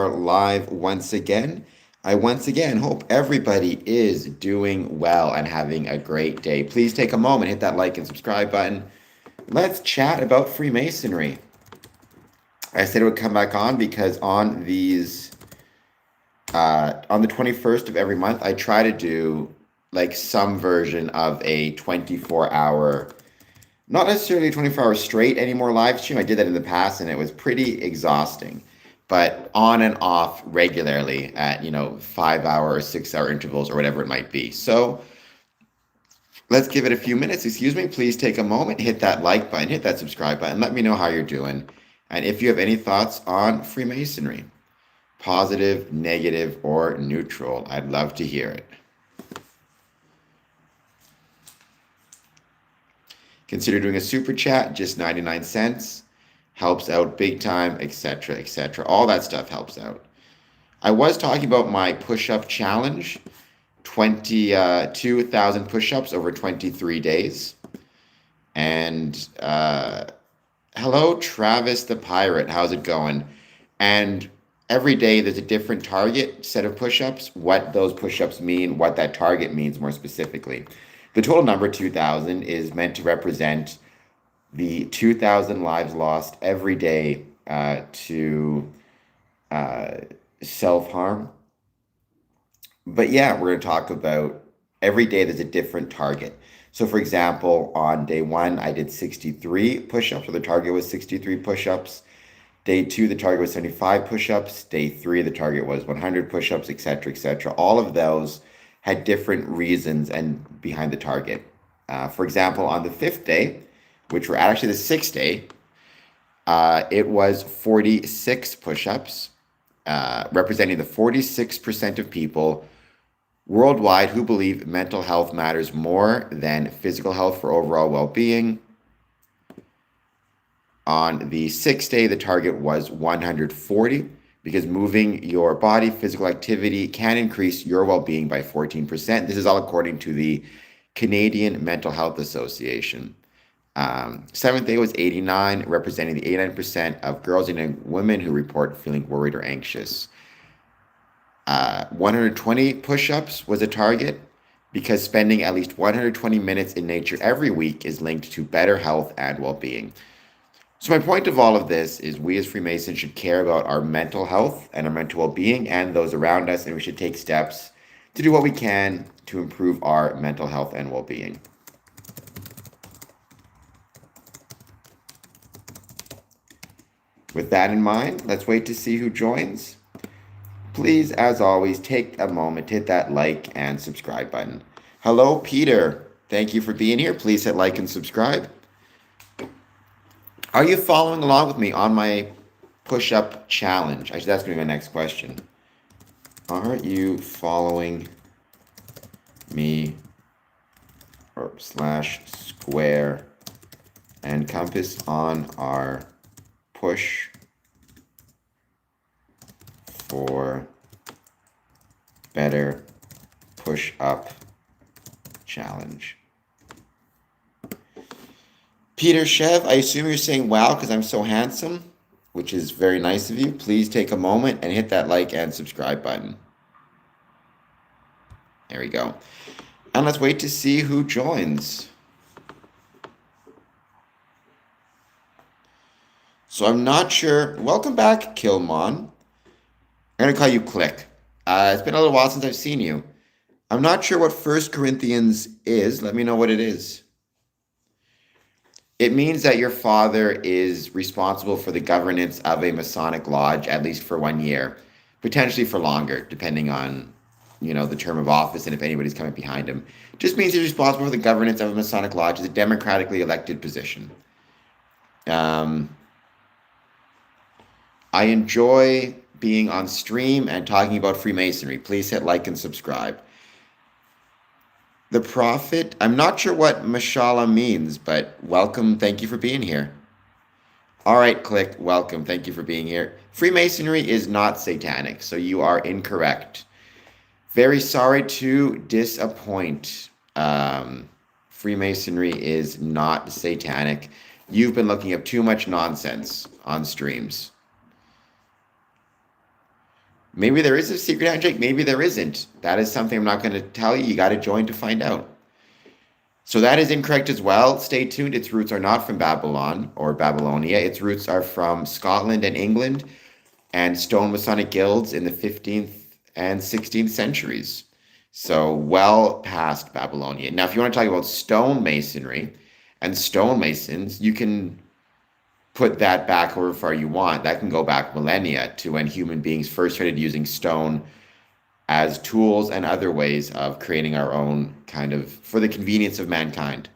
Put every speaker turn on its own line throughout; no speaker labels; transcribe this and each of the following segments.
Live once again. I once again hope everybody is doing well and having a great day. Please take a moment, hit that like and subscribe button. Let's chat about Freemasonry. I said it would come back on because on the 21st of every month, I try to do like some version of a 24-hour, not necessarily 24 hours straight anymore live stream. I did that in the past and it was pretty exhausting, but on and off regularly at, 5 hour or 6 hour intervals or whatever it might be. So let's give it a few minutes. Excuse me. Please take a moment, hit that like button, hit that subscribe button. Let me know how you're doing. And if you have any thoughts on Freemasonry, positive, negative, or neutral, I'd love to hear it. Consider doing a super chat, just 99 cents. Helps out big time, etc., etc. All that stuff helps out. I was talking about my push-up challenge, 22,000 push-ups over 23 days. And hello, Travis the Pirate. How's it going? And every day there's a different target set of push-ups, what those push-ups mean, what that target means more specifically. The total number, 2,000, is meant to represent the 2,000 lives lost every day to self-harm. But yeah, we're going to talk about every day there's a different target. So for example, on day 1, I did 63 push-ups, so the target was 63 push-ups. Day 2, the target was 75 push-ups. Day 3, the target was 100 push-ups, etc., etc. All of those had different reasons and behind the target. For example, on the 5th day, which were actually the 6th day, it was 46 push-ups, representing the 46% of people worldwide who believe mental health matters more than physical health for overall well-being. On the 6th day, the target was 140 because moving your body, physical activity can increase your well-being by 14%. This is all according to the Canadian Mental Health Association. 7th day was 89, representing the 89% of girls and women who report feeling worried or anxious. 120 push-ups was a target because spending at least 120 minutes in nature every week is linked to better health and well-being. So my point of all of this is we as Freemasons should care about our mental health and our mental well-being and those around us, and we should take steps to do what we can to improve our mental health and well-being. With that in mind, let's wait to see who joins. Please, as always, take a moment, hit that like and subscribe button. Hello, Peter. Thank you for being here. Please hit like and subscribe. Are you following along with me on my push-up challenge? Actually, that's going to be my next question. Are you following me / square and compass on our push for better push-up challenge? Peter Chev, I assume you're saying wow because I'm so handsome, which is very nice of you. Please take a moment and hit that like and subscribe button. There we go. And let's wait to see who joins. So I'm not sure. Welcome back, Kilmon. I'm going to call you Click. It's been a little while since I've seen you. I'm not sure what 1 Corinthians is. Let me know what it is. It means that your father is responsible for the governance of a Masonic lodge, at least for 1 year, potentially for longer, depending on, the term of office and if anybody's coming behind him. Just means he's responsible for the governance of a Masonic lodge. It's a democratically elected position. I enjoy being on stream and talking about Freemasonry. Please hit like and subscribe. The Prophet, I'm not sure what mashallah means, but welcome. Thank you for being here. All right, Click, welcome. Thank you for being here. Freemasonry is not satanic, so you are incorrect. Very sorry to disappoint. Freemasonry is not satanic. You've been looking up too much nonsense on streams. Maybe there is a secret handshake, maybe there isn't. That is something I'm not going to tell you. You got to join to find out. So that is incorrect as well. Stay tuned. Its roots are not from Babylon or Babylonia. Its roots are from Scotland and England and stone Masonic guilds in the 15th and 16th centuries. So well past Babylonia. Now, if you want to talk about stone masonry and stonemasons, you can put that back however far you want. That can go back millennia to when human beings first started using stone as tools and other ways of creating our own kind of, for the convenience of mankind.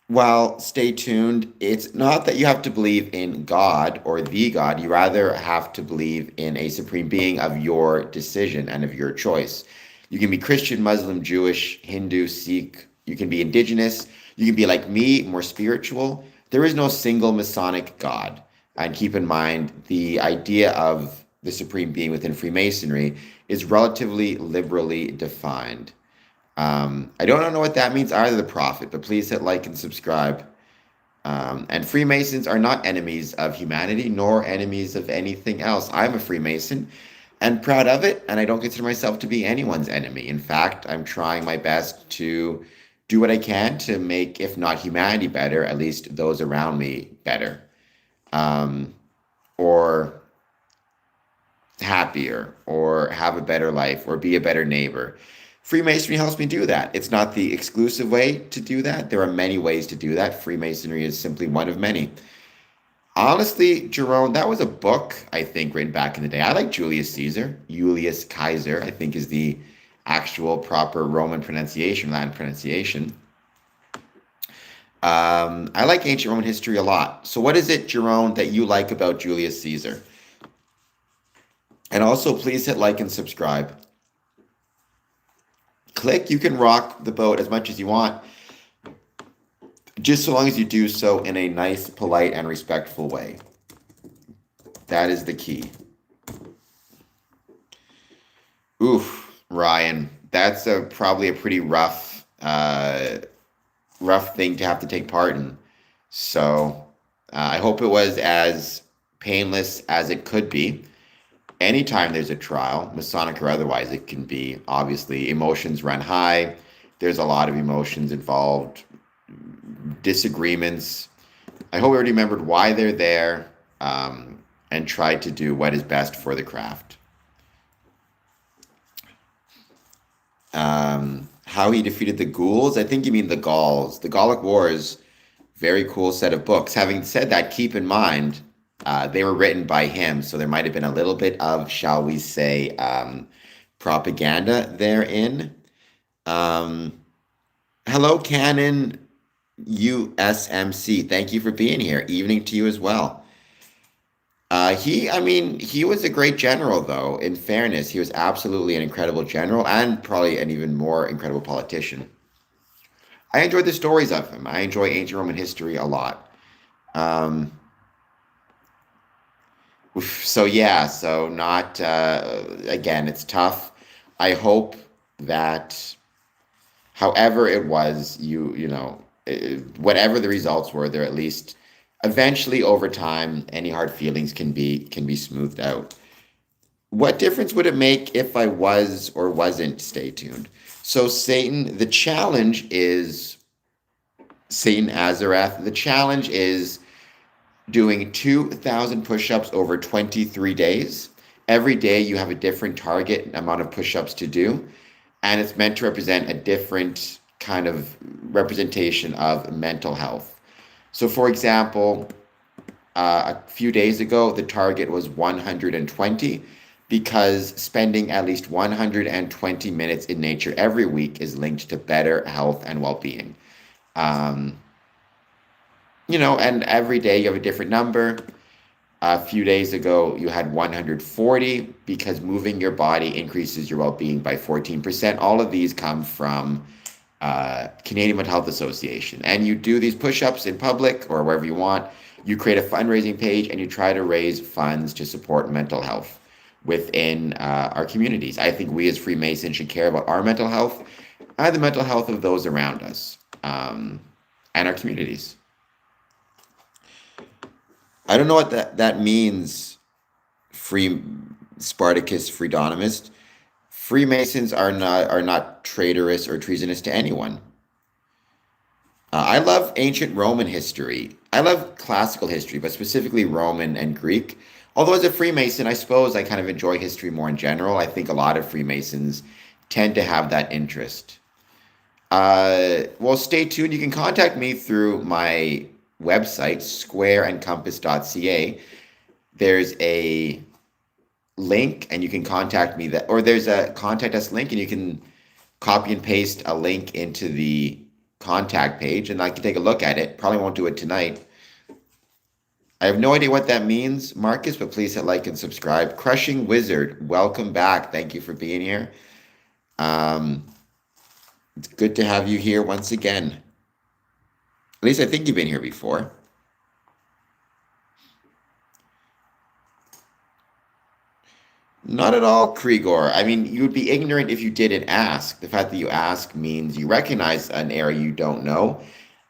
Well, stay tuned. It's not that you have to believe in God or the God. You rather have to believe in a supreme being of your decision and of your choice. You can be Christian, Muslim, Jewish, Hindu, Sikh. You can be indigenous. You can be like me, more spiritual. There is no single Masonic God. And keep in mind, the idea of the supreme being within Freemasonry is relatively liberally defined. I don't know what that means either, the prophet, but please hit like and subscribe. And Freemasons are not enemies of humanity, nor enemies of anything else. I'm a Freemason and proud of it, and I don't consider myself to be anyone's enemy. In fact, I'm trying my best to do what I can to make, if not humanity better, at least those around me better, or happier, or have a better life, or be a better neighbor. Freemasonry helps me do that. It's not the exclusive way to do that. There are many ways to do that. Freemasonry is simply one of many. Honestly, Jerome, that was a book, I think, written back in the day. I like Julius Caesar. Julius Kaiser, I think, is the actual proper Roman pronunciation, Latin pronunciation. I like ancient Roman history a lot. So what is it, Jerome, that you like about Julius Caesar? And also, please hit like and subscribe. Click, you can rock the boat as much as you want, just so long as you do so in a nice, polite, and respectful way. That is the key. Oof, Ryan, that's probably a pretty rough thing to have to take part in. So I hope it was as painless as it could be. Anytime there's a trial, Masonic or otherwise, it can be, obviously, emotions run high. There's a lot of emotions involved, disagreements. I hope everybody remembered why they're there, and tried to do what is best for the craft. How he defeated the ghouls? I think you mean the Gauls. The Gallic Wars, very cool set of books. Having said that, keep in mind, they were written by him, so there might have been a little bit of, shall we say, propaganda therein. Hello, Canon USMC. Thank you for being here. Evening to you as well. He was a great general, though. In fairness, he was absolutely an incredible general and probably an even more incredible politician. I enjoyed the stories of him. I enjoy ancient Roman history a lot. So yeah, so not again, it's tough. I hope that however it was, whatever the results were, they're at least eventually over time, any hard feelings can be smoothed out. What difference would it make if I was or wasn't? Stay tuned. So Satan, the challenge is Satan Azareth. The challenge is doing 2,000 push-ups over 23 days. Every day you have a different target amount of push-ups to do, and it's meant to represent a different kind of representation of mental health. So for example, a few days ago, the target was 120 because spending at least 120 minutes in nature every week is linked to better health and well-being. And every day you have a different number. A few days ago, you had 140 because moving your body increases your well-being by 14%. All of these come from Canadian Mental Health Association. And you do these push-ups in public or wherever you want. You create a fundraising page and you try to raise funds to support mental health within our communities. I think we as Freemasons should care about our mental health and the mental health of those around us and our communities. I don't know what that means, free Spartacus Freedonomist. Freemasons are not traitorous or treasonous to anyone. I love ancient Roman history. I love classical history, but specifically Roman and Greek. Although as a Freemason, I suppose I kind of enjoy history more in general. I think a lot of Freemasons tend to have that interest. Well, stay tuned. You can contact me through my website, squareandcompass.ca. There's a link, and you can contact me that, or there's a contact us link, and you can copy and paste a link into the contact page, and I can take a look at it. Probably won't do it tonight. I have no idea what that means, Marcus, but please hit like and subscribe. Crushing Wizard, welcome back. Thank you for being here. It's good to have you here once again. At least I think you've been here before. Not at all, Krigor. I mean, you would be ignorant if you didn't ask. The fact that you ask means you recognize an area you don't know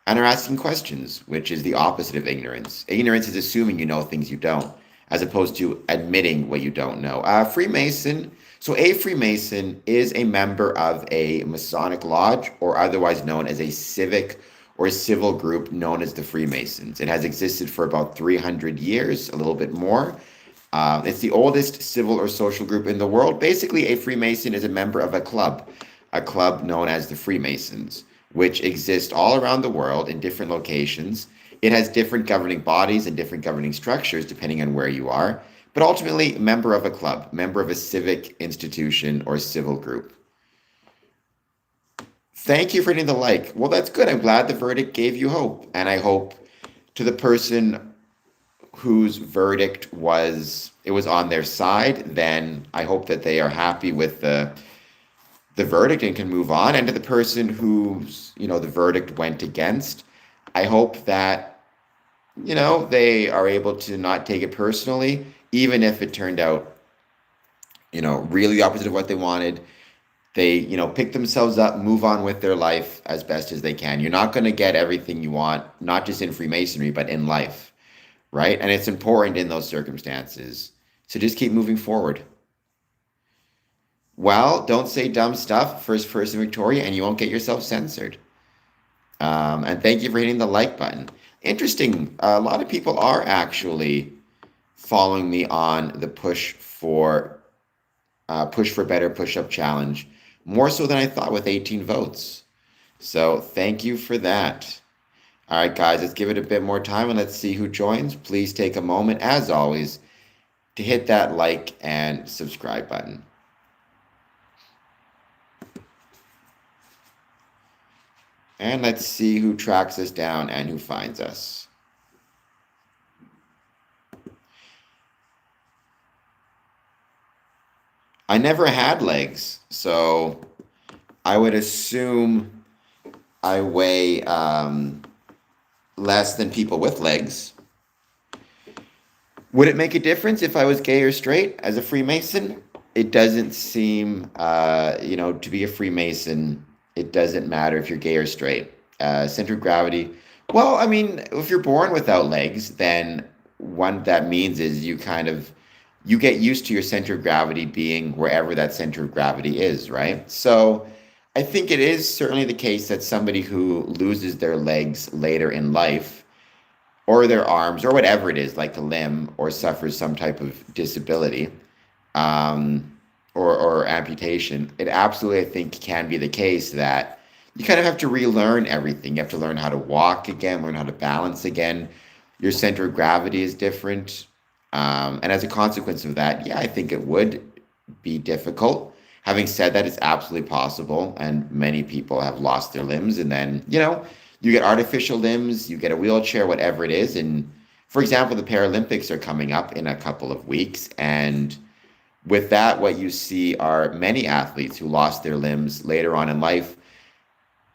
and are asking questions, which is the opposite of ignorance. Ignorance is assuming you know things you don't, as opposed to admitting what you don't know. Freemason. So a Freemason is a member of a Masonic lodge, or otherwise known as a civic or civil group known as the Freemasons. It has existed for about 300 years, a little bit more. It's the oldest civil or social group in the world. Basically, a Freemason is a member of a club known as the Freemasons, which exist all around the world in different locations. It has different governing bodies and different governing structures depending on where you are, but ultimately, member of a club, member of a civic institution or civil group. Thank you for hitting the like. Well, that's good. I'm glad the verdict gave you hope. And I hope to the person whose verdict was on their side, then I hope that they are happy with the verdict and can move on. And to the person whose, the verdict went against, I hope that, they are able to not take it personally, even if it turned out, really the opposite of what they wanted. They, pick themselves up, move on with their life as best as they can. You're not going to get everything you want, not just in Freemasonry, but in life. Right? And it's important in those circumstances. So just keep moving forward. Well, don't say dumb stuff, first person Victoria, and you won't get yourself censored. And thank you for hitting the like button. Interesting. A lot of people are actually following me on the push for better push-up challenge, more so than I thought with 18 votes. So thank you for that. All right, guys, let's give it a bit more time and let's see who joins. Please take a moment, as always, to hit that like and subscribe button. And let's see who tracks us down and who finds us. I never had legs, so I would assume I weigh less than people with legs. Would it make a difference if I was gay or straight as a Freemason? It doesn't seem, to be a Freemason, it doesn't matter if you're gay or straight. Center of gravity, well, I mean, if you're born without legs, then what that means is you get used to your center of gravity being wherever that center of gravity is, right? So I think it is certainly the case that somebody who loses their legs later in life, or their arms, or whatever it is, like a limb, or suffers some type of disability, or amputation, it absolutely, I think, can be the case that you kind of have to relearn everything. You have to learn how to walk again, learn how to balance again. Your center of gravity is different. And as a consequence of that, yeah, I think it would be difficult. Having said that, it's absolutely possible, and many people have lost their limbs, and then, you get artificial limbs, you get a wheelchair, whatever it is. And for example, the Paralympics are coming up in a couple of weeks, and with that, what you see are many athletes who lost their limbs later on in life,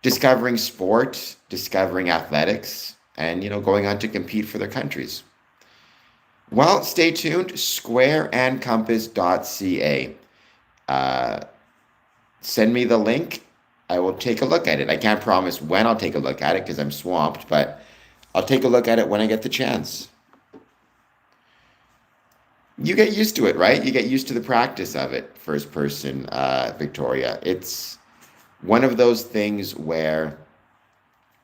discovering sport, discovering athletics, and, going on to compete for their countries. Well, stay tuned, squareandcompass.ca. Send me the link. I will take a look at it. I can't promise when I'll take a look at it because I'm swamped, but I'll take a look at it when I get the chance. You get used to it, right? You get used to the practice of it, first person, Victoria. It's one of those things where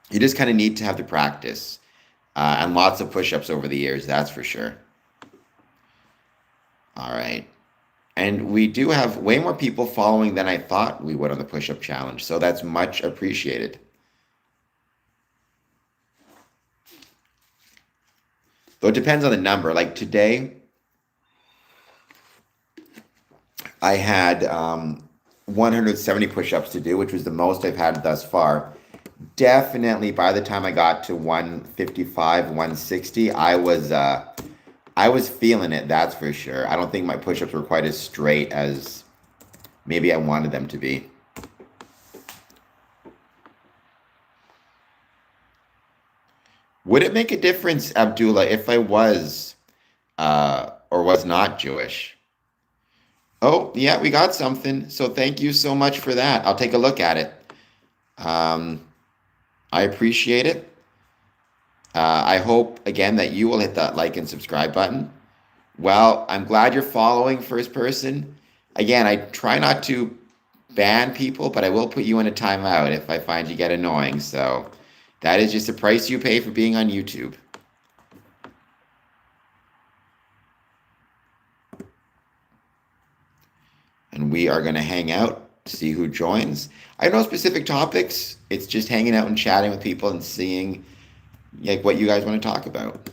you just kind of need to have the practice and lots of push-ups over the years, that's for sure. All right. And we do have way more people following than I thought we would on the push-up challenge, so that's much appreciated. Though it depends on the number. Like today, I had 170 push-ups to do, which was the most I've had thus far. Definitely by the time I got to 155, 160, I was feeling it, that's for sure. I don't think my push-ups were quite as straight as maybe I wanted them to be. Would it make a difference, Abdullah, if I was or was not Jewish? Oh, yeah, we got something. So thank you so much for that. I'll take a look at it. Um, I appreciate it. I hope, again, that you will hit that like and subscribe button. Well, I'm glad you're following first person. Again, I try not to ban people, but I will put you in a timeout if I find you get annoying. So that is just the price you pay for being on YouTube. And we are going to hang out, see who joins. I have no specific topics. It's just hanging out and chatting with people and seeing like what you guys want to talk about.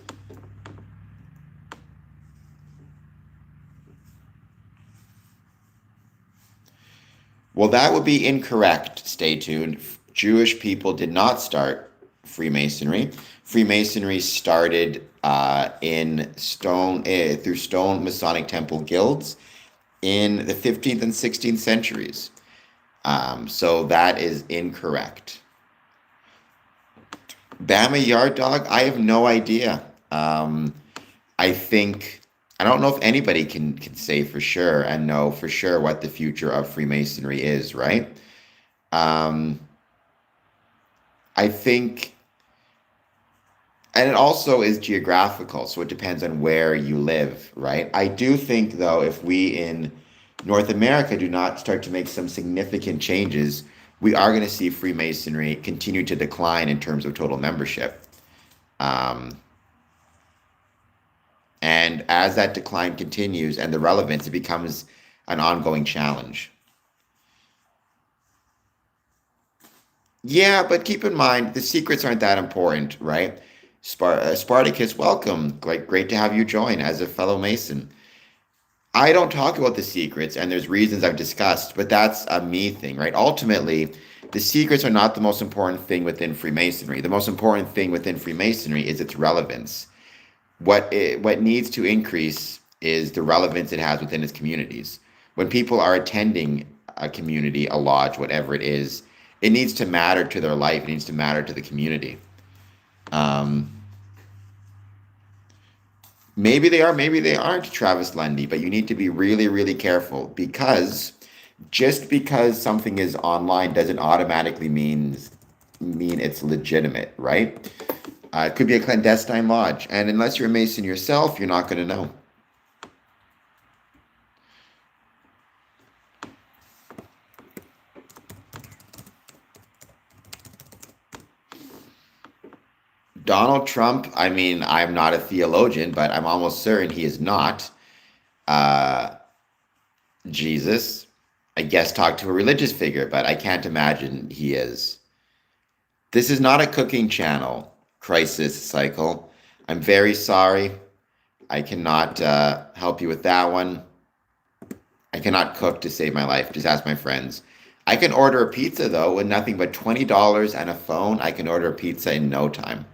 Well, that would be incorrect. Stay tuned. Jewish people did not start Freemasonry. Freemasonry started through Stone Masonic Temple guilds in the 15th and 16th centuries. So that is incorrect. Bama Yard Dog, I have no idea. I think I don't know if anybody can say for sure and know for sure what the future of Freemasonry is, right? Um, I think, and it also is geographical, so it depends on where you live, right? I do think, though, if we in North America do not start to make some significant changes, we are going to see Freemasonry continue to decline in terms of total membership. Um, and as that decline continues and the relevance, it becomes an ongoing challenge. Yeah, but keep in mind, the secrets aren't that important, right? Spartacus, welcome. Great to have you join as a fellow Mason. I don't talk about the secrets, and there's reasons I've discussed, but that's a me thing, right? Ultimately, the secrets are not the most important thing within Freemasonry. The most important thing within Freemasonry is its relevance. What needs to increase is the relevance it has within its communities. When people are attending a community, a lodge, whatever it is, it needs to matter to their life. It needs to matter to the community. Um, Maybe they are, maybe they aren't, Travis Lundy, but you need to be really, really careful because just because something is online doesn't automatically mean it's legitimate, right? It could be a clandestine lodge, and unless you're a Mason yourself, you're not going to know. Donald Trump, I mean, I'm not a theologian, but I'm almost certain he is not. Uh, Jesus, I guess, talk to a religious figure, but I can't imagine he is. This is not a cooking channel, Crisis Cycle. I'm very sorry. I cannot help you with that one. I cannot cook to save my life. Just ask my friends. I can order a pizza, though, with nothing but $20 and a phone. I can order a pizza in no time.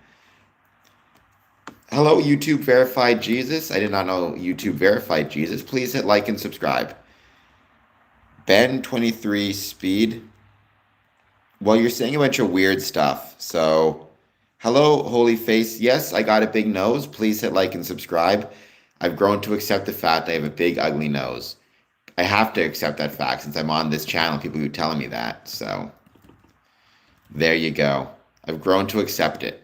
Hello, YouTube verified Jesus. I did not know YouTube verified Jesus. Please hit like and subscribe. Ben 23 Speed. Well, you're saying a bunch of weird stuff. So, hello, Holy Face. Yes, I got a big nose. Please hit like and subscribe. I've grown to accept the fact I have a big, ugly nose. I have to accept that fact since I'm on this channel. People keep telling me that. So, there you go. I've grown to accept it.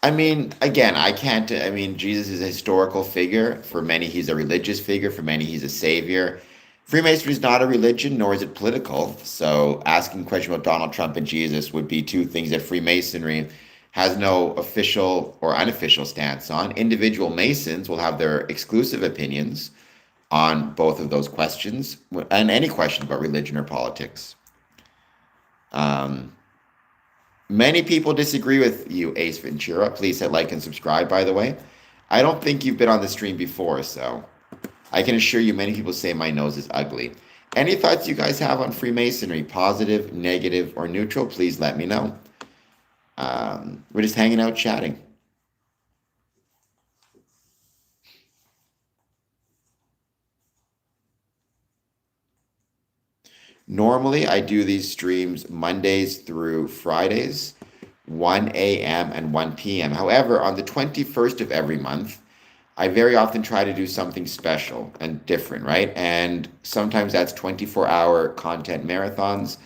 I mean, again, I can't. I mean, Jesus is a historical figure. For many, he's a religious figure. For many, he's a savior. Freemasonry is not a religion, nor is it political. So, asking a question about Donald Trump and Jesus would be two things that Freemasonry has no official or unofficial stance on. Individual Masons will have their exclusive opinions on both of those questions and any question about religion or politics. Um, Many people disagree with you, Ace Ventura. Please hit like and subscribe, by the way. I don't think you've been on the stream before, so I can assure you many people say my nose is ugly. Any thoughts you guys have on Freemasonry, positive, negative, or neutral, please let me know. We're just hanging out chatting. Normally, I do these streams Mondays through Fridays, 1 a.m. and 1 p.m. However, on the 21st of every month, I very often try to do something special and different, right? And sometimes that's 24-hour content marathons.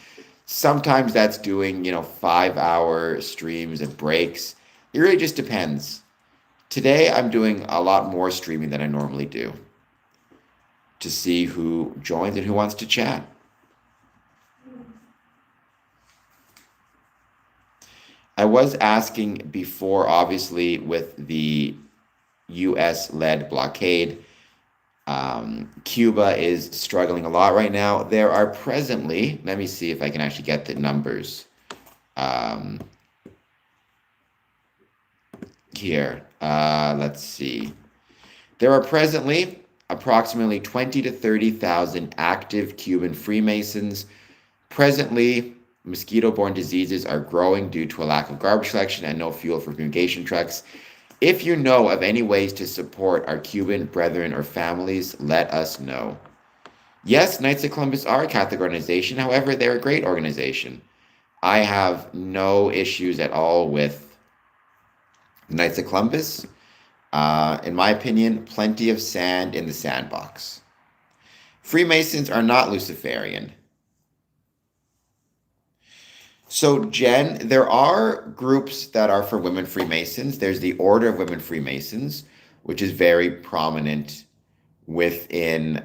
Sometimes that's doing, 5-hour streams and breaks. It really just depends. Today, I'm doing a lot more streaming than I normally do to see who joins and who wants to chat. I was asking before, obviously, with the US-led blockade, Cuba is struggling a lot right now. There are presently, let me see if I can actually get the numbers here. Let's see. There are presently approximately 20 to 30,000 active Cuban Freemasons. Presently, mosquito-borne diseases are growing due to a lack of garbage collection and no fuel for fumigation trucks. If you know of any ways to support our Cuban brethren or families, let us know. Yes, Knights of Columbus are a Catholic organization. However, they're a great organization. I have no issues at all with Knights of Columbus. In my opinion, plenty of sand in the sandbox. Freemasons are not Luciferian. So, Jen, there are groups that are for women Freemasons. There's the Order of Women Freemasons, which is very prominent within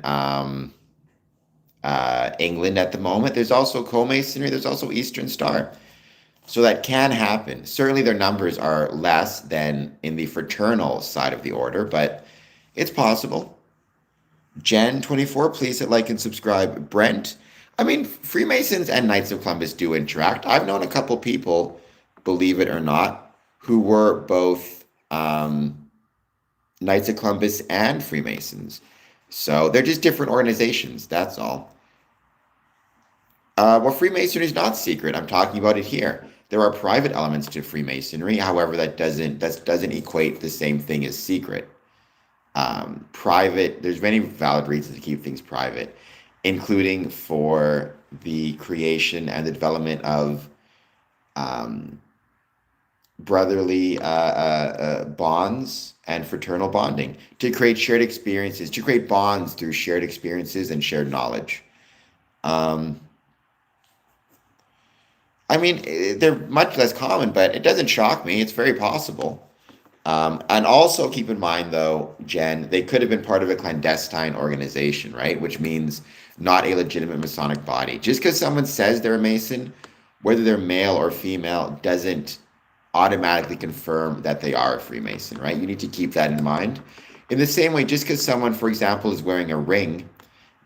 England at the moment. There's also Co-Masonry. There's also Eastern Star. So that can happen. Certainly their numbers are less than in the fraternal side of the order, but it's possible. Jen24, please hit like and subscribe. Brent, I mean, Freemasons and Knights of Columbus do interact. I've known a couple people, believe it or not, who were both Knights of Columbus and Freemasons. So they're just different organizations, that's all. Well, Freemasonry is not secret. I'm talking about it here. There are private elements to Freemasonry. However, that doesn't equate the same thing as secret. Private, there's many valid reasons to keep things private, including for the creation and the development of brotherly bonds and fraternal bonding, to create shared experiences, to create bonds through shared experiences and shared knowledge. I mean, they're much less common, but it doesn't shock me. It's very possible. And also keep in mind, though, Jen, they could have been part of a clandestine organization, right? Which means not a legitimate Masonic body. Just because someone says they're a Mason, whether they're male or female, doesn't automatically confirm that they are a Freemason, right? You need to keep that in mind. In the same way, just because someone, for example, is wearing a ring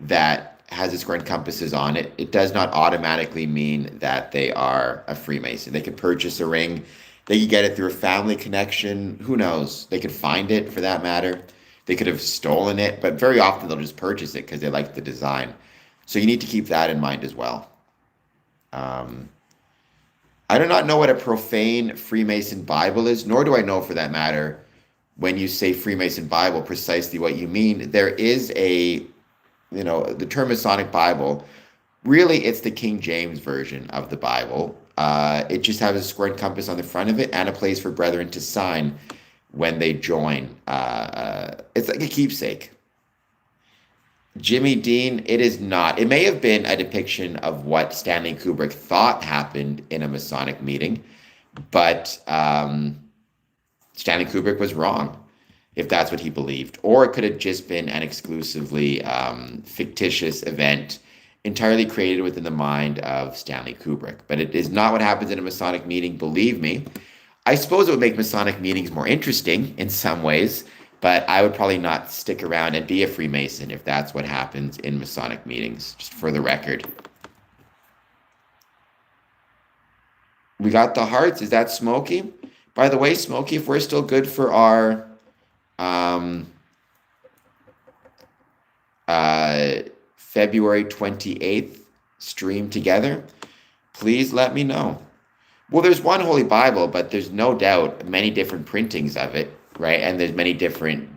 that has a square and compasses on it, it does not automatically mean that they are a Freemason. They could purchase a ring. They could get it through a family connection. Who knows? They could find it, for that matter. They could have stolen it, but very often they'll just purchase it because they like the design. So you need to keep that in mind as well. I do not know what a profane Freemason Bible is, nor do I know, for that matter, when you say Freemason Bible, precisely what you mean. There is the term Masonic Bible, really it's the King James version of the Bible. It just has a square and compass on the front of it and a place for brethren to sign when they join. It's like a keepsake. Jimmy Dean, it is not. It may have been a depiction of what Stanley Kubrick thought happened in a Masonic meeting, but Stanley Kubrick was wrong if that's what he believed. Or it could have just been an exclusively fictitious event entirely created within the mind of Stanley Kubrick. But it is not what happens in a Masonic meeting, believe me. I suppose it would make Masonic meetings more interesting in some ways, but I would probably not stick around and be a Freemason if that's what happens in Masonic meetings, just for the record. We got the hearts. Is that Smokey? By the way, Smokey, if we're still good for our February 28th stream together, please let me know. Well, there's one Holy Bible, but there's no doubt many different printings of it, right? And there's many different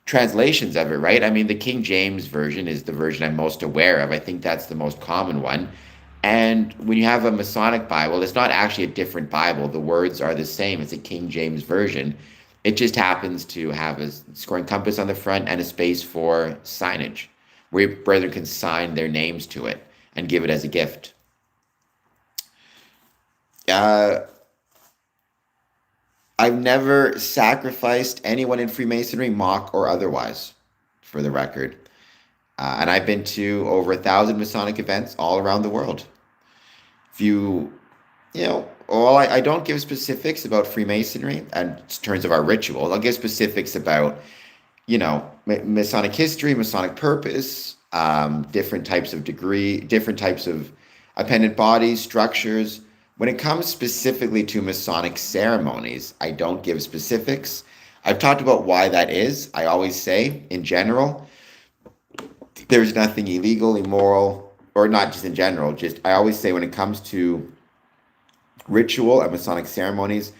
translations of it, right? I mean, the King James Version is the version I'm most aware of. I think that's the most common one. And when you have a Masonic Bible, it's not actually a different Bible. The words are the same. It's a King James Version. It just happens to have a scoring compass on the front and a space for signage, where your brethren can sign their names to it and give it as a gift. I've never sacrificed anyone in Freemasonry, mock or otherwise, for the record. And I've been to over 1,000 Masonic events all around the world. I don't give specifics about Freemasonry in terms of our rituals. I'll give specifics about, Masonic history, Masonic purpose, different types of degree, different types of appendant bodies, structures. When it comes specifically to Masonic ceremonies, I don't give specifics. I've talked about why that is. I always say, in general, there's nothing illegal, immoral, or not just in general, I always say when it comes to ritual and Masonic ceremonies,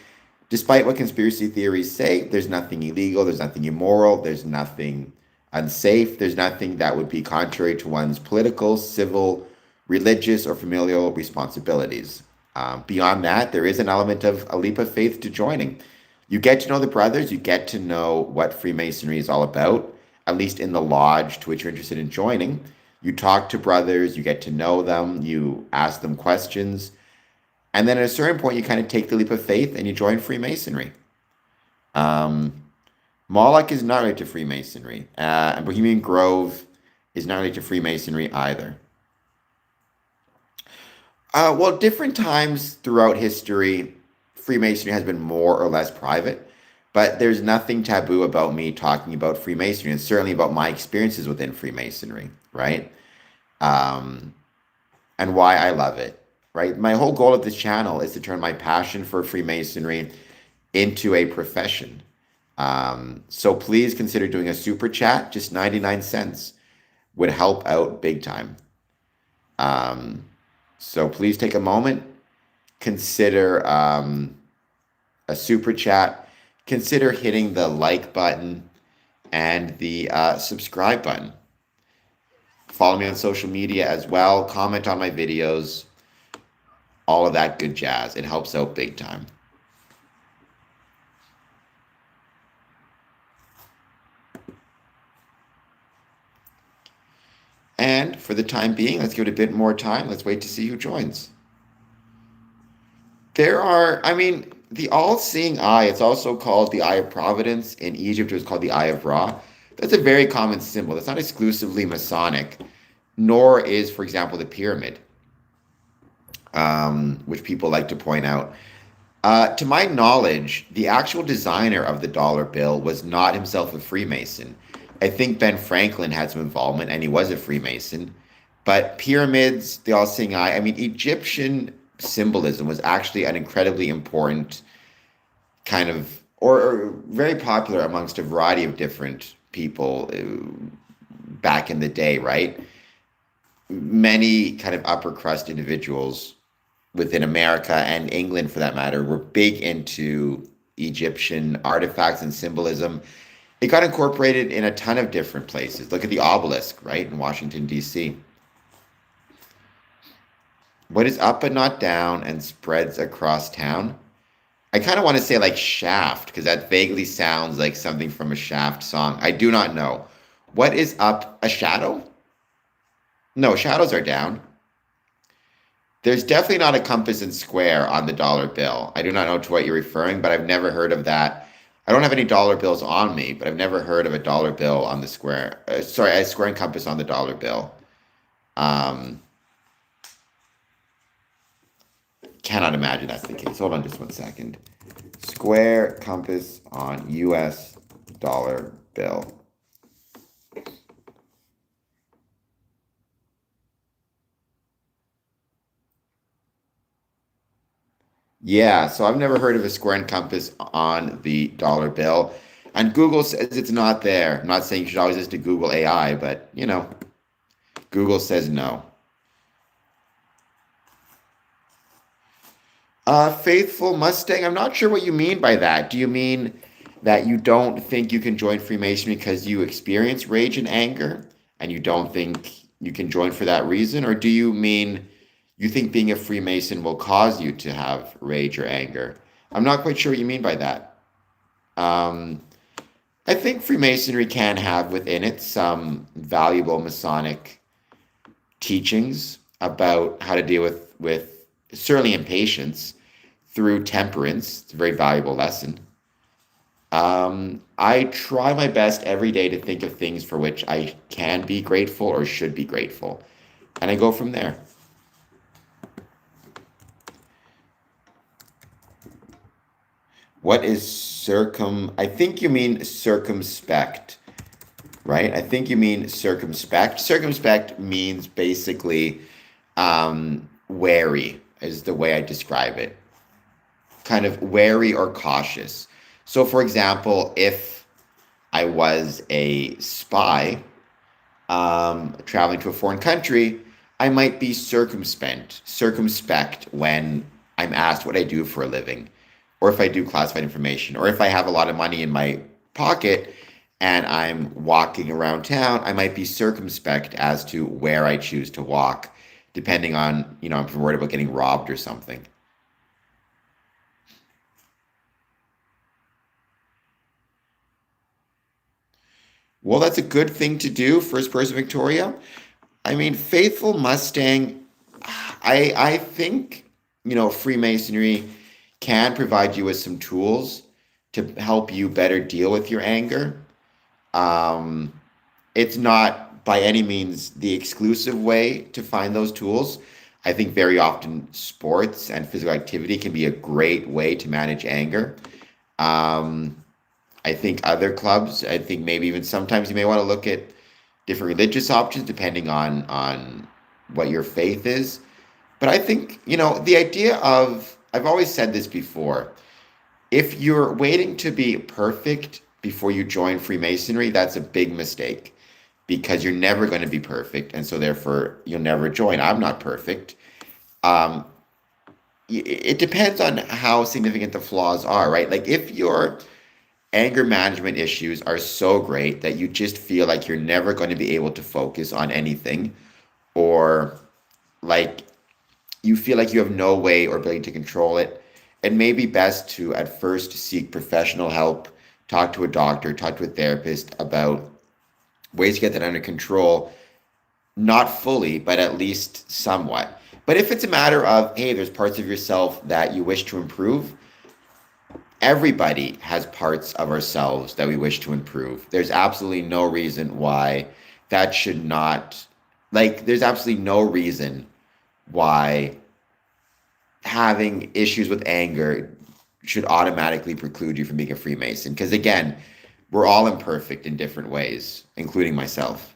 despite what conspiracy theories say, there's nothing illegal, there's nothing immoral, there's nothing unsafe, there's nothing that would be contrary to one's political, civil, religious, or familial responsibilities. Beyond that, there is an element of a leap of faith to joining. You get to know the brothers, you get to know what Freemasonry is all about, at least in the lodge to which you're interested in joining. You talk to brothers, you get to know them, you ask them questions, and then at a certain point, you kind of take the leap of faith and you join Freemasonry. Moloch is not related to Freemasonry, and Bohemian Grove is not related to Freemasonry either. Well, different times throughout history, Freemasonry has been more or less private, but there's nothing taboo about me talking about Freemasonry, and certainly about my experiences within Freemasonry, right? And why I love it, right? My whole goal of this channel is to turn my passion for Freemasonry into a profession. So please consider doing a super chat. Just 99 cents would help out big time. So please take a moment, consider a super chat, consider hitting the like button and the subscribe button. Follow me on social media as well, comment on my videos, all of that good jazz. It helps out big time. And for the time being, let's give it a bit more time. Let's wait to see who joins. The all-seeing eye, it's also called the Eye of Providence. In Egypt, it was called the Eye of Ra. That's a very common symbol. That's not exclusively Masonic, nor is, for example, the pyramid, which people like to point out. To my knowledge, the actual designer of the dollar bill was not himself a Freemason. I think Ben Franklin had some involvement, and he was a Freemason. But pyramids, the all-seeing eye, Egyptian symbolism was actually an incredibly important kind of, or very popular amongst a variety of different people back in the day, right? Many kind of upper crust individuals within America and England, for that matter, were big into Egyptian artifacts and symbolism. It got incorporated in a ton of different places. Look at the obelisk, right, in Washington, D.C. What is up but not down and spreads across town? I kind of want to say like Shaft, because that vaguely sounds like something from a Shaft song. I do not know. What is up? A shadow? No, shadows are down. There's definitely not a compass and square on the dollar bill. I do not know to what you're referring, but I've never heard of that. I don't have any dollar bills on me, but I've never heard of a dollar bill on the square. Sorry, a square and compass on the dollar bill. Um, cannot imagine that's the case. Hold on just one second. Square compass on US dollar bill. Yeah, so I've never heard of a square and compass on the dollar bill. And Google says it's not there. I'm not saying you should always listen to Google AI, but Google says no. Faithful Mustang, I'm not sure what you mean by that. Do you mean that you don't think you can join Freemasonry because you experience rage and anger and you don't think you can join for that reason? Or do you mean you think being a Freemason will cause you to have rage or anger? I'm not quite sure what you mean by that. Um, I think Freemasonry can have within it some valuable Masonic teachings about how to deal with certainly impatience through temperance. It's a very valuable lesson. I try my best every day to think of things for which I can be grateful or should be grateful, and I go from there. What is I think you mean circumspect, right? I think you mean circumspect. Circumspect means basically wary, is the way I describe it. Kind of wary or cautious. So, for example, if I was a spy traveling to a foreign country, I might be circumspect when I'm asked what I do for a living, or if I do classified information, or if I have a lot of money in my pocket and I'm walking around town, I might be circumspect as to where I choose to walk, depending on, if I'm worried about getting robbed or something. Well, that's a good thing to do, first person Victoria. I mean, faithful Mustang, I think, Freemasonry can provide you with some tools to help you better deal with your anger. Um, it's not by any means the exclusive way to find those tools. I think very often sports and physical activity can be a great way to manage anger. Um, I think other clubs, I think maybe even sometimes you may want to look at different religious options depending on what your faith is. But I think, the idea of, I've always said this before, if you're waiting to be perfect before you join Freemasonry, that's a big mistake because you're never going to be perfect. And so therefore you'll never join. I'm not perfect. Um, it depends on how significant the flaws are, right? Like if your anger management issues are so great that you just feel like you're never going to be able to focus on anything, or like you feel like you have no way or ability to control it, it may be best to at first seek professional help, talk to a doctor, talk to a therapist about ways to get that under control, not fully, but at least somewhat. But if it's a matter of, hey, there's parts of yourself that you wish to improve, everybody has parts of ourselves that we wish to improve. There's absolutely no reason why that should not, like, there's absolutely no reason why having issues with anger should automatically preclude you from being a Freemason. Because again, we're all imperfect in different ways, including myself.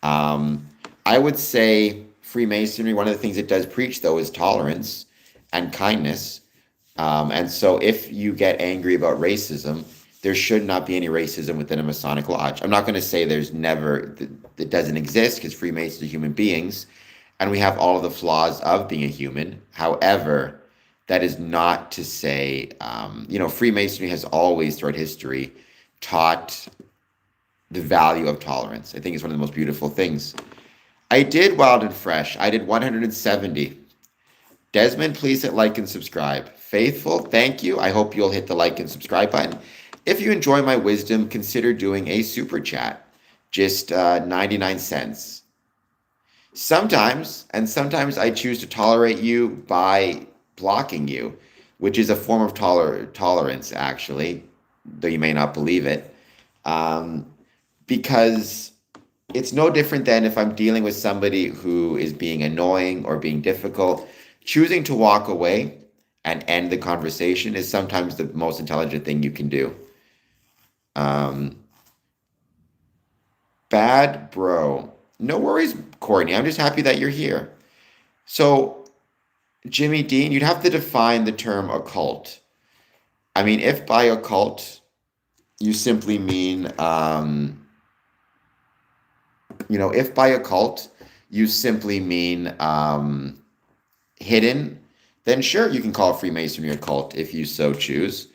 Um, I would say Freemasonry, one of the things it does preach, though, is tolerance and kindness. And so if you get angry about racism, there should not be any racism within a Masonic lodge. I'm not going to say there's never, that doesn't exist because Freemasons are human beings and we have all of the flaws of being a human. However, that is not to say, Freemasonry has always throughout history taught the value of tolerance. I think it's one of the most beautiful things. I did Wild and Fresh. I did 170. Desmond, please hit like and subscribe. Faithful, thank you. I hope you'll hit the like and subscribe button. If you enjoy my wisdom, consider doing a super chat. Just 99 cents. Sometimes, and sometimes I choose to tolerate you by blocking you, which is a form of tolerance, actually, though you may not believe it. Um, because it's no different than if I'm dealing with somebody who is being annoying or being difficult. Choosing to walk away and end the conversation is sometimes the most intelligent thing you can do. Um, Bad bro. No worries, Courtney. I'm just happy that you're here. So, Jimmy Dean, you'd have to define the term occult. I mean, if by occult you simply mean, if by occult you simply mean hidden, then sure, you can call Freemasonry a cult if you so choose.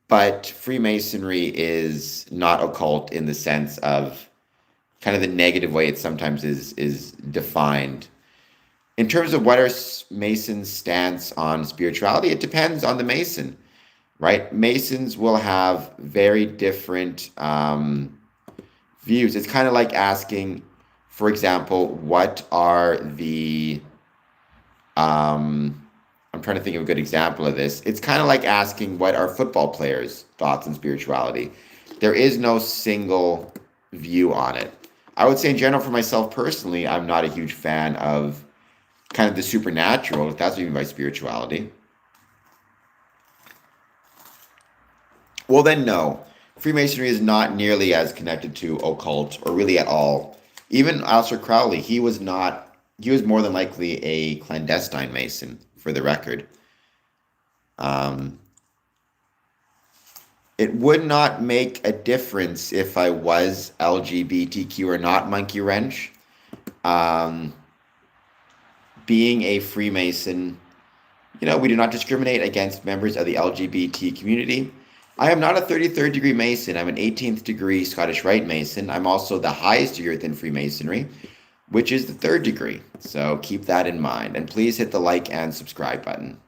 But Freemasonry is not occult in the sense of kind of the negative way it sometimes is defined. In terms of what are Masons' stance on spirituality, it depends on the Mason, right? Masons will have very different views. It's kind of like asking, for example, what are the I'm trying to think of a good example of this. It's kind of like asking what are football players' thoughts on spirituality. There is no single view on it. I would say in general for myself personally, I'm not a huge fan of kind of the supernatural, if that's what you mean by spirituality. Well, then no. Freemasonry is not nearly as connected to occult or really at all. Even Aleister Crowley, he was more than likely a clandestine Mason, for the record. Um, it would not make a difference if I was LGBTQ or not, Monkey Wrench. Um, Being a Freemason, we do not discriminate against members of the LGBT community. I am not a 33rd degree Mason. I'm an 18th degree Scottish Rite Mason. I'm also the highest degree within Freemasonry, which is the third degree. So keep that in mind. And please hit the like and subscribe button.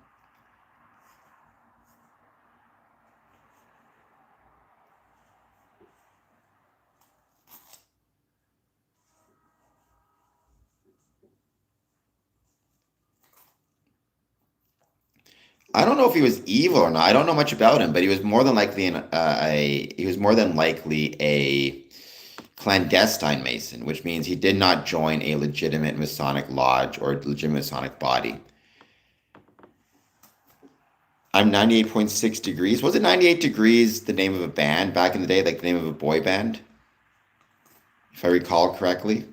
I don't know if he was evil or not. I don't know much about him, but he was more than likely a clandestine Mason, which means he did not join a legitimate Masonic lodge or legitimate Masonic body. I'm 98.6 degrees. Was it 98 degrees the name of a band back in the day, like the name of a boy band, if I recall correctly?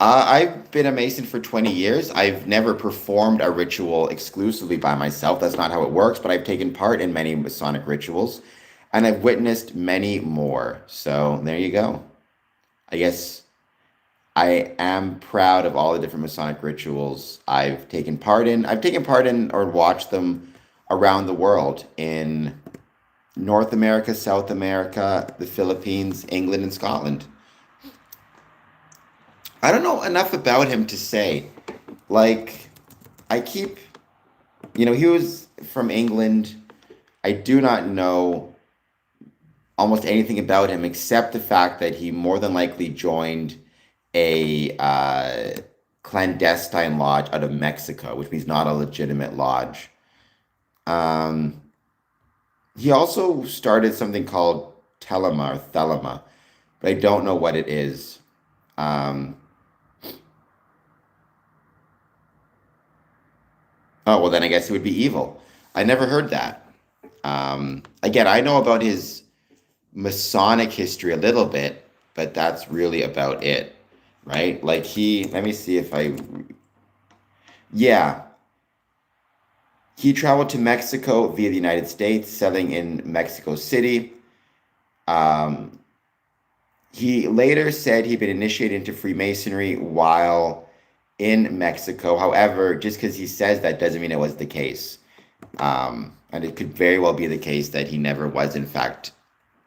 I've been a Mason for 20 years. I've never performed a ritual exclusively by myself. That's not how it works, but I've taken part in many Masonic rituals and I've witnessed many more. So there you go. I guess I am proud of all the different Masonic rituals I've taken part in. I've taken part in or watched them around the world in North America, South America, the Philippines, England, and Scotland. I don't know enough about him to say. Like, I keep, he was from England. I do not know almost anything about him except the fact that he more than likely joined a clandestine lodge out of Mexico, which means not a legitimate lodge. Um, he also started something called Thelema, but I don't know what it is. Um, oh, well, then I guess it would be evil. I never heard that. Again, I know about his Masonic history a little bit, but that's really about it, right? Like let me see if yeah, he traveled to Mexico via the United States, selling in Mexico City. Um, he later said he'd been initiated into Freemasonry while in Mexico. However, just because he says that doesn't mean it was the case. And it could very well be the case that he never was, in fact,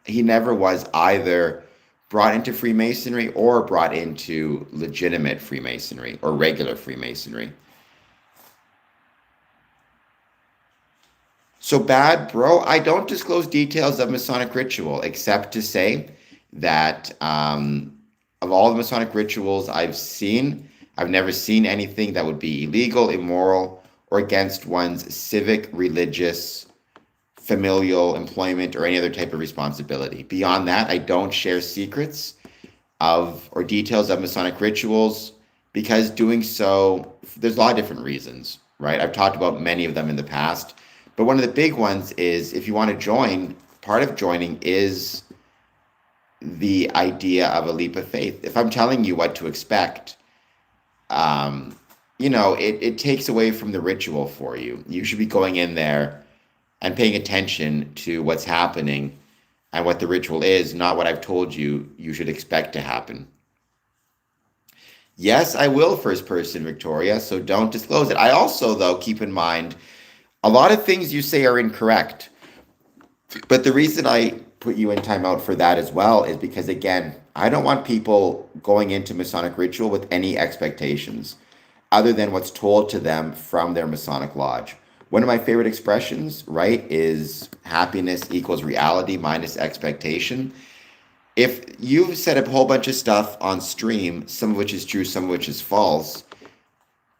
he never was either brought into Freemasonry or brought into legitimate Freemasonry or regular Freemasonry. So bad, bro. I don't disclose details of Masonic ritual, except to say that of all the Masonic rituals I've seen, I've never seen anything that would be illegal, immoral, or against one's civic, religious, familial, employment, or any other type of responsibility. Beyond that, I don't share secrets of or details of Masonic rituals because doing so, there's a lot of different reasons, right? I've talked about many of them in the past, but one of the big ones is if you want to join, part of joining is the idea of a leap of faith. If I'm telling you what to expect, um, it takes away from the ritual for you. You should be going in there and paying attention to what's happening and what the ritual is, not what I've told you you should expect to happen. Yes, I will first person, Victoria, so don't disclose it. I also, though, keep in mind a lot of things you say are incorrect. But the reason I put you in timeout for that as well is because, again, I don't want people going into Masonic ritual with any expectations other than what's told to them from their Masonic lodge. One of my favorite expressions, right, is happiness equals reality minus expectation. If you've said a whole bunch of stuff on stream, some of which is true, some of which is false,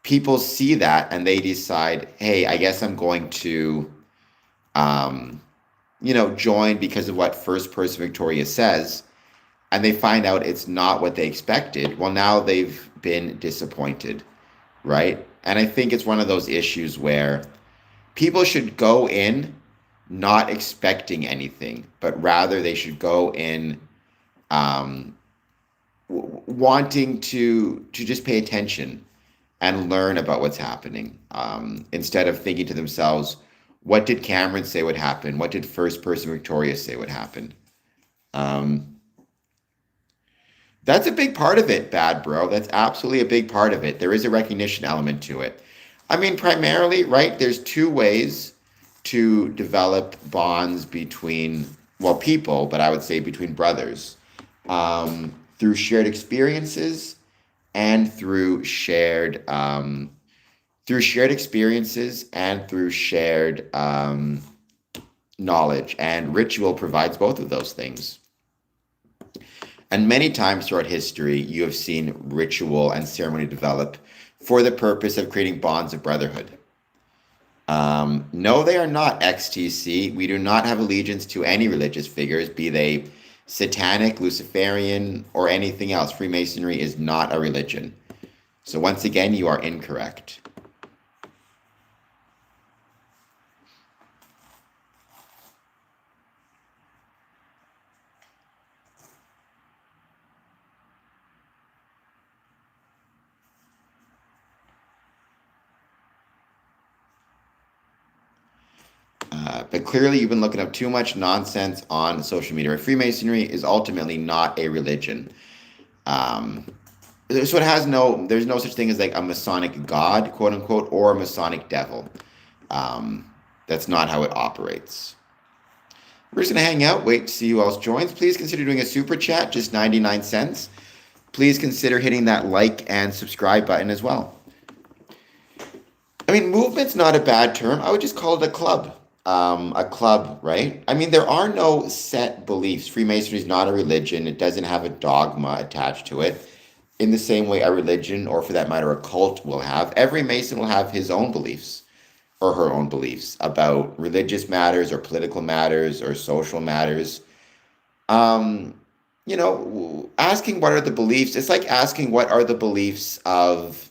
people see that and they decide, hey, I guess I'm going to, join because of what First Person Victoria says, and they find out it's not what they expected. Well, now they've been disappointed, right? And I think it's one of those issues where people should go in not expecting anything, but rather they should go in wanting to just pay attention and learn about what's happening, instead of thinking to themselves, what did Cameron say would happen? What did First Person Victoria say would happen? That's a big part of it, bad bro. That's absolutely a big part of it. There is a recognition element to it. I mean, primarily, right, there's two ways to develop bonds between, well, people, but I would say between brothers, through shared experiences and through shared experiences and through shared knowledge. And ritual provides both of those things. And many times throughout history, you have seen ritual and ceremony develop for the purpose of creating bonds of brotherhood. No, they are not XTC. We do not have allegiance to any religious figures, be they satanic, Luciferian, or anything else. Freemasonry is not a religion. So once again, you are incorrect. But clearly, you've been looking up too much nonsense on social media. Freemasonry is ultimately not a religion. So it has there's no such thing as like a Masonic God, quote unquote, or a Masonic devil. That's not how it operates. We're just going to hang out, wait to see who else joins. Please consider doing a super chat, just 99 cents. Please consider hitting that like and subscribe button as well. I mean, movement's not a bad term. I would just call it a club. A club, right? I mean, there are no set beliefs. Freemasonry is not a religion. It doesn't have a dogma attached to it in the same way a religion, or for that matter, a cult will have. Every Mason will have his own beliefs or her own beliefs about religious matters or political matters or social matters. Asking what are the beliefs, it's like asking what are the beliefs of,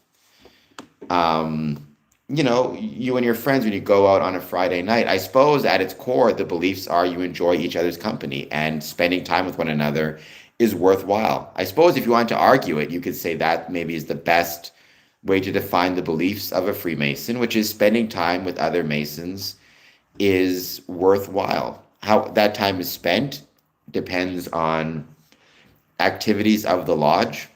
you and your friends when you go out on a Friday night. I suppose at its core, the beliefs are you enjoy each other's company and spending time with one another is worthwhile. I suppose if you want to argue it, you could say that maybe is the best way to define the beliefs of a Freemason, which is spending time with other Masons is worthwhile. How that time is spent depends on activities of the lodge,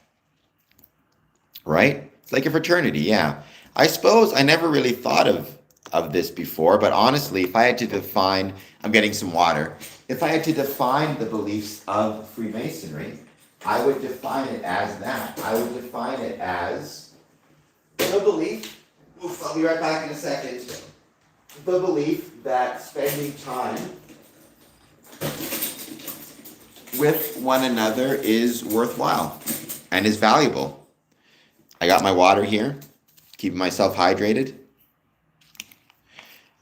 right? It's like a fraternity, yeah. I suppose I never really thought of this before, but honestly, if I had to define, I'm getting some water. If I had to define the beliefs of Freemasonry, I would define it as that. I would define it as the belief. Oof, I'll be right back in a second. the belief that spending time with one another is worthwhile and is valuable. I got my water here, keeping myself hydrated.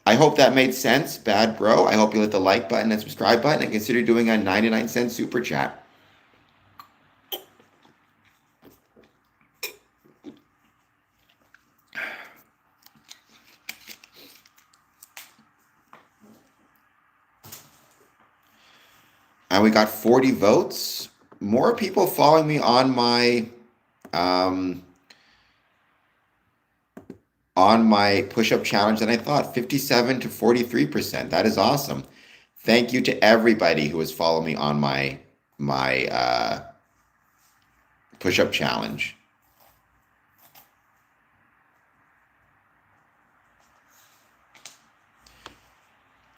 I hope that made sense, bad bro. I hope you hit the like button and subscribe button and consider doing a 99-cent super chat. And we got 40 votes. More people following me on my push-up challenge than I thought. 57 to 43%. That is awesome. Thank you to everybody who has followed me on my push-up challenge.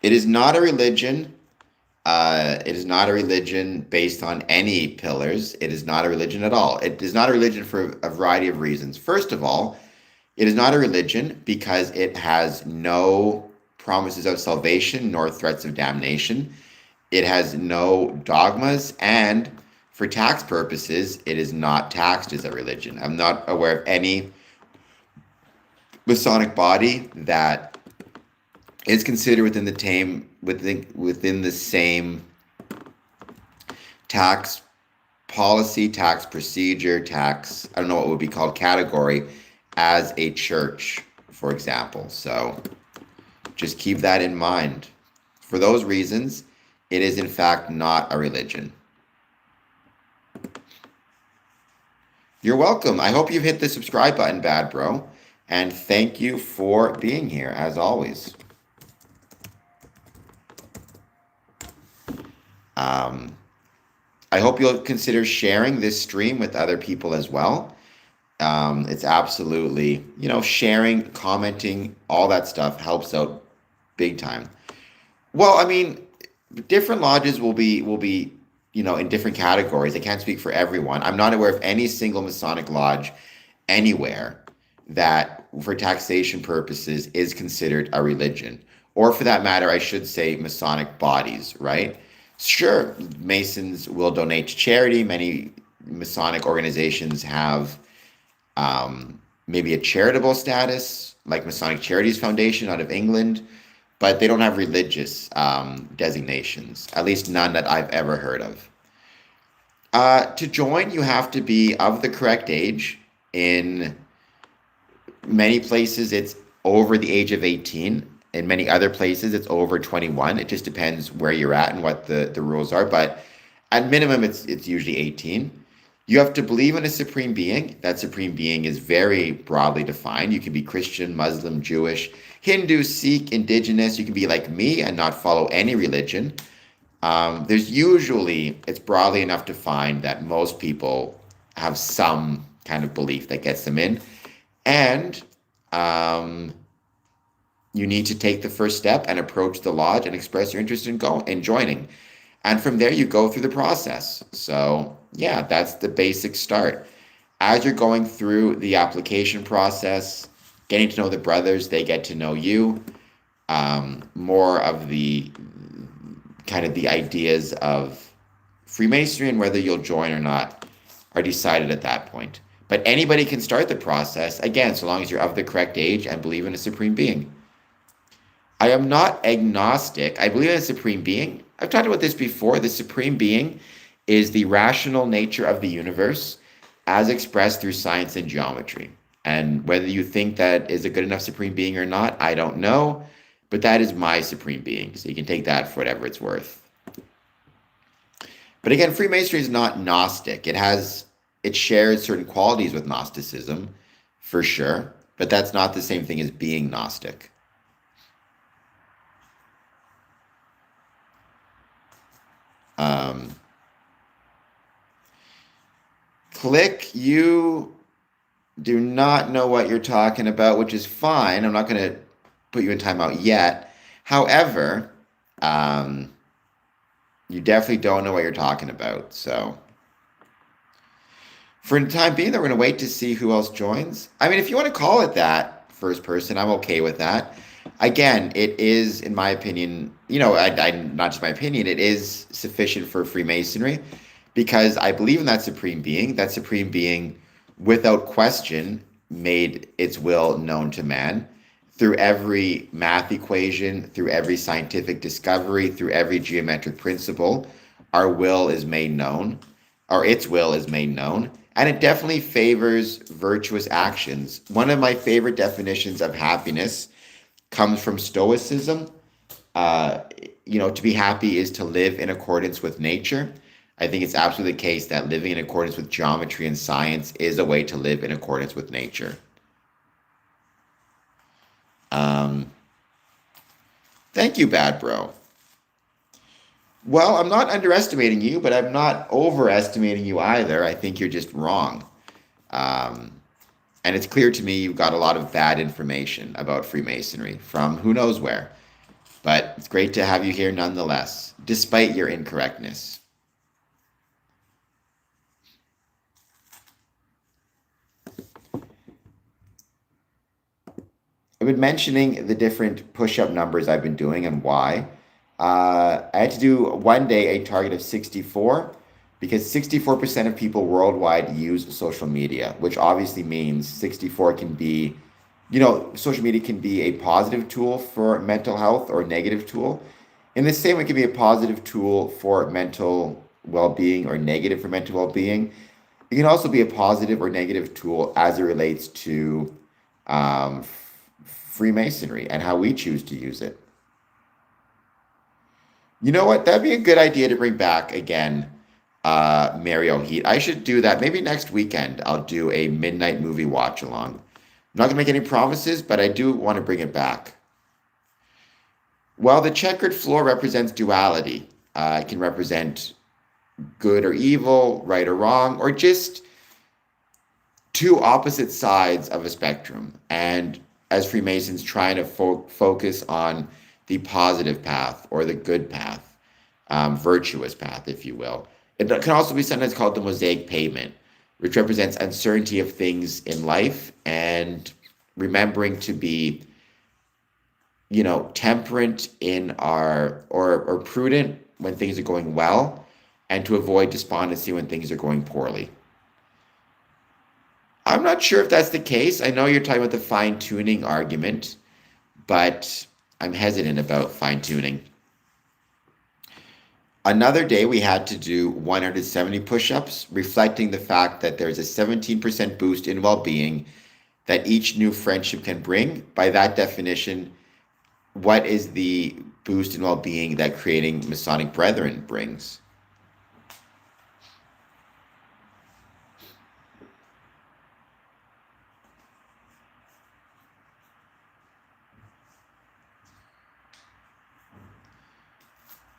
It is not a religion. It is not a religion based on any pillars. It is not a religion at all. It is not a religion for a variety of reasons. First of all, it is not a religion because it has no promises of salvation nor threats of damnation. It has no dogmas, and for tax purposes, it is not taxed as a religion. I'm not aware of any Masonic body that is considered within the same tax policy, tax procedure, tax, I don't know what would be called, category as a church, for example. So just keep that in mind. For those reasons, it is in fact not a religion. You're welcome. I hope you've hit the subscribe button, bad bro. And thank you for being here, as always. I hope you'll consider sharing this stream with other people as well. It's absolutely, sharing, commenting, all that stuff helps out big time. Well, I mean, different lodges will be, in different categories. I can't speak for everyone. I'm not aware of any single Masonic lodge anywhere that, for taxation purposes, is considered a religion. Or for that matter, I should say Masonic bodies, right? Sure, Masons will donate to charity. Many Masonic organizations have maybe a charitable status, like Masonic Charities Foundation out of England, but they don't have religious designations, at least none that I've ever heard of. To join, you have to be of the correct age. In many places, it's over the age of 18. In many other places, it's over 21. It just depends where you're at and what the rules are. But at minimum, it's usually 18. You have to believe in a supreme being. That supreme being is very broadly defined. You can be Christian, Muslim, Jewish, Hindu, Sikh, indigenous. You can be like me and not follow any religion. It's broadly enough defined that most people have some kind of belief that gets them in. And you need to take the first step and approach the lodge and express your interest in joining. And from there, you go through the process. So, yeah, that's the basic start. As you're going through the application process, getting to know the brothers, they get to know you. More of the kind of the ideas of Freemasonry and whether you'll join or not are decided at that point. But anybody can start the process, again, so long as you're of the correct age and believe in a supreme being. I am not agnostic. I believe in a supreme being. I've talked about this before. The supreme being is the rational nature of the universe as expressed through science and geometry. And whether you think that is a good enough supreme being or not, I don't know. But that is my supreme being. So you can take that for whatever it's worth. But again, Freemasonry is not Gnostic. It shares certain qualities with Gnosticism, for sure. But that's not the same thing as being Gnostic. Click, you do not know what you're talking about, which is fine. I'm not going to put you in timeout yet. However, you definitely don't know what you're talking about. So for the time being, we're going to wait to see who else joins. I mean, if you want to call it that, first person, I'm okay with that. Again, it is, in my opinion, not just my opinion, it is sufficient for Freemasonry because I believe in that supreme being. That supreme being, without question, made its will known to man through every math equation, through every scientific discovery, through every geometric principle. Our will is made known, or its will is made known, and it definitely favors virtuous actions. One of my favorite definitions of happiness comes from Stoicism. Uh, to be happy is to live in accordance with nature. I think it's absolutely the case that living in accordance with geometry and science is a way to live in accordance with nature. Um, Thank you, Bad Bro. Well, I'm not underestimating you, but I'm not overestimating you either. I think you're just wrong. Um, and it's clear to me you've got a lot of bad information about Freemasonry from who knows where. But it's great to have you here nonetheless, despite your incorrectness. I've been mentioning the different push-up numbers I've been doing and why. I had to do one day a target of 64 because 64% of people worldwide use social media, which obviously means 64 can be, social media can be a positive tool for mental health or a negative tool. In the same way, it can be a positive tool for mental well-being or negative for mental well-being. It can also be a positive or negative tool as it relates to um, Freemasonry and how we choose to use it. You know what? That'd be a good idea to bring back again, Mario Heat. I should do that. Maybe next weekend I'll do a midnight movie watch along. I'm not gonna make any promises, but I do want to bring it back. Well, the checkered floor represents duality. It can represent good or evil, right or wrong, or just two opposite sides of a spectrum. And as Freemasons, trying to focus on the positive path or the good path, virtuous path, if you will. It can also be sometimes called the mosaic pavement, which represents uncertainty of things in life and remembering to be, temperate in our or prudent when things are going well, and to avoid despondency when things are going poorly. I'm not sure if that's the case. I know you're talking about the fine tuning argument, but I'm hesitant about fine tuning. Another day, we had to do 170 push ups, reflecting the fact that there's a 17% boost in well being that each new friendship can bring. By that definition, what is the boost in well being that creating Masonic Brethren brings?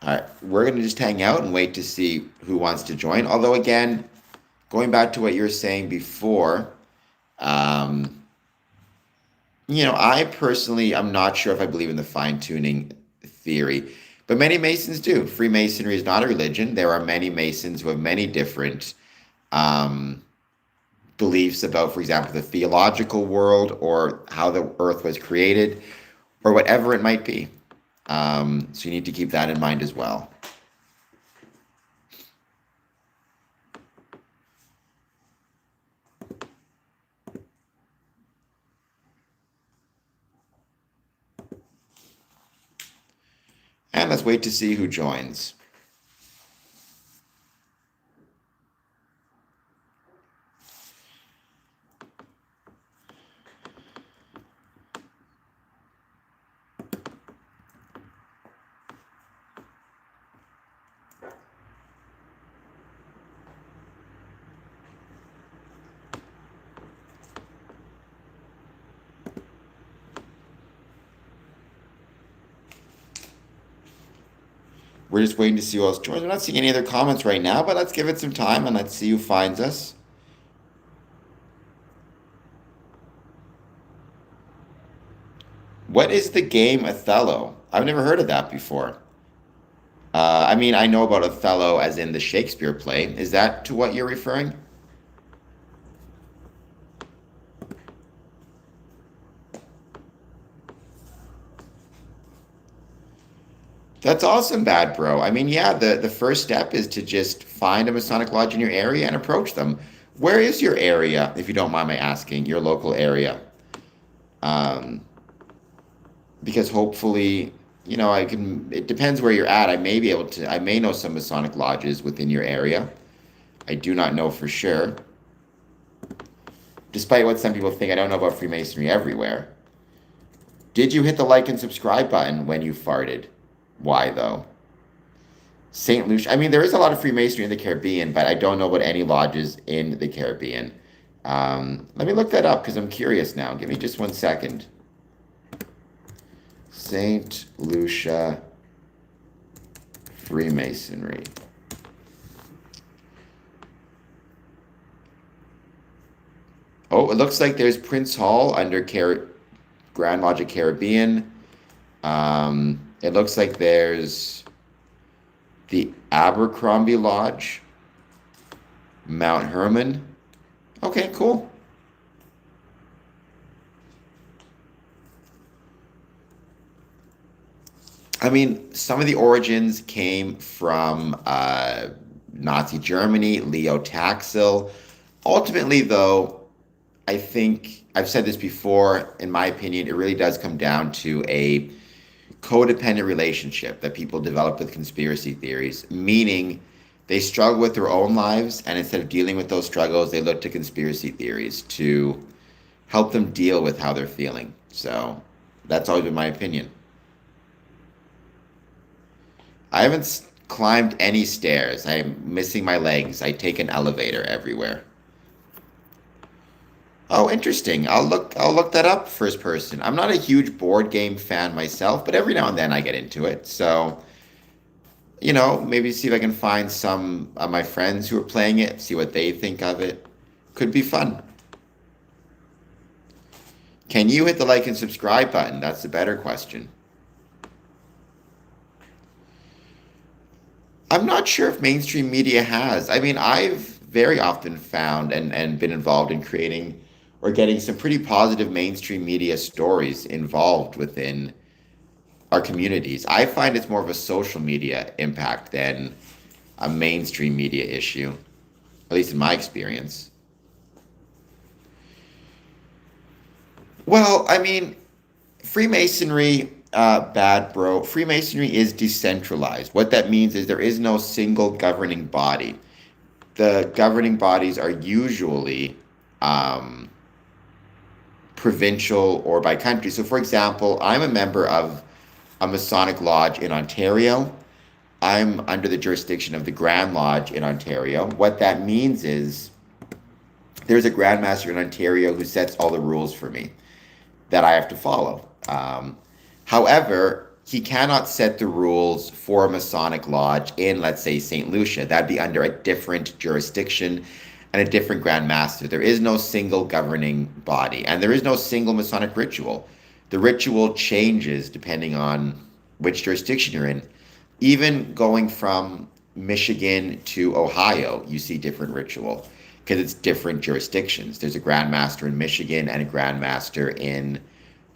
All right, we're going to just hang out and wait to see who wants to join. Although, again, going back to what you were saying before, um, I personally, I'm not sure if I believe in the fine tuning theory, but many Masons do. Freemasonry is not a religion. There are many Masons who have many different um, beliefs about, for example, the theological world or how the earth was created or whatever it might be. So you need to keep that in mind as well. And let's wait to see who joins. We're just waiting to see who else joins. We're not seeing any other comments right now, but let's give it some time and let's see who finds us. What is the game Othello? I've never heard of that before. I mean, I know about Othello as in the Shakespeare play. Is that to what you're referring? That's awesome, bad bro. I mean, yeah, the first step is to just find a Masonic lodge in your area and approach them. Where is your area, if you don't mind my asking, your local area? Um, because hopefully, I can, it depends where you're at. I may be able to, I may know some Masonic lodges within your area. I do not know for sure. Despite what some people think, I don't know about Freemasonry everywhere. Did you hit the like and subscribe button when you farted? Why though? St. Lucia. I mean, there is a lot of Freemasonry in the Caribbean, but I don't know about any lodges in the Caribbean. Let me look that up because I'm curious now. Give me just 1 second. St. Lucia Freemasonry. Oh, it looks like there's Prince Hall under Grand Lodge of Caribbean. It looks like there's the Abercrombie Lodge, Mount Hermon. Okay, cool. I mean, some of the origins came from Nazi Germany, Leo Taxil. Ultimately, though, I think I've said this before, in my opinion, it really does come down to a codependent relationship that people develop with conspiracy theories, meaning they struggle with their own lives, and instead of dealing with those struggles, they look to conspiracy theories to help them deal with how they're feeling. So that's always been my opinion. I haven't climbed any stairs. I'm missing my legs. I take an elevator everywhere. Oh, interesting. I'll look that up first person. I'm not a huge board game fan myself, but every now and then I get into it. So, maybe see if I can find some of my friends who are playing it, see what they think of it. Could be fun. Can you hit the like and subscribe button? That's the better question. I'm not sure if mainstream media has. I mean, I've very often found and been involved in creating or getting some pretty positive mainstream media stories involved within our communities. I find it's more of a social media impact than a mainstream media issue, at least in my experience. Well, I mean, Freemasonry, bad bro. Freemasonry is decentralized. What that means is there is no single governing body. The governing bodies are usually um, provincial or by country. So, for example, I'm a member of a Masonic Lodge in Ontario. I'm under the jurisdiction of the Grand Lodge in Ontario. What that means is there's a Grand Master in Ontario who sets all the rules for me that I have to follow. However, he cannot set the rules for a Masonic Lodge in, let's say, St. Lucia. That'd be under a different jurisdiction and a different Grand Master. There is no single governing body, and there is no single Masonic ritual. The ritual changes depending on which jurisdiction you're in. Even going from Michigan to Ohio, you see different ritual because it's different jurisdictions. There's a Grand Master in Michigan and a Grand Master in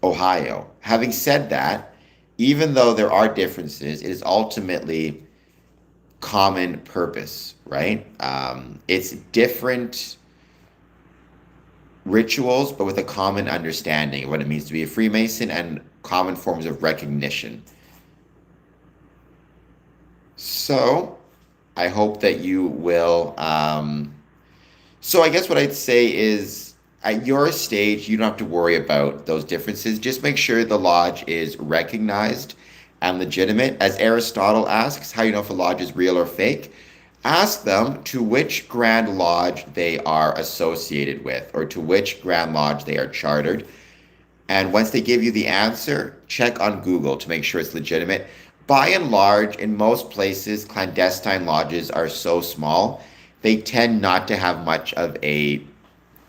Ohio. Having said that, even though there are differences, it is ultimately common purpose, right? It's different rituals, but with a common understanding of what it means to be a Freemason and common forms of recognition. So I hope that you will. So I guess what I'd say is at your stage, you don't have to worry about those differences. Just make sure the lodge is recognized and legitimate. As Aristotle asks, how you know if a lodge is real or fake? Ask them to which Grand Lodge they are associated with or to which Grand Lodge they are chartered. And once they give you the answer, check on Google to make sure it's legitimate. By and large, in most places, clandestine lodges are so small, they tend not to have much of a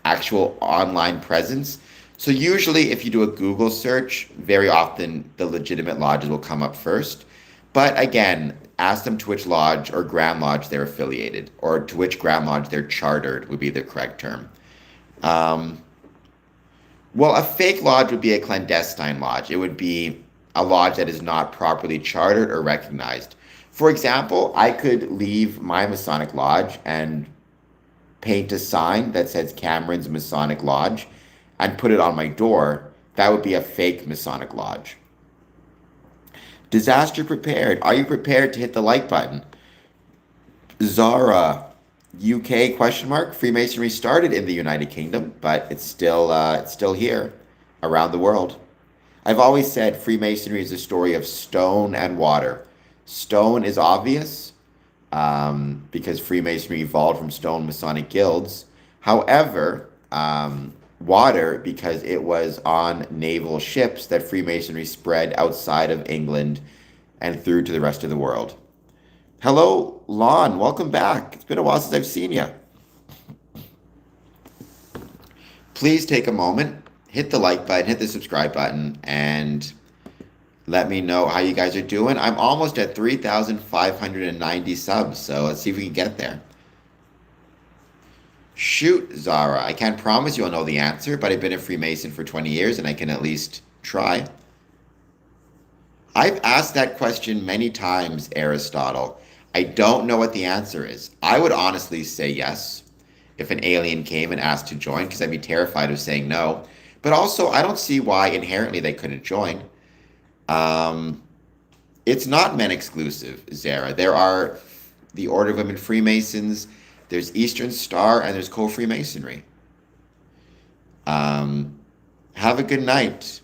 actual online presence. So usually if you do a Google search, very often the legitimate lodges will come up first. But again, ask them to which lodge or Grand Lodge they're affiliated or to which Grand Lodge they're chartered would be the correct term. Um, well, a fake lodge would be a clandestine lodge. It would be a lodge that is not properly chartered or recognized. For example, I could leave my Masonic lodge and paint a sign that says Cameron's Masonic Lodge and put it on my door. That would be a fake Masonic lodge. Disaster prepared. Are you prepared to hit the like button? Zara, UK question mark. Freemasonry started in the United Kingdom, but it's still here around the world. I've always said Freemasonry is a story of stone and water. Stone is obvious because Freemasonry evolved from stone Masonic guilds. However, water because it was on naval ships that Freemasonry spread outside of England and through to the rest of the world. Hello, Lon. Welcome back. It's been a while since I've seen you. Please take a moment, hit the like button, hit the subscribe button, and let me know how you guys are doing. I'm almost at 3,590 subs, so let's see if we can get there. Shoot, Zara. I can't promise you'll know the answer, but I've been a Freemason for 20 years and I can at least try. I've asked that question many times, Aristotle. I don't know what the answer is. I would honestly say yes if an alien came and asked to join, because I'd be terrified of saying no. But also, I don't see why inherently they couldn't join. It's not men exclusive, Zara. There are the Order of Women Freemasons, there's Eastern Star, and there's Co-Freemasonry. Have a good night.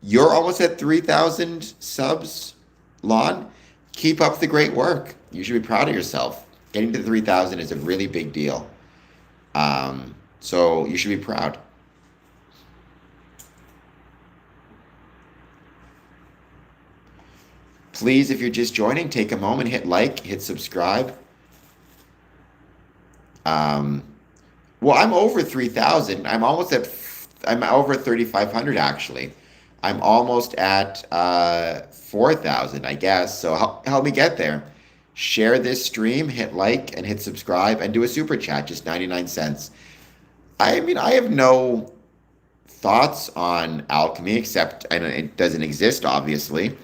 You're almost at 3,000 subs, Lon. Keep up the great work. You should be proud of yourself. Getting to 3,000 is a really big deal. So you should be proud. Please, if you're just joining, take a moment, hit like, hit subscribe. Well, I'm over 3,000. I'm over 3,500 actually. I'm almost at 4,000, I guess. So help me get there. Share this stream, hit like, and hit subscribe, and do a super chat, just 99 cents. I mean, I have no thoughts on alchemy, except, and it doesn't exist, obviously.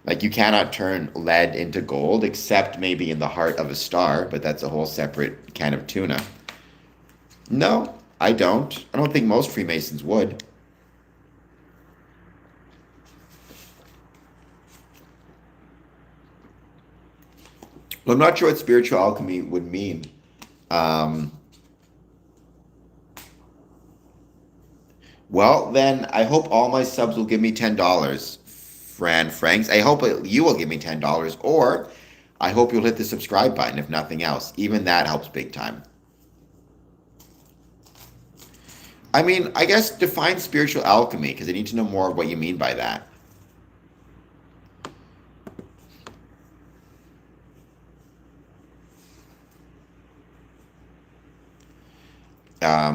Like, you cannot turn lead into gold, except maybe in the heart of a star, but that's a whole separate can of tuna. No, I don't. I don't think most Freemasons would. Well, I'm not sure what spiritual alchemy would mean. Well, then I hope all my subs will give me $10, Fran Franks. I hope you will give me $10, or I hope you'll hit the subscribe button, if nothing else. Even that helps big time. I mean, I guess define spiritual alchemy, because I need to know more of what you mean by that.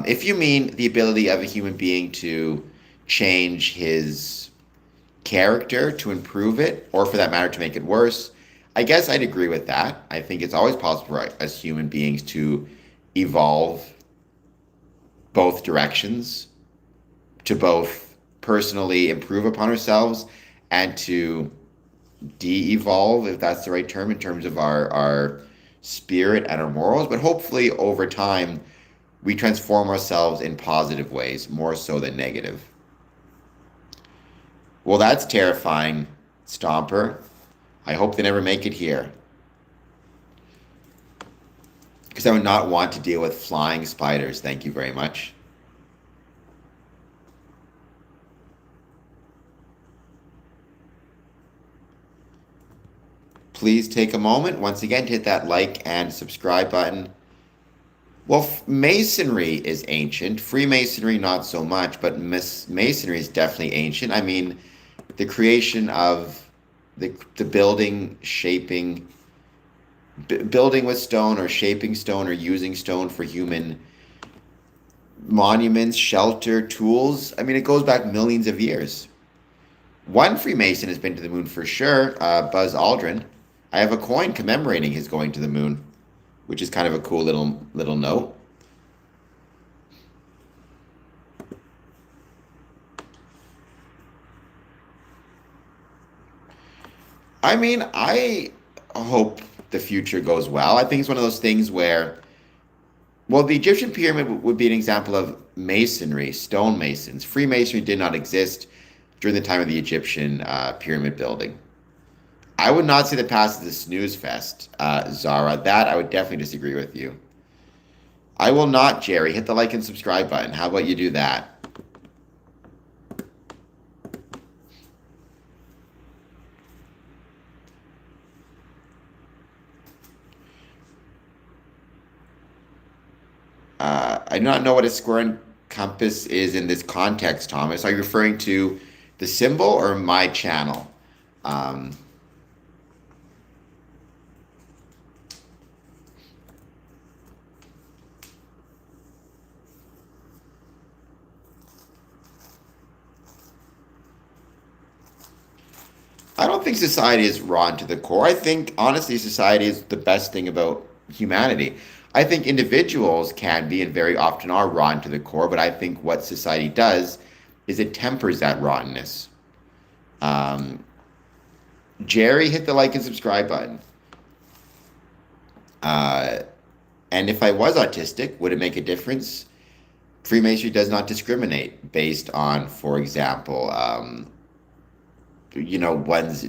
If you mean the ability of a human being to change his character to improve it, or for that matter, to make it worse, I guess I'd agree with that. I think it's always possible for us human beings to evolve both directions, to both personally improve upon ourselves and to de-evolve, if that's the right term, in terms of our spirit and our morals. But hopefully over time, we transform ourselves in positive ways, more so than negative. Well, that's terrifying, Stomper. I hope they never make it here. Because I would not want to deal with flying spiders. Thank you very much. Please take a moment, once again, to hit that like and subscribe button. Well, Masonry is ancient. Freemasonry, not so much, but Masonry is definitely ancient. I mean, the creation of the building, shaping, building with stone or shaping stone or using stone for human monuments, shelter, tools. I mean, it goes back millions of years. One Freemason has been to the moon for sure, Buzz Aldrin. I have a coin commemorating his going to the moon, which is kind of a cool little note. I mean, I hope the future goes well. I think it's one of those things where, well, the Egyptian pyramid would be an example of masonry, stonemasons. Freemasonry did not exist during the time of the Egyptian pyramid building. I would not say the past is a snooze fest, Zara. That I would definitely disagree with you. I will not, Jerry. Hit the like and subscribe button. How about you do that? I do not know what a square and compass is in this context, Thomas. Are you referring to the symbol or my channel? Um, I don't think society is rotten to the core. I think, honestly, society is the best thing about humanity. I think individuals can be and very often are rotten to the core, but I think what society does is it tempers that rottenness. Um, Jerry, hit the like and subscribe button. Uh, and if I was autistic, would it make a difference? Freemasonry does not discriminate based on, for example, one's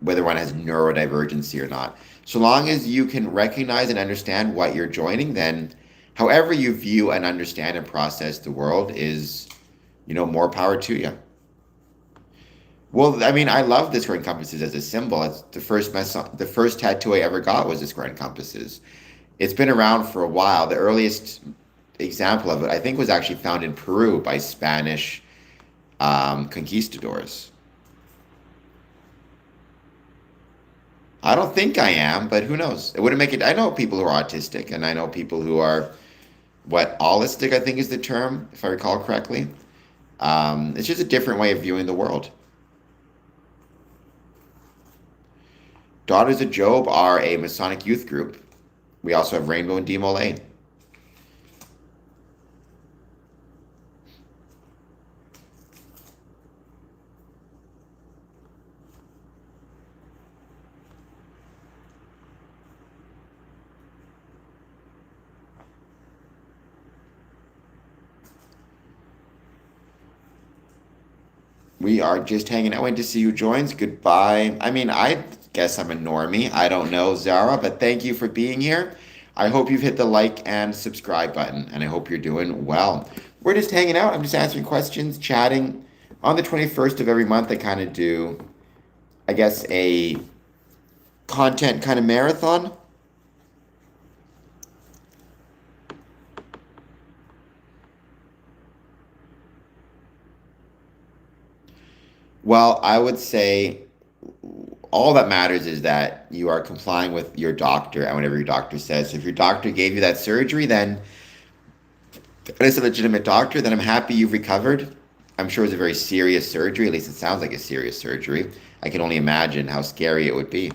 whether one has neurodivergency or not. So long as you can recognize and understand what you're joining, then however you view and understand and process the world is, more power to you. Well, I mean, I love the square and compasses as a symbol. It's the first tattoo I ever got was the square and compasses. It's been around for a while. The earliest example of it, I think, was actually found in Peru by Spanish conquistadors. I don't think I am, but who knows? It wouldn't make it. I know people who are autistic, and I know people who are what allistic, I think is the term, if I recall correctly. It's just a different way of viewing the world. Daughters of Job are a Masonic youth group. We also have Rainbow and Demo Lane. We are just hanging out. Waiting to see who joins. Goodbye. I mean, I guess I'm a normie. I don't know, Zara, but thank you for being here. I hope you've hit the like and subscribe button, and I hope you're doing well. We're just hanging out. I'm just answering questions, chatting. On the 21st of every month, I kind of do, I guess, a content kind of marathon. Well, I would say all that matters is that you are complying with your doctor and whatever your doctor says. If your doctor gave you that surgery, then it's a legitimate doctor, then I'm happy you've recovered. I'm sure it was a very serious surgery. At least it sounds like a serious surgery. I can only imagine how scary it would be.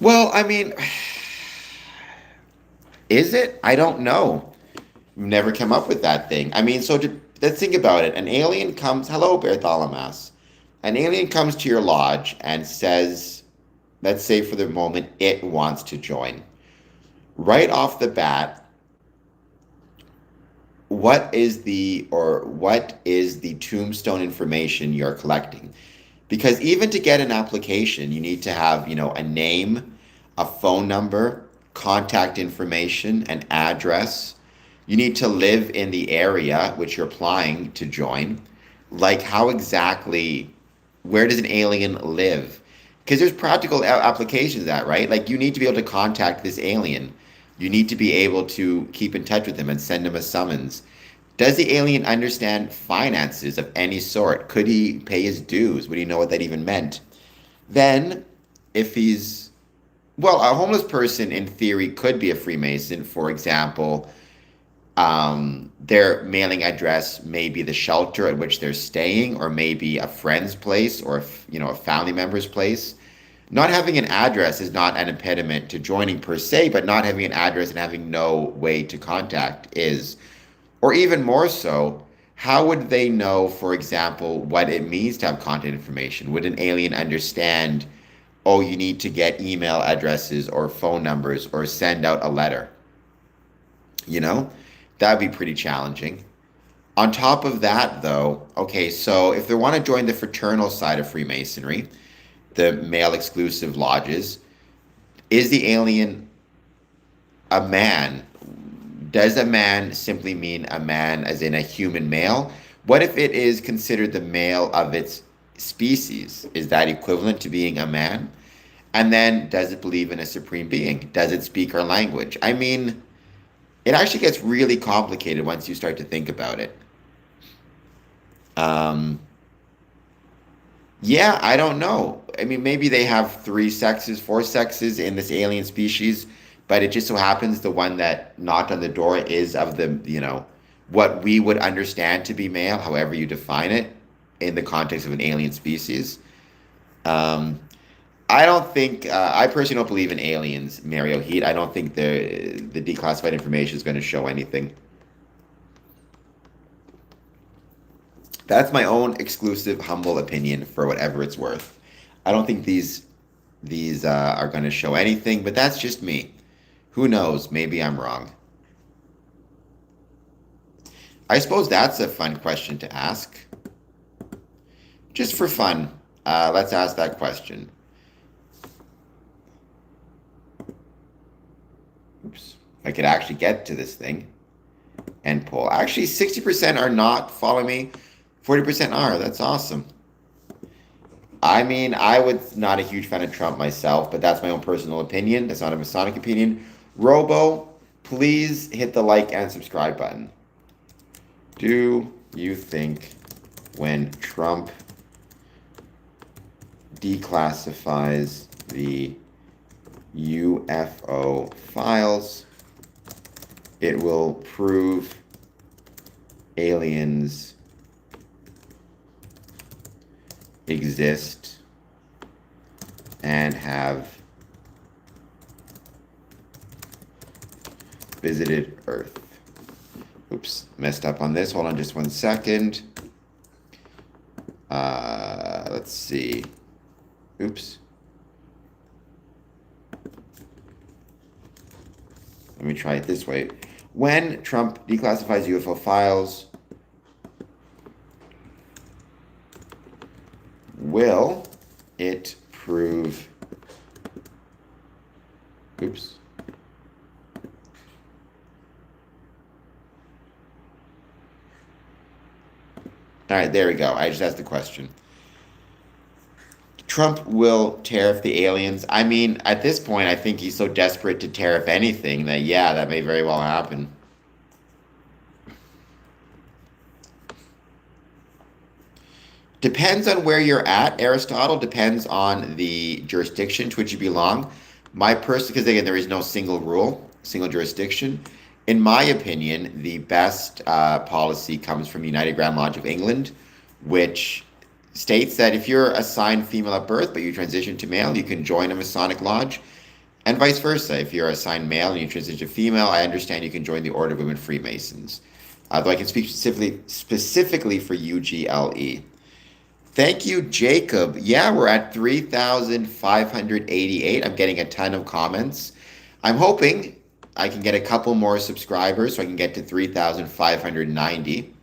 Well, I mean, is it? I don't know. We've never come up with that thing. I mean, let's think about it. An alien comes, hello, Bertholomas. An alien comes to your lodge and says, let's say for the moment, it wants to join. Right off the bat, what is the tombstone information you're collecting? Because even to get an application, you need to have, a name, a phone number, contact information, an address. You need to live in the area which you're applying to join. Like, how exactly, where does an alien live? Because there's practical applications of that, right? Like, you need to be able to contact this alien. You need to be able to keep in touch with him and send him a summons. Does the alien understand finances of any sort? Could he pay his dues? Would he know what that even meant? Then, if he's, well, a homeless person in theory could be a Freemason. For example, their mailing address may be the shelter at which they're staying, or maybe a friend's place, or a family member's place. Not having an address is not an impediment to joining per se, but not having an address and having no way to contact is, or even more so, How would they know, for example, what it means to have contact information? Would an alien understand, oh, you need to get email addresses or phone numbers or send out a letter? You know, that'd be pretty challenging. On top of that, though, okay, so if they want to join the fraternal side of Freemasonry, the male exclusive lodges, is the alien a man? Does a man simply mean a man as in a human male? What if it is considered the male of its species? Is that equivalent to being a man? And then, does it believe in a supreme being? Does it speak our language? I mean, it actually gets really complicated once you start to think about it. Um, yeah, I don't know. I mean, maybe they have three sexes, four sexes in this alien species, but it just so happens the one that knocked on the door is of the, what we would understand to be male, however you define it, in the context of an alien species. Um, I don't think, I personally don't believe in aliens, Mario Heat. I don't think the declassified information is going to show anything. That's my own exclusive, humble opinion for whatever it's worth. I don't think these are going to show anything, but that's just me. Who knows? Maybe I'm wrong. I suppose that's a fun question to ask. Just for fun, let's ask that question. Oops. If I could actually get to this thing and poll. Actually, 60% are not following me. 40% are. That's awesome. I mean, I was not a huge fan of Trump myself, but that's my own personal opinion. That's not a Masonic opinion. Robo, please hit the like and subscribe button. Do you think when Trump declassifies the UFO files, it will prove aliens exist and have visited Earth? Oops, messed up on this. Hold on just 1 second. Let's see. Oops. Let me try it this way. When Trump declassifies UFO files, will it prove... Oops. All right, there we go. I just asked the question. Trump will tariff the aliens. I mean, at this point, I think he's so desperate to tariff anything that, yeah, that may very well happen. Depends on where you're at, Aristotle. Depends on the jurisdiction to which you belong. My person, because again, there is no single rule, single jurisdiction. In my opinion, the best policy comes from the United Grand Lodge of England, which states that if you're assigned female at birth, but you transition to male, you can join a Masonic lodge, and vice versa. If you're assigned male and you transition to female, I understand you can join the Order of Women Freemasons. Though I can speak specifically for UGLE. Thank you, Jacob. Yeah, we're at 3,588. I'm getting a ton of comments. I'm hoping I can get a couple more subscribers so I can get to 3,590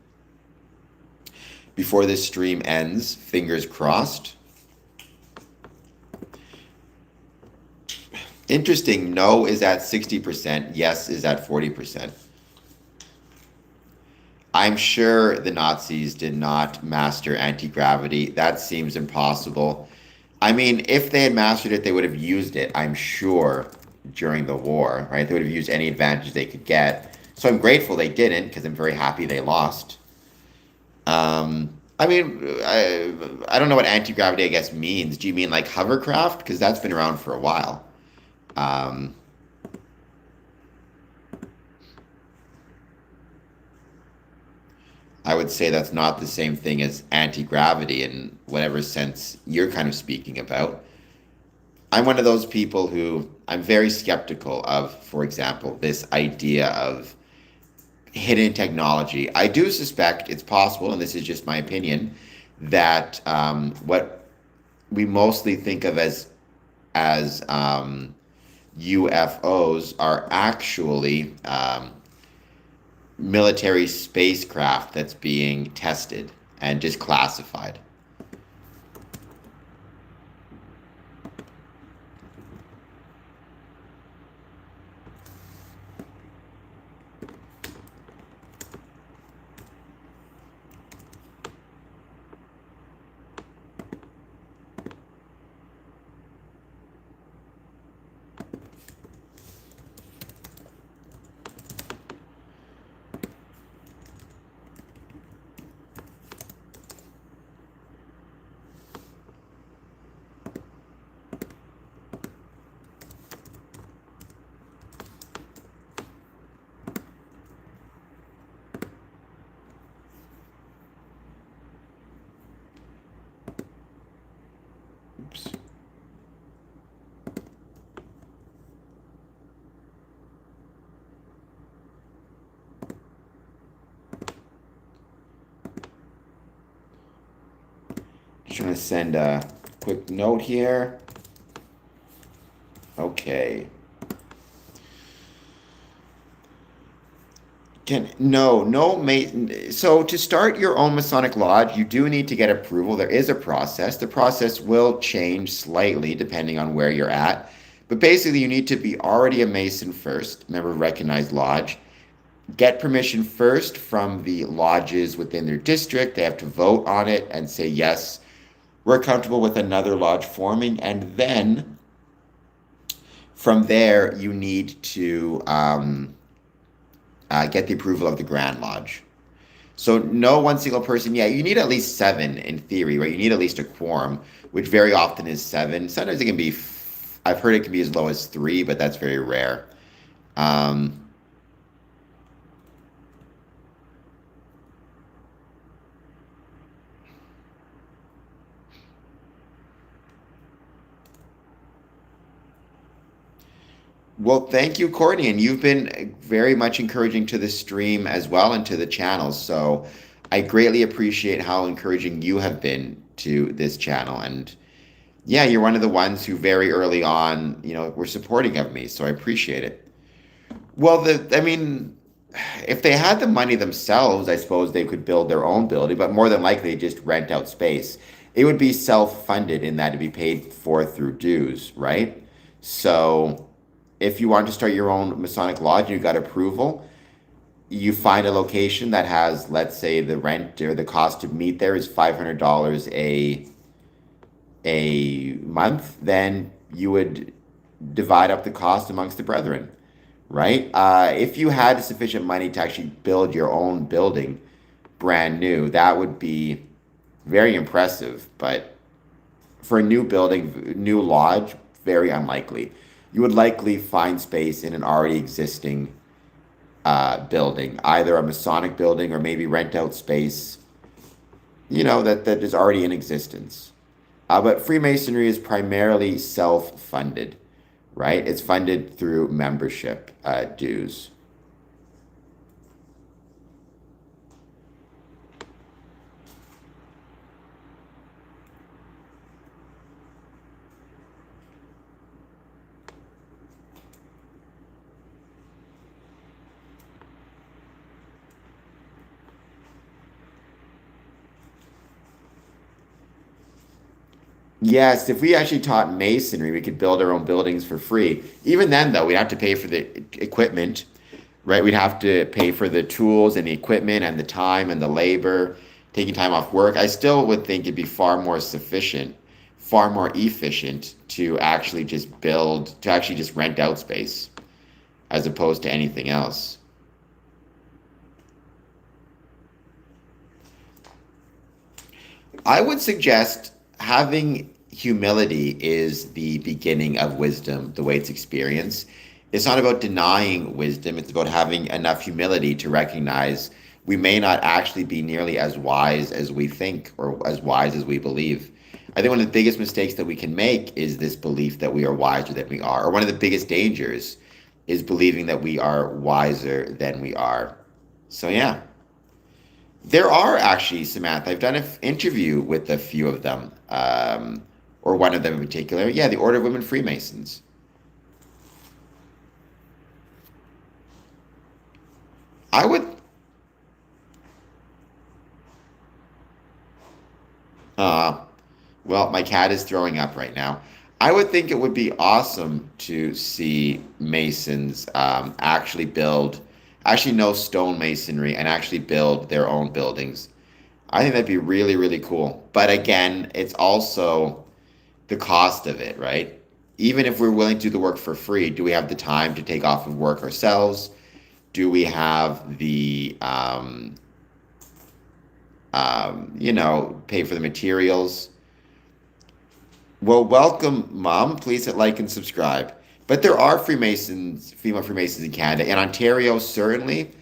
before this stream ends. Fingers crossed. Interesting. No is at 60%. Yes is at 40%. I'm sure the Nazis did not master anti-gravity. That seems impossible. I mean, if they had mastered it, they would have used it, I'm sure, during the war, right? They would have used any advantage they could get. So I'm grateful they didn't, because I'm very happy they lost. I mean, I don't know what anti-gravity, I guess, means. Do you mean like hovercraft? Because that's been around for a while. I would say that's not the same thing as anti-gravity in whatever sense you're kind of speaking about. I'm one of those people who I'm very skeptical of, for example, this idea of hidden technology. I do suspect it's possible, and this is just my opinion, that what we mostly think of as UFOs are actually military spacecraft that's being tested and just classified. Oops. Just trying to send a quick note here. Okay. So to start your own Masonic lodge, you do need to get approval. There is a process. The process will change slightly depending on where you're at. But basically, you need to be already a Mason first, member of recognized lodge. Get permission first from the lodges within their district. They have to vote on it and say, yes, we're comfortable with another lodge forming. And then from there, you need to get the approval of the Grand Lodge. So no one single person. Yeah, you need at least seven in theory, right? You need at least a quorum, which very often is seven. Sometimes it can be, I've heard it can be as low as three, but that's very rare. Um, well, thank you, Courtney, and you've been very much encouraging to the stream as well and to the channel. So I greatly appreciate how encouraging you have been to this channel. And yeah, you're one of the ones who very early on, were supporting of me. So I appreciate it. Well, I mean, if they had the money themselves, I suppose they could build their own building, but more than likely just rent out space. It would be self-funded in that it'd be paid for through dues, right? So if you want to start your own Masonic lodge and you got approval, you find a location that has, let's say, the rent or the cost to meet there is $500 a month, then you would divide up the cost amongst the brethren, right? If you had sufficient money to actually build your own building brand new, that would be very impressive. But for a new building, new lodge, very unlikely. You would likely find space in an already existing building, either a Masonic building or maybe rent out space, that is already in existence. But Freemasonry is primarily self-funded, right? It's funded through membership dues. Yes, if we actually taught masonry, we could build our own buildings for free. Even then, though, we'd have to pay for the equipment, right? We'd have to pay for the tools and the equipment and the time and the labor, taking time off work. I still would think it'd be far more sufficient, far more efficient to actually just rent out space as opposed to anything else. I would suggest having humility is the beginning of wisdom, the way it's experienced. It's not about denying wisdom, it's about having enough humility to recognize we may not actually be nearly as wise as we think or as wise as we believe. I think one of the biggest mistakes that we can make is this belief that we are wiser than we are. Or one of the biggest dangers is believing that we are wiser than we are. So yeah, there are actually, Samantha. I've done an interview with a few of them, or one of them in particular. Yeah, the Order of Women Freemasons. I would. Uh, well, my cat is throwing up right now. I would think it would be awesome to see Masons actually know stone masonry and actually build their own buildings. I think that'd be really, really cool. But again, it's also the cost of it, right? Even if we're willing to do the work for free, do we have the time to take off of work ourselves? Do we have the, pay for the materials? Well, welcome, Mom. Please hit like and subscribe. But there are Freemasons, female Freemasons in Canada. In Ontario, certainly.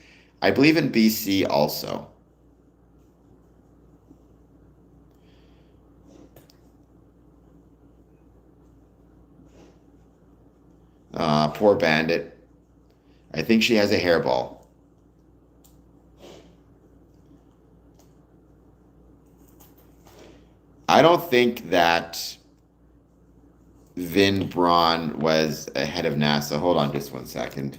I believe in BC also. Poor Bandit. I think she has a hairball. I don't think that Vin Braun was ahead of NASA. Hold on just one second.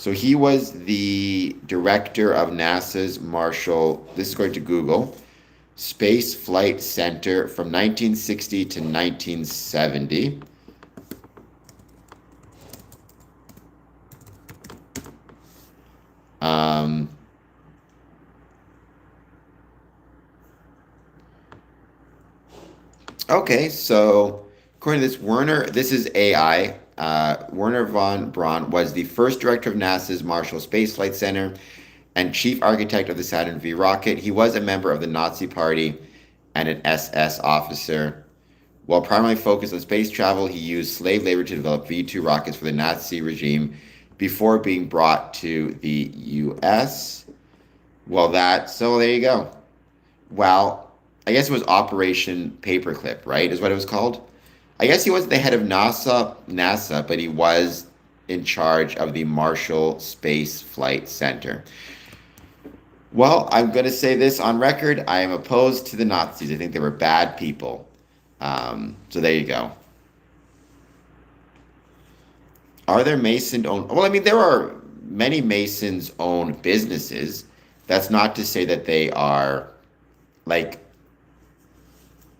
So he was the director of NASA's Marshall, this is according to Google, Space Flight Center from 1960 to 1970. Um, okay, so according to this is AI. Werner von Braun was the first director of NASA's Marshall Space Flight Center and chief architect of the Saturn V rocket. He was a member of the Nazi Party and an SS officer. While primarily focused on space travel, he used slave labor to develop V-2 rockets for the Nazi regime before being brought to the US. So there you go. Well, I guess it was Operation Paperclip, right? Is what it was called. I guess he wasn't the head of NASA, but he was in charge of the Marshall Space Flight Center. Well, I'm going to say this on record. I am opposed to the Nazis. I think they were bad people. So there you go. Are there Mason owned? Well, I mean, there are many Masons own businesses. That's not to say that they are like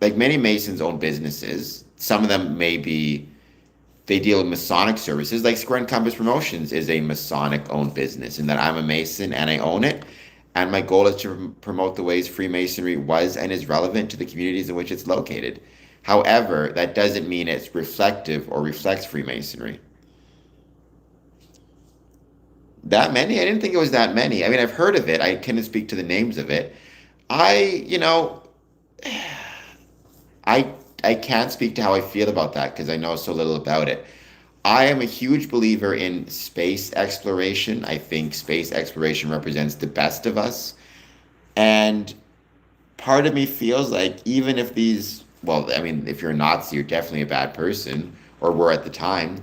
many Masons own businesses. Some of them they deal with Masonic services. Like Square and Compass Promotions is a Masonic owned business, in that I'm a Mason and I own it. And my goal is to promote the ways Freemasonry was and is relevant to the communities in which it's located. However, that doesn't mean it's reflective or reflects Freemasonry. That many? I didn't think it was that many. I mean, I've heard of it. I couldn't speak to the names of it. I, you know, I I can't speak to how I feel about that because I know so little about it. I am a huge believer in space exploration. I think space exploration represents the best of us. And part of me feels like even if well, I mean, if you're a Nazi, you're definitely a bad person, or were at the time,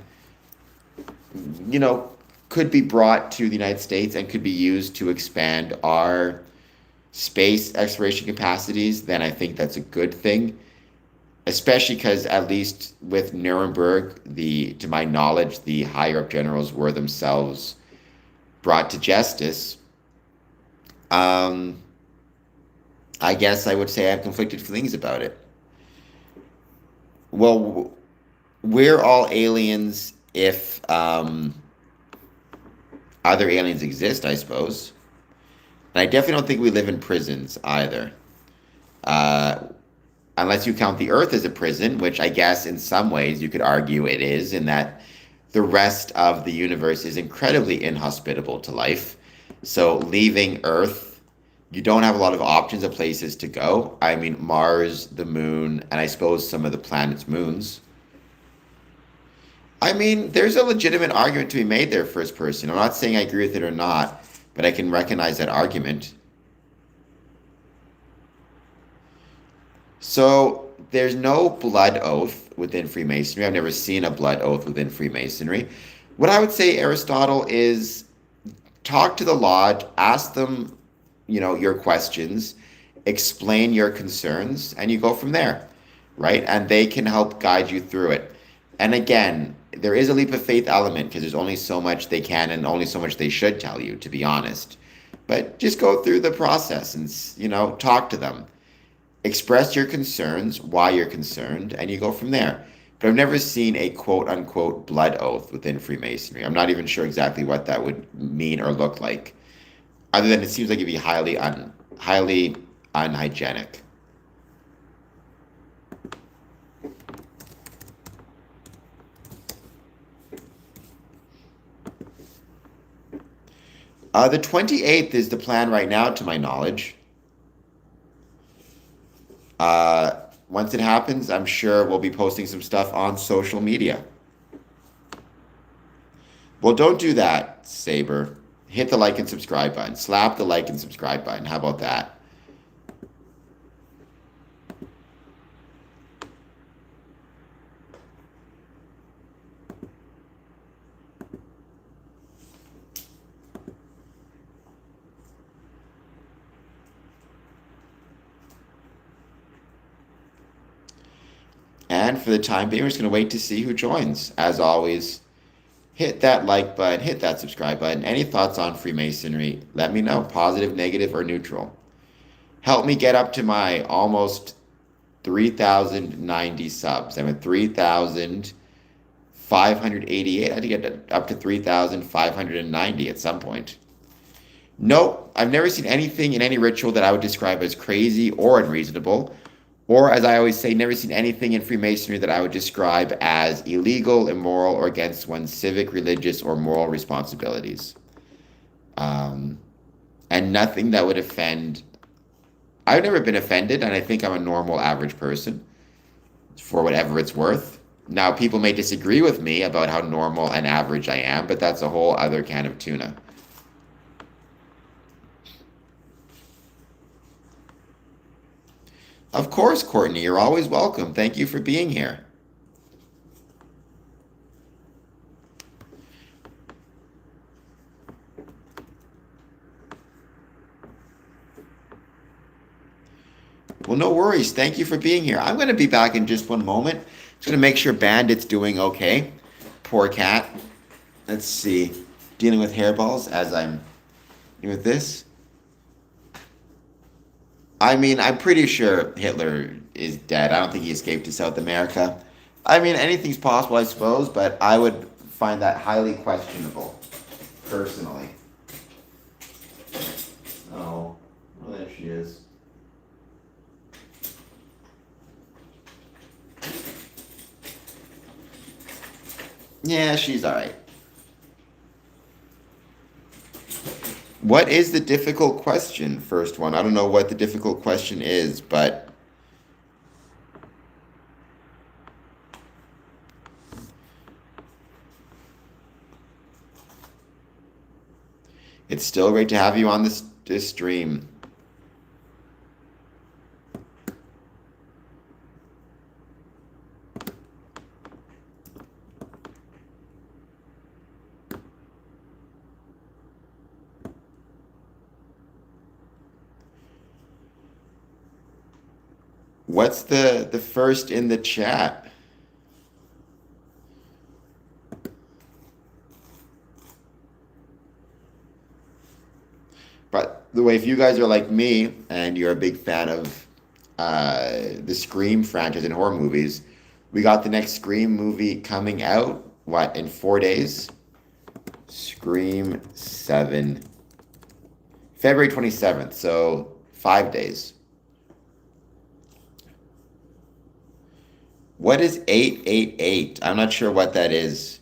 you know, could be brought to the United States and could be used to expand our space exploration capacities, then I think that's a good thing. Especially because at least with Nuremberg, to my knowledge, the higher up generals were themselves brought to justice. Um, I guess I would say I have conflicted feelings about it. Well, we're all aliens if other aliens exist, I suppose. And I definitely don't think we live in prisons either. Uh, Unless you count the Earth as a prison, which I guess in some ways you could argue it is, in that the rest of the universe is incredibly inhospitable to life. So leaving Earth, you don't have a lot of options of places to go. I mean, Mars, the moon, and I suppose some of the planet's moons. I mean, there's a legitimate argument to be made there, first person. I'm not saying I agree with it or not, but I can recognize that argument. So there's no blood oath within Freemasonry. I've never seen a blood oath within Freemasonry. What I would say, Aristotle, is talk to the lodge, ask them, your questions, explain your concerns, and you go from there, right? And they can help guide you through it. And again, there is a leap of faith element because there's only so much they can and only so much they should tell you, to be honest. But just go through the process and, talk to them. Express your concerns, why you're concerned, and you go from there. But I've never seen a quote unquote blood oath within Freemasonry. I'm not even sure exactly what that would mean or look like, other than it seems like it'd be highly unhygienic. The 28th is the plan right now, to my knowledge. Once it happens, I'm sure we'll be posting some stuff on social media. Well, don't do that, Saber. Hit the like and subscribe button. Slap the like and subscribe button. How about that? And for the time being, we're just going to wait to see who joins. As always, hit that like button, hit that subscribe button. Any thoughts on Freemasonry? Let me know, positive, negative, or neutral. Help me get up to my almost 3,090 subs. I'm at 3,588. I had to get up to 3,590 at some point. Nope, I've never seen anything in any ritual that I would describe as crazy or unreasonable. Or, as I always say, never seen anything in Freemasonry that I would describe as illegal, immoral, or against one's civic, religious, or moral responsibilities. Um, and nothing that would offend. I've never been offended, and I think I'm a normal, average person for whatever it's worth. Now, people may disagree with me about how normal and average I am, but that's a whole other can of tuna. Of course, Courtney, you're always welcome. Thank you for being here. Well, no worries. Thank you for being here. I'm going to be back in just one moment. Just going to make sure Bandit's doing okay. Poor cat. Let's see. Dealing with hairballs as I'm doing with this. I mean, I'm pretty sure Hitler is dead. I don't think he escaped to South America. I mean, anything's possible, I suppose, but I would find that highly questionable, personally. Oh, well, there she is. Yeah, she's all right. What is the difficult question? First one. I don't know what the difficult question is, but it's still great to have you on this stream. What's the first in the chat? But the way, if you guys are like me and you're a big fan of the Scream franchise and horror movies, we got the next Scream movie coming out, what, in 4 days? Scream 7. February 27th, so 5 days. What is 888? I'm not sure what that is.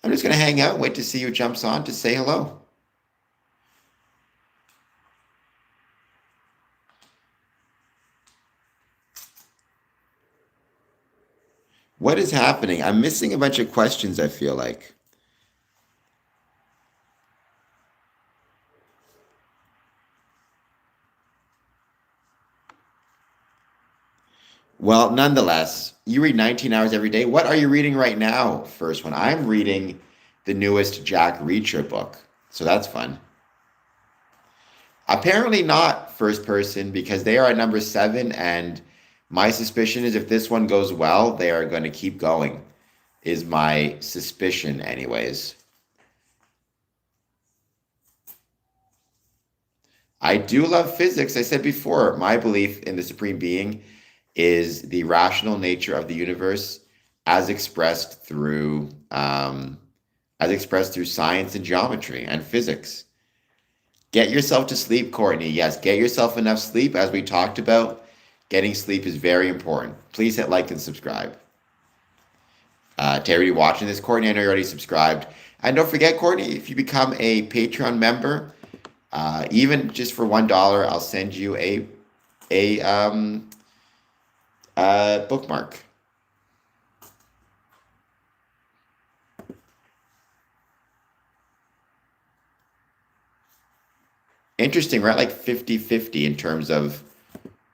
I'm just going to hang out and wait to see who jumps on to say hello. What is happening? I'm missing a bunch of questions, I feel like. Well, nonetheless, you read 19 hours every day. What are you reading right now? First one. I'm reading the newest Jack Reacher book. So that's fun. Apparently not first person because they are at number 7, and my suspicion is if this one goes well, they are going to keep going, is my suspicion, anyways. I do love physics. I said before, my belief in the supreme being is the rational nature of the universe as expressed through science and geometry and physics. Get yourself to sleep, Courtney. Yes, get yourself enough sleep. As we talked about, getting sleep is very important. Please hit like and subscribe. To everybody watching this, Courtney, I know you're already subscribed. And don't forget, Courtney, if you become a Patreon member, even just for $1, I'll send you a bookmark. Interesting, right? Like 50-50 in terms of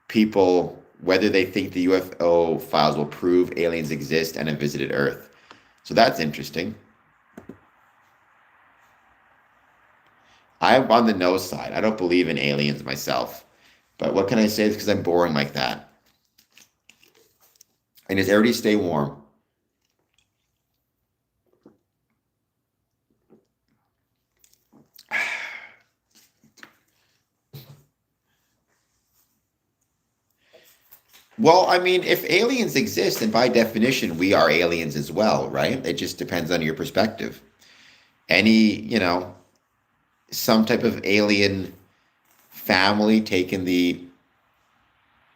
people, whether they think the UFO files will prove aliens exist and have visited Earth. So that's interesting. I'm on the no side. I don't believe in aliens myself. But what can I say? It's because I'm boring like that. And does everybody stay warm? Well, I mean, if aliens exist, then by definition, we are aliens as well, right? It just depends on your perspective. Any, some type of alien family taking the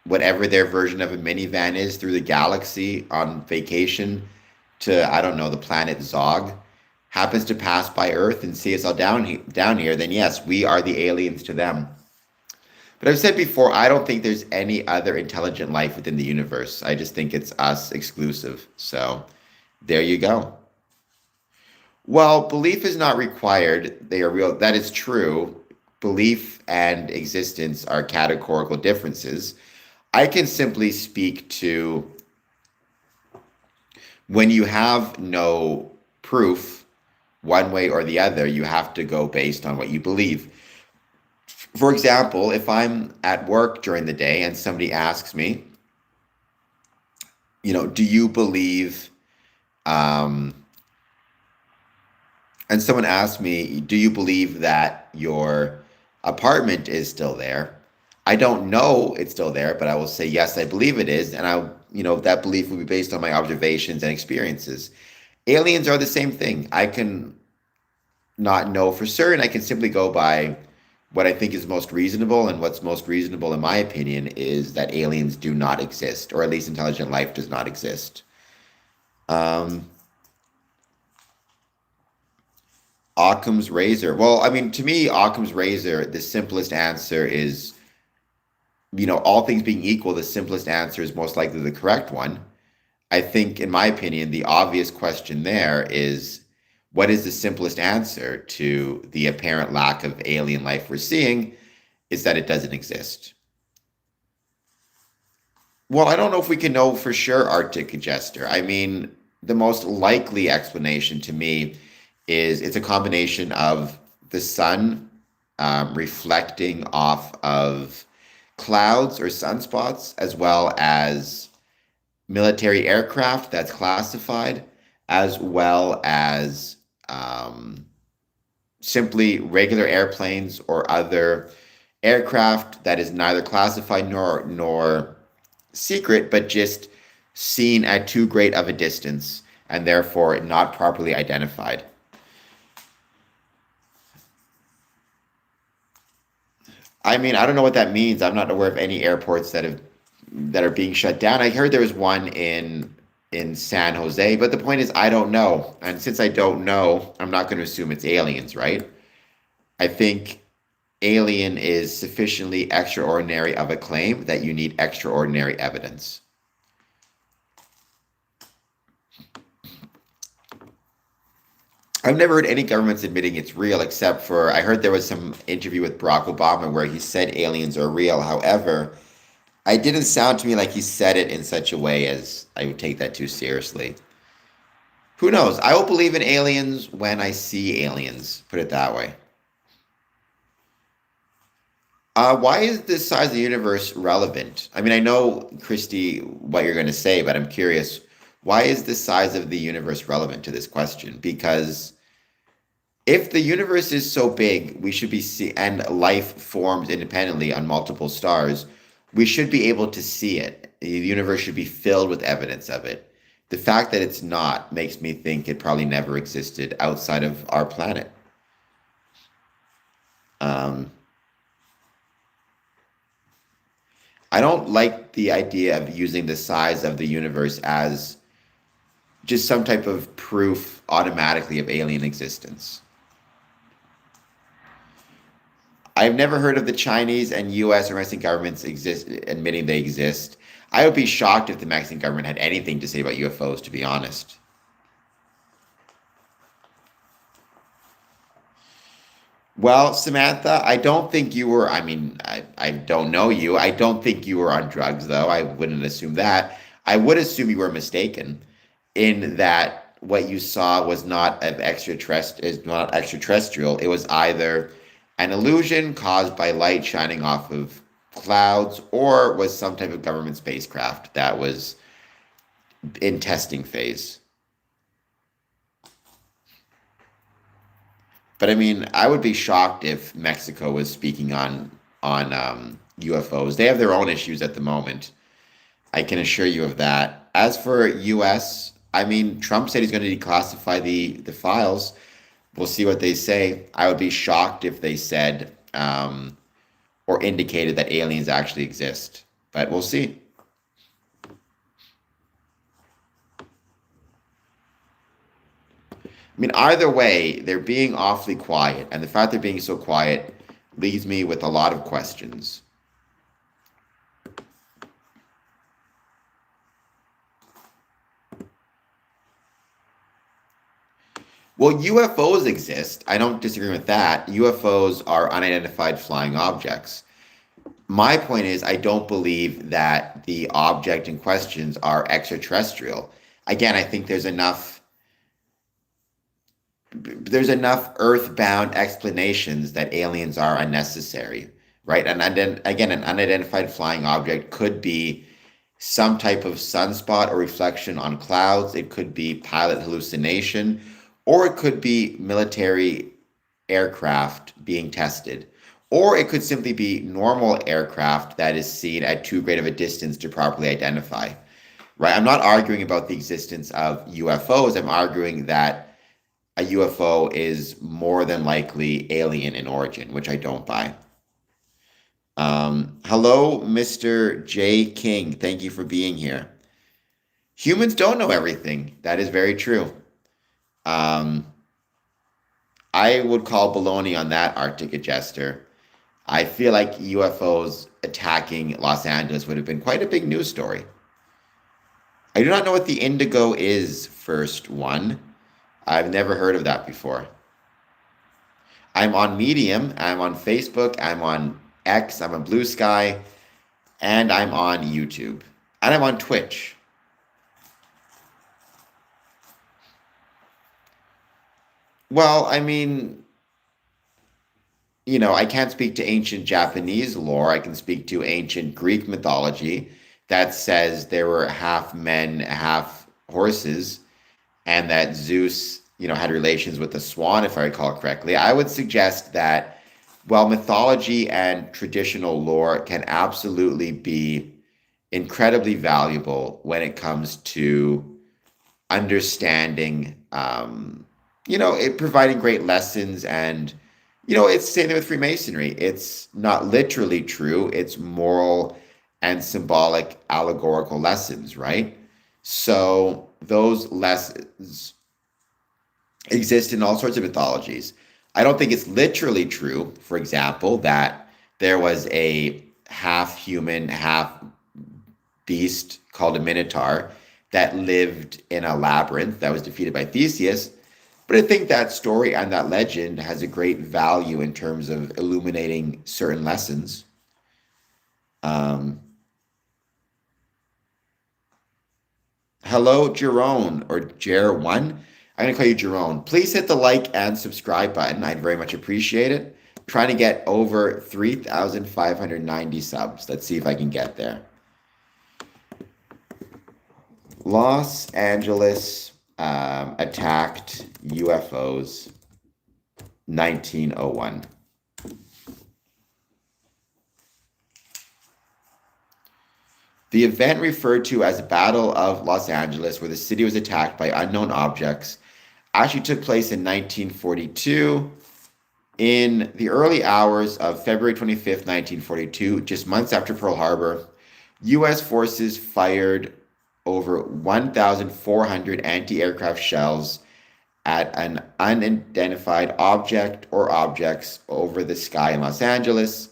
whatever their version of a minivan is through the galaxy on vacation to, I don't know, the planet Zog, happens to pass by Earth and see us all down here, then yes, we are the aliens to them. But I've said before, I don't think there's any other intelligent life within the universe. I just think it's us exclusive. So there you go. Well, belief is not required. They are real. That is true. Belief and existence are categorical differences. I can simply speak to when you have no proof one way or the other, you have to go based on what you believe. For example, if I'm at work during the day and somebody asks me, do you believe, and someone asks me, do you believe that your apartment is still there? I don't know it's still there, but I will say, yes, I believe it is. And that belief will be based on my observations and experiences. Aliens are the same thing. I can not know for certain. I can simply go by what I think is most reasonable. And what's most reasonable, in my opinion, is that aliens do not exist, or at least intelligent life does not exist. Occam's razor. Well, I mean, to me, Occam's razor, the simplest answer is, all things being equal, the simplest answer is most likely the correct one. I think, in my opinion, the obvious question there is what is the simplest answer to the apparent lack of alien life we're seeing is that it doesn't exist. Well, I don't know if we can know for sure, Arctic Jester. I mean, the most likely explanation to me is it's a combination of the sun reflecting off of clouds or sunspots, as well as military aircraft that's classified, as well as simply regular airplanes or other aircraft that is neither classified nor secret, but just seen at too great of a distance and therefore not properly identified. I mean, I don't know what that means. I'm not aware of any airports that are being shut down. I heard there was one in San Jose, but the point is I don't know. And since I don't know, I'm not going to assume it's aliens, right? I think alien is sufficiently extraordinary of a claim that you need extraordinary evidence. I've never heard any governments admitting it's real, except for I heard there was some interview with Barack Obama where he said aliens are real. However, it didn't sound to me like he said it in such a way as I would take that too seriously. Who knows? I will believe in aliens when I see aliens, put it that way. Why is the size of the universe relevant? I mean, I know, Christy, what you're going to say, but I'm curious. Why is the size of the universe relevant to this question? Because if the universe is so big, we should be see and life forms independently on multiple stars, we should be able to see it. The universe should be filled with evidence of it. The fact that it's not makes me think it probably never existed outside of our planet. Um, I don't like the idea of using the size of the universe as just some type of proof automatically of alien existence. I've never heard of the Chinese and US or Mexican governments exist admitting they exist. I would be shocked if the Mexican government had anything to say about UFOs, to be honest. Well, Samantha, I don't think you were, I mean, I don't know you. I don't think you were on drugs, though. I wouldn't assume that. I would assume you were mistaken in that what you saw was not of is not extraterrestrial. It was either an illusion caused by light shining off of clouds or was some type of government spacecraft that was in testing phase. But I mean, I would be shocked if Mexico was speaking on UFOs. They have their own issues at the moment. I can assure you of that. As for US, I mean, Trump said he's going to declassify the files. We'll see what they say. I would be shocked if they said or indicated that aliens actually exist. But we'll see. I mean, either way, they're being awfully quiet, and the fact they're being so quiet leaves me with a lot of questions. Well, UFOs exist. I don't disagree with that. UFOs are unidentified flying objects. My point is, I don't believe that the object in questions are extraterrestrial. Again, I think there's enough earthbound explanations that aliens are unnecessary, right? And then again, an unidentified flying object could be some type of sunspot or reflection on clouds. It could be pilot hallucination, or it could be military aircraft being tested. Or it could simply be normal aircraft that is seen at too great of a distance to properly identify, right? I'm not arguing about the existence of UFOs. I'm arguing that a UFO is more than likely alien in origin, which I don't buy. Hello, Mr. J. King. Thank you for being here. Humans don't know everything. That is very true. Um, I would call baloney on that, Arctic Jester. I feel like UFOs attacking Los Angeles would have been quite a big news story. I do not know what the Indigo is, first one. I've never heard of that before. I'm on Medium, I'm on Facebook, I'm on X, I'm on Blue Sky, and I'm on YouTube. And I'm on Twitch. Well, I mean, I can't speak to ancient Japanese lore. I can speak to ancient Greek mythology that says there were half men, half horses, and that Zeus, had relations with the swan, if I recall correctly. I would suggest that while mythology and traditional lore can absolutely be incredibly valuable when it comes to understanding, it providing great lessons and, it's the same thing with Freemasonry. It's not literally true. It's moral and symbolic allegorical lessons, right? So those lessons exist in all sorts of mythologies. I don't think it's literally true, for example, that there was a half human, half beast called a minotaur that lived in a labyrinth that was defeated by Theseus. But I think that story and that legend has a great value in terms of illuminating certain lessons. Um, Hello, Jerome or Jer1. I'm going to call you Jerome. Please hit the like and subscribe button. I'd very much appreciate it. Trying to get over 3,590 subs. Let's see if I can get there. Los Angeles attacked UFOs 1901. The event referred to as the Battle of Los Angeles, where the city was attacked by unknown objects, actually took place in 1942. In the early hours of February 25th, 1942, just months after Pearl Harbor, U.S. forces fired over 1,400 anti-aircraft shells at an unidentified object or objects over the sky in Los Angeles.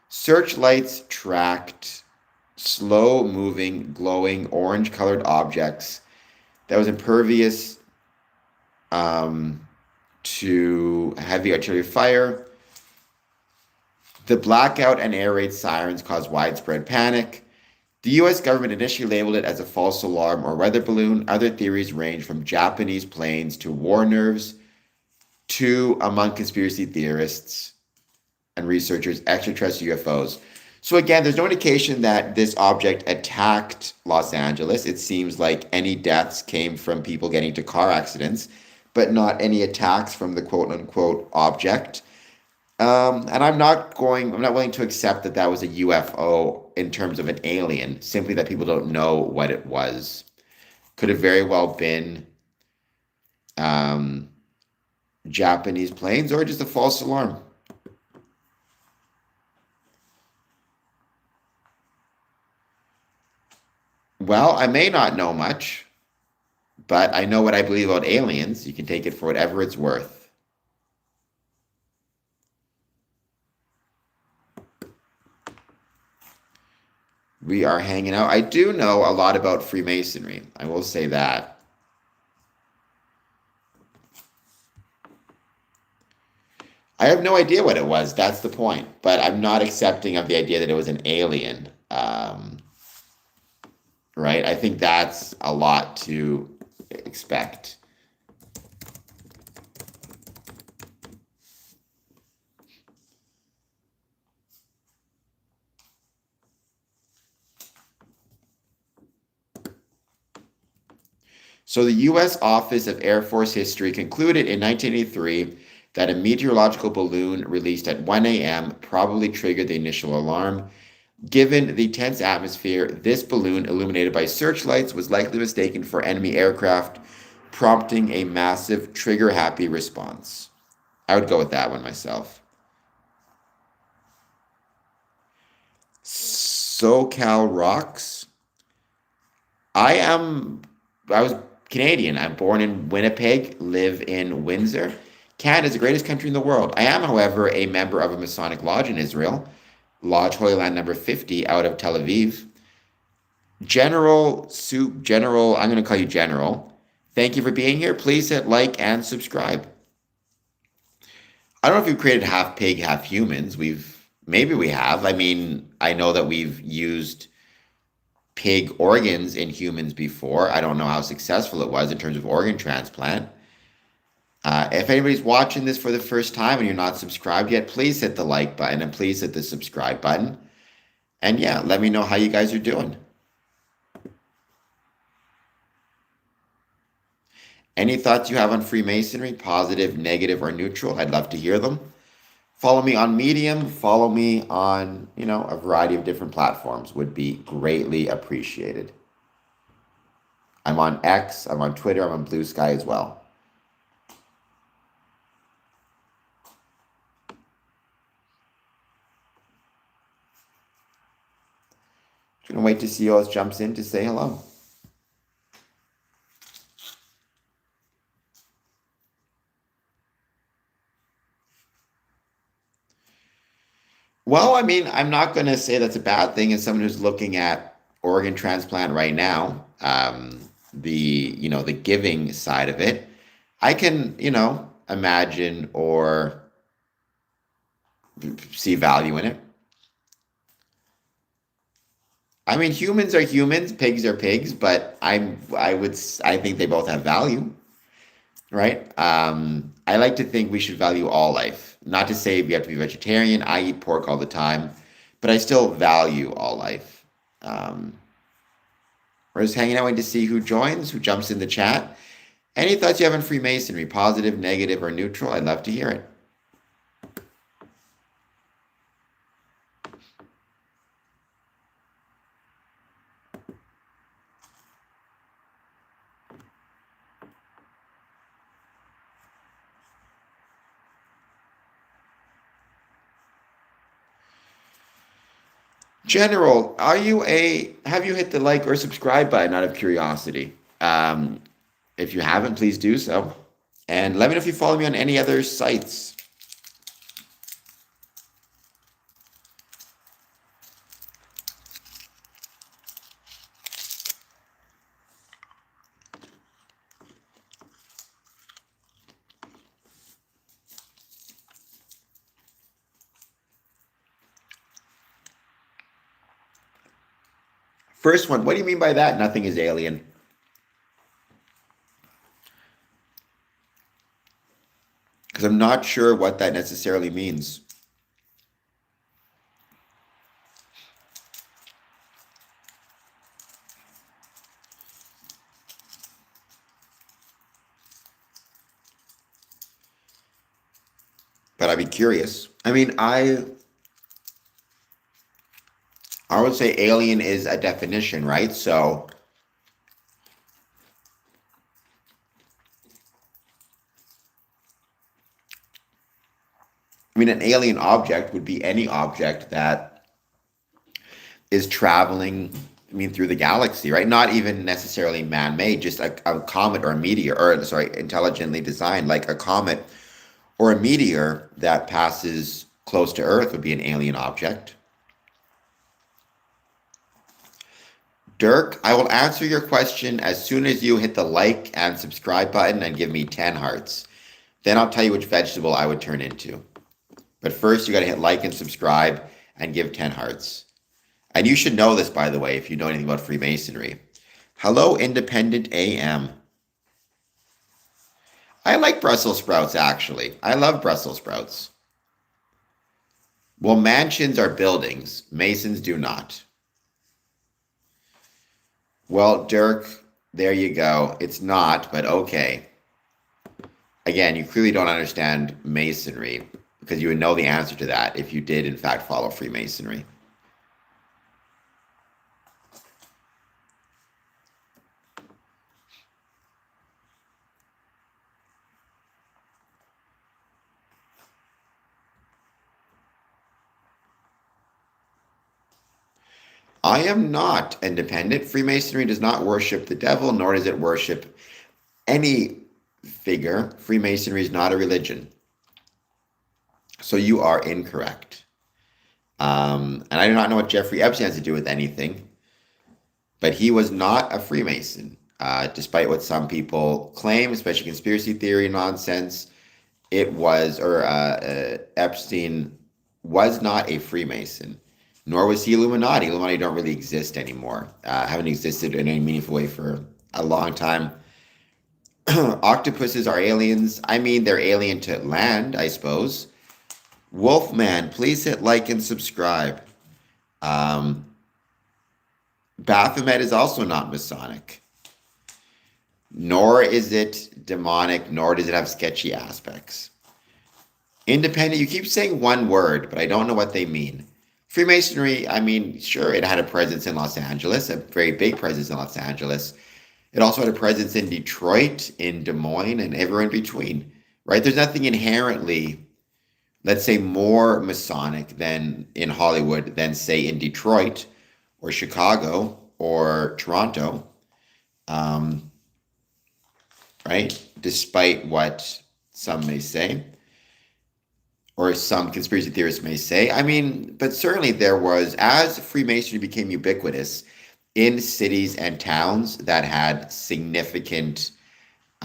Searchlights tracked slow-moving, glowing, orange-colored objects that was impervious to heavy artillery fire. The blackout and air raid sirens caused widespread panic. The U.S. government initially labeled it as a false alarm or weather balloon. Other theories range from Japanese planes to war nerves to, among conspiracy theorists and researchers, extraterrestrial UFOs. So again, there's no indication that this object attacked Los Angeles. It seems like any deaths came from people getting into car accidents, but not any attacks from the quote unquote object. And I'm not willing to accept that that was a UFO in terms of an alien, simply that people don't know what it was. Could have very well been Japanese planes or just a false alarm. Well, I may not know much, but I know what I believe about aliens. You can take it for whatever it's worth. We are hanging out. I do know a lot about Freemasonry. I will say that. I have no idea what it was. That's the point. But I'm not accepting of the idea that it was an alien. Right? I think that's a lot to expect. So the U.S. Office of Air Force History concluded in 1983 that a meteorological balloon released at 1 a.m. probably triggered the initial alarm. Given the tense atmosphere, this balloon, illuminated by searchlights, was likely mistaken for enemy aircraft, prompting a massive trigger-happy response. I would go with that one myself. SoCal rocks. I was Canadian. I'm born in Winnipeg, live in Windsor. Canada is the greatest country in the world. I am, however, a member of a Masonic lodge in Israel, Lodge Holy Land number 50 out of Tel Aviv. General, I'm going to call you General. Thank you for being here. Please hit like and subscribe. I don't know if we've created half pig, half humans. Maybe we have. I mean, I know that we've used pig organs in humans before. I don't know how successful it was in terms of organ transplant. If anybody's watching this for the first time and you're not subscribed yet, please hit the like button and please hit the subscribe button. And yeah, let me know how you guys are doing. Any thoughts you have on Freemasonry, positive, negative, or neutral? I'd love to hear them. Follow me on Medium. Follow me on, a variety of different platforms. Would be greatly appreciated. I'm on X. I'm on Twitter. I'm on Blue Sky as well. Gonna wait to see who else jumps in to say hello. Well, I mean, I'm not going to say that's a bad thing as someone who's looking at organ transplant right now, the giving side of it. I can, imagine or see value in it. I mean, humans are humans, pigs are pigs, but I think they both have value, right? I like to think we should value all life. Not to say we have to be vegetarian. I eat pork all the time, but I still value all life. Um, we're just hanging out, waiting to see who joins, who jumps in the chat. Any thoughts you have on Freemasonry, positive, negative, or neutral? I'd love to hear it. General, have you hit the like or subscribe button out of curiosity? If you haven't, please do so. And let me know if you follow me on any other sites. First one, what do you mean by that? Nothing is alien. Because I'm not sure what that necessarily means. But I'd be curious. I mean, I would say alien is a definition, right? So, I mean, an alien object would be any object that is traveling, I mean, through the galaxy, right? Not even necessarily man-made, just a comet or a meteor, or sorry, intelligently designed, like a comet or a meteor that passes close to Earth would be an alien object. Dirk, I will answer your question as soon as you hit the like and subscribe button and give me 10 hearts. Then I'll tell you which vegetable I would turn into. But first, you got to hit like and subscribe and give 10 hearts. And you should know this, by the way, if you know anything about Freemasonry. Hello, Independent AM. I like Brussels sprouts, actually. I love Brussels sprouts. Well, mansions are buildings. Masons do not. Well, Dirk, there you go. It's not, but okay. Again, you clearly don't understand Masonry because you would know the answer to that if you did, in fact, follow Freemasonry. I am not independent. Freemasonry does not worship the devil, nor does it worship any figure. Freemasonry is not a religion. So you are incorrect. And I do not know what Jeffrey Epstein has to do with anything, but he was not a Freemason, despite what some people claim, especially conspiracy theory nonsense. Epstein was not a Freemason, nor was he Illuminati. Illuminati don't really exist anymore. Haven't existed in any meaningful way for a long time. Octopuses are aliens. I mean, they're alien to land, I suppose. Wolfman, please hit like and subscribe. Baphomet is also not Masonic. Nor is it demonic, nor does it have sketchy aspects. Independent, you keep saying one word, but I don't know what they mean. Freemasonry, I mean, sure, it had a presence in Los Angeles, a very big presence in Los Angeles. It also had a presence in Detroit, in Des Moines, and everywhere in between, right? There's nothing inherently, let's say, more Masonic than in Hollywood than, say, in Detroit or Chicago or Toronto, right? Despite what some may say, or some conspiracy theorists may say. I mean, but certainly there was, as Freemasonry became ubiquitous in cities and towns that had significant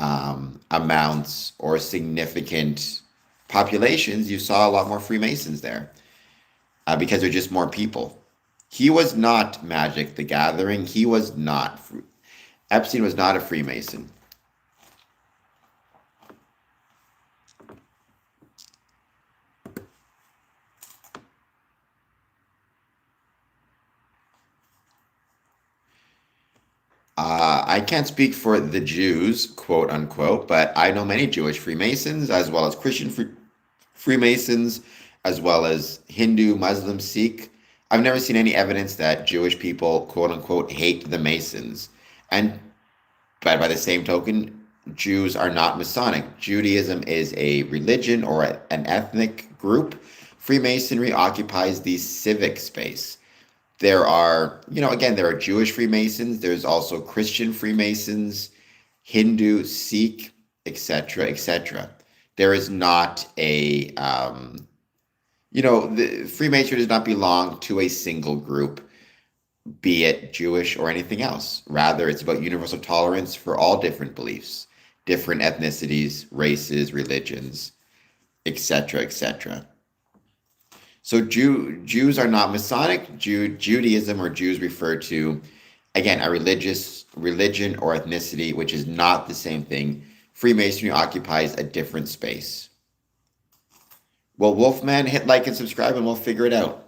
amounts or significant populations, you saw a lot more Freemasons there because they're just more people. He was not Magic the Gathering. He was not. Epstein was not a Freemason. I can't speak for the Jews, quote unquote, but I know many Jewish Freemasons as well as Christian Freemasons, as well as Hindu, Muslim, Sikh. I've never seen any evidence that Jewish people, quote unquote, hate the Masons. And but by the same token, Jews are not Masonic. Judaism is a religion or an ethnic group. Freemasonry occupies the civic space. There are, again, there are Jewish Freemasons. There's also Christian Freemasons, Hindu, Sikh, etc., etc. There is not the Freemasonry does not belong to a single group, be it Jewish or anything else. Rather, it's about universal tolerance for all different beliefs, different ethnicities, races, religions, etc., etc. So Jews are not Masonic. Judaism or Jews refer to, again, a religion or ethnicity, which is not the same thing. Freemasonry occupies a different space. Well, Wolfman, hit like and subscribe and we'll figure it out.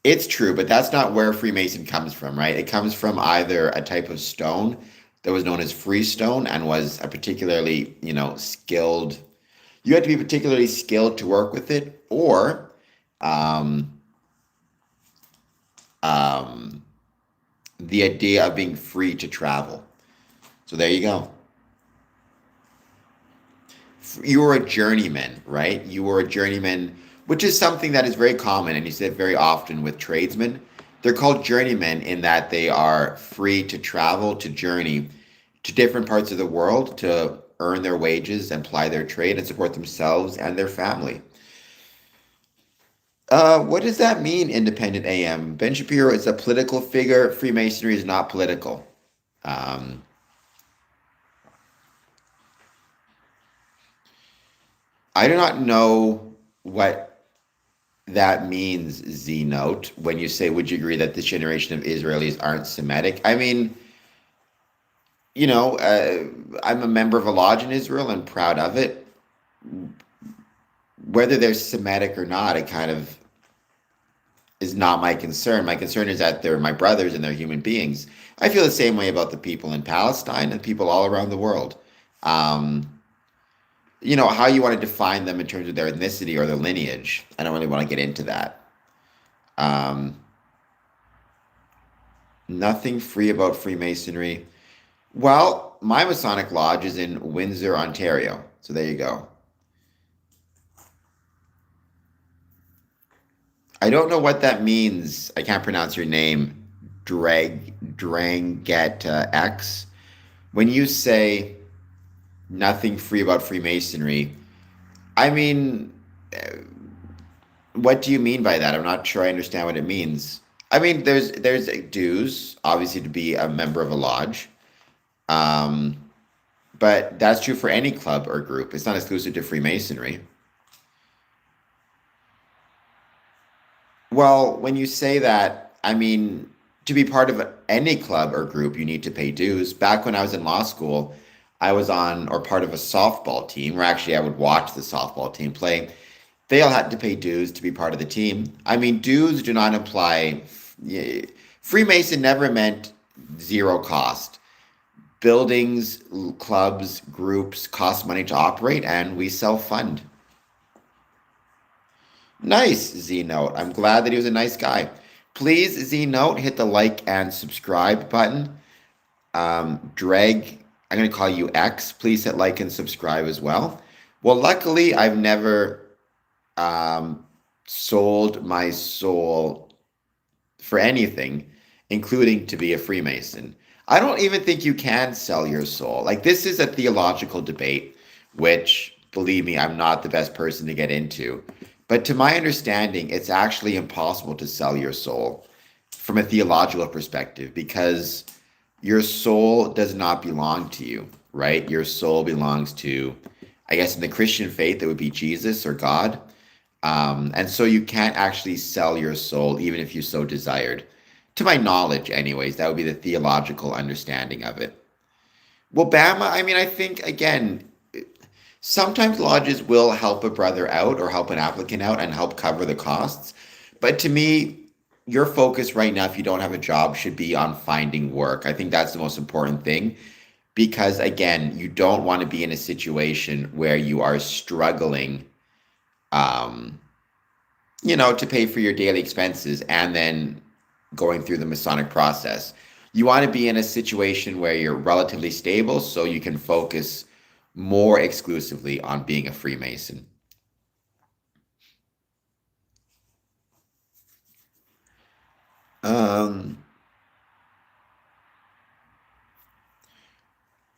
It's true, but that's not where Freemason comes from, right? It comes from either a type of stone that was known as freestone and was a particularly, skilled. You had to be particularly skilled to work with it, or the idea of being free to travel. So there you go. You were a journeyman, right? You were a journeyman, which is something that is very common, and you see it very often with tradesmen. They're called journeymen in that they are free to travel, to journey to different parts of the world to earn their wages and ply their trade and support themselves and their family. What does that mean, Independent AM? Ben Shapiro is a political figure. Freemasonry is not political. Um, I do not know what that means, Z Note, when you say, would you agree that this generation of Israelis aren't Semitic? I mean, I'm a member of a lodge in Israel and proud of it. Whether they're Semitic or not, it kind of is not my concern. My concern is that they're my brothers and they're human beings. I feel the same way about the people in Palestine and people all around the world. Um, how you want to define them in terms of their ethnicity or their lineage. I don't really want to get into that. Um, Nothing free about Freemasonry. Well, my Masonic Lodge is in Windsor, Ontario. So there you go. I don't know what that means. I can't pronounce your name. Dranget X. When you say nothing free about Freemasonry, I mean, what do you mean by that? I'm not sure I understand what it means. I mean, there's dues, obviously, to be a member of a lodge. Um, but that's true for any club or group. It's not exclusive to Freemasonry. Well, when you say that, I mean, to be part of any club or group, you need to pay dues. Back when I was in law school, I was on or part of a softball team, or actually I would watch the softball team play. They all had to pay dues to be part of the team. I mean, dues do not imply Freemason never meant zero cost. Buildings, clubs, groups cost money to operate, and we self-fund. Nice, Z Note. I'm glad that he was a nice guy. Please, Z Note, hit the like and subscribe button. Dreg, I'm going to call you X. Please hit like and subscribe as well. Well, luckily, I've never sold my soul for anything, including to be a Freemason. I don't even think you can sell your soul. Like, this is a theological debate, which, believe me, I'm not the best person to get into. But to my understanding, it's actually impossible to sell your soul from a theological perspective because Your soul does not belong to you, right? Your soul belongs to, I guess, in the Christian faith, it would be Jesus or God. And so you can't actually sell your soul, even if you so desired. To my knowledge, anyways, that would be the theological understanding of it. Well, Bama, I mean, I think, again, sometimes lodges will help a brother out or help an applicant out and help cover the costs. But to me, your focus right now, if you don't have a job, should be on finding work. I think that's the most important thing because, again, you don't want to be in a situation where you are struggling, um, to pay for your daily expenses and then going through the Masonic process. You want to be in a situation where you're relatively stable so you can focus more exclusively on being a Freemason. Um,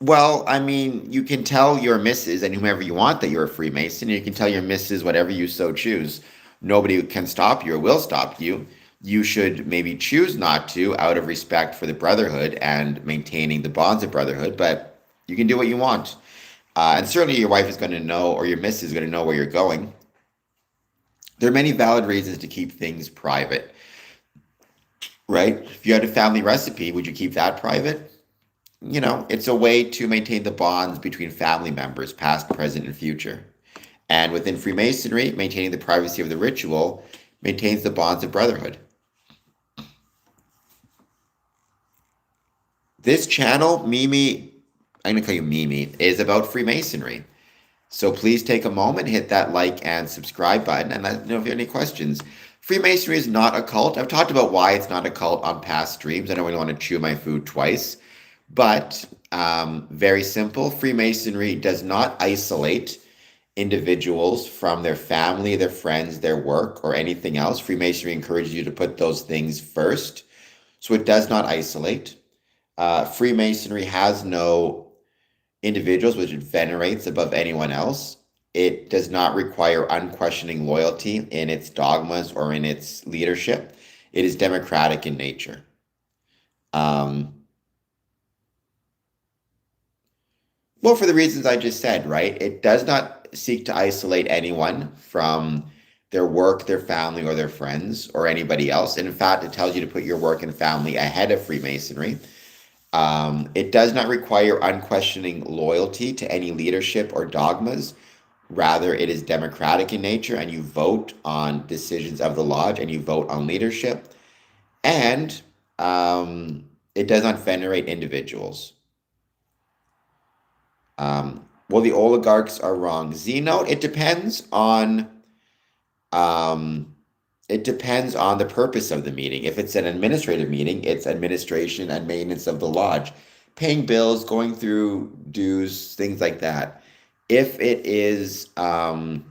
well, I mean, you can tell your missus and whomever you want that you're a Freemason. You can tell your missus whatever you so choose. Nobody can stop you or will stop you. You should maybe choose not to out of respect for the brotherhood and maintaining the bonds of brotherhood, but you can do what you want. And certainly your wife is going to know, or your missus is going to know where you're going. There are many valid reasons to keep things private, right? If you had a family recipe, would you keep that private? It's a way to maintain the bonds between family members, past, present, and future. And within Freemasonry, maintaining the privacy of the ritual maintains the bonds of brotherhood. This channel, Mimi, I'm going to call you Mimi, is about Freemasonry. So please take a moment, hit that like and subscribe button, and let me know if you have any questions. Freemasonry is not a cult. I've talked about why it's not a cult on past streams. I don't really want to chew my food twice, but very simple. Freemasonry does not isolate individuals from their family, their friends, their work, or anything else. Freemasonry encourages you to put those things first. So it does not isolate. Freemasonry has no individuals which it venerates above anyone else. It does not require unquestioning loyalty in its dogmas or in its leadership. It is democratic in nature. Um, well, for the reasons I just said, right? It does not seek to isolate anyone from their work, their family, or their friends, or anybody else. And in fact, it tells you to put your work and family ahead of Freemasonry. It does not require unquestioning loyalty to any leadership or dogmas. Rather, it is democratic in nature, and you vote on decisions of the lodge and you vote on leadership. And it does not venerate individuals. Well, the oligarchs are wrong. Z-note, um, it depends on the purpose of the meeting. If it's an administrative meeting, it's administration and maintenance of the lodge, paying bills, going through dues, things like that. If it is a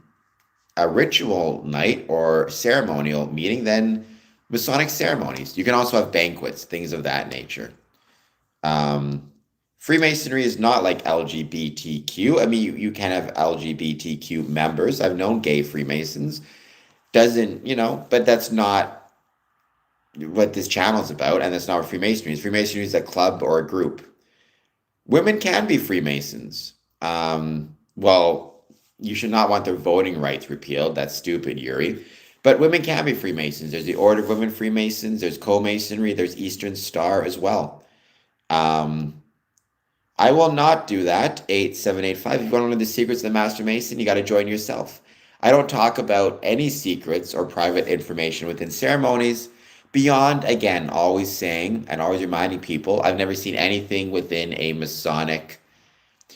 ritual night or ceremonial meeting, then Masonic ceremonies. You can also have banquets, things of that nature. Freemasonry is not like LGBTQ. I mean, you can have LGBTQ members. I've known gay Freemasons. Doesn't, but that's not what this channel is about, and that's not what Freemasonry is. Freemasonry is a club or a group. Women can be Freemasons. Well, you should not want their voting rights repealed. That's stupid, Yuri. But women can be Freemasons. There's the Order of Women Freemasons. There's Co-Masonry. There's Eastern Star as well. I will not do that. 8785. If you want to know the secrets of the Master Mason, you got to join yourself. I don't talk about any secrets or private information within ceremonies beyond, again, always saying and always reminding people, I've never seen anything within a Masonic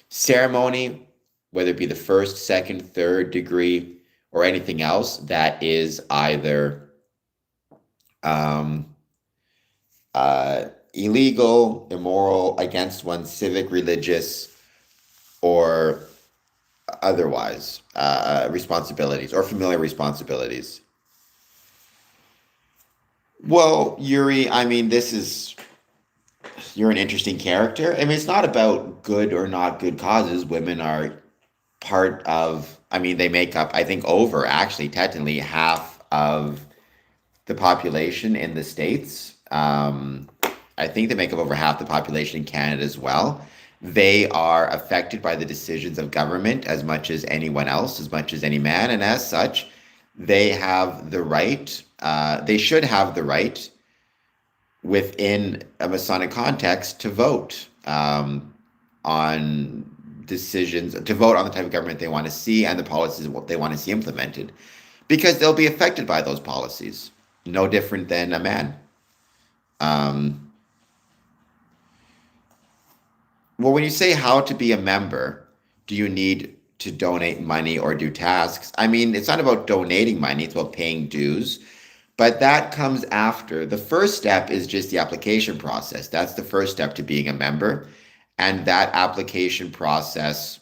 ceremony, whether it be the first, second, third degree, or anything else that is either illegal, immoral, against one's civic, religious, or otherwise responsibilities or familiar responsibilities. Well, Yuri, I mean, you're an interesting character. I mean, it's not about good or not good causes. Women are part of, I mean, they make up, I think, over actually, technically, half of the population in the States. I think they make up over half the population in Canada as well. They are affected by the decisions of government as much as anyone else, as much as any man, and as such, they have the right. They should have the right within a Masonic context to vote on decisions, to vote on the type of government they want to see and the policies what they want to see implemented, because they'll be affected by those policies, no different than a man. Um, well, when you say how to be a member, do you need to donate money or do tasks? I mean, it's not about donating money, it's about paying dues. But that comes after. The first step is just the application process. That's the first step to being a member. And that application process,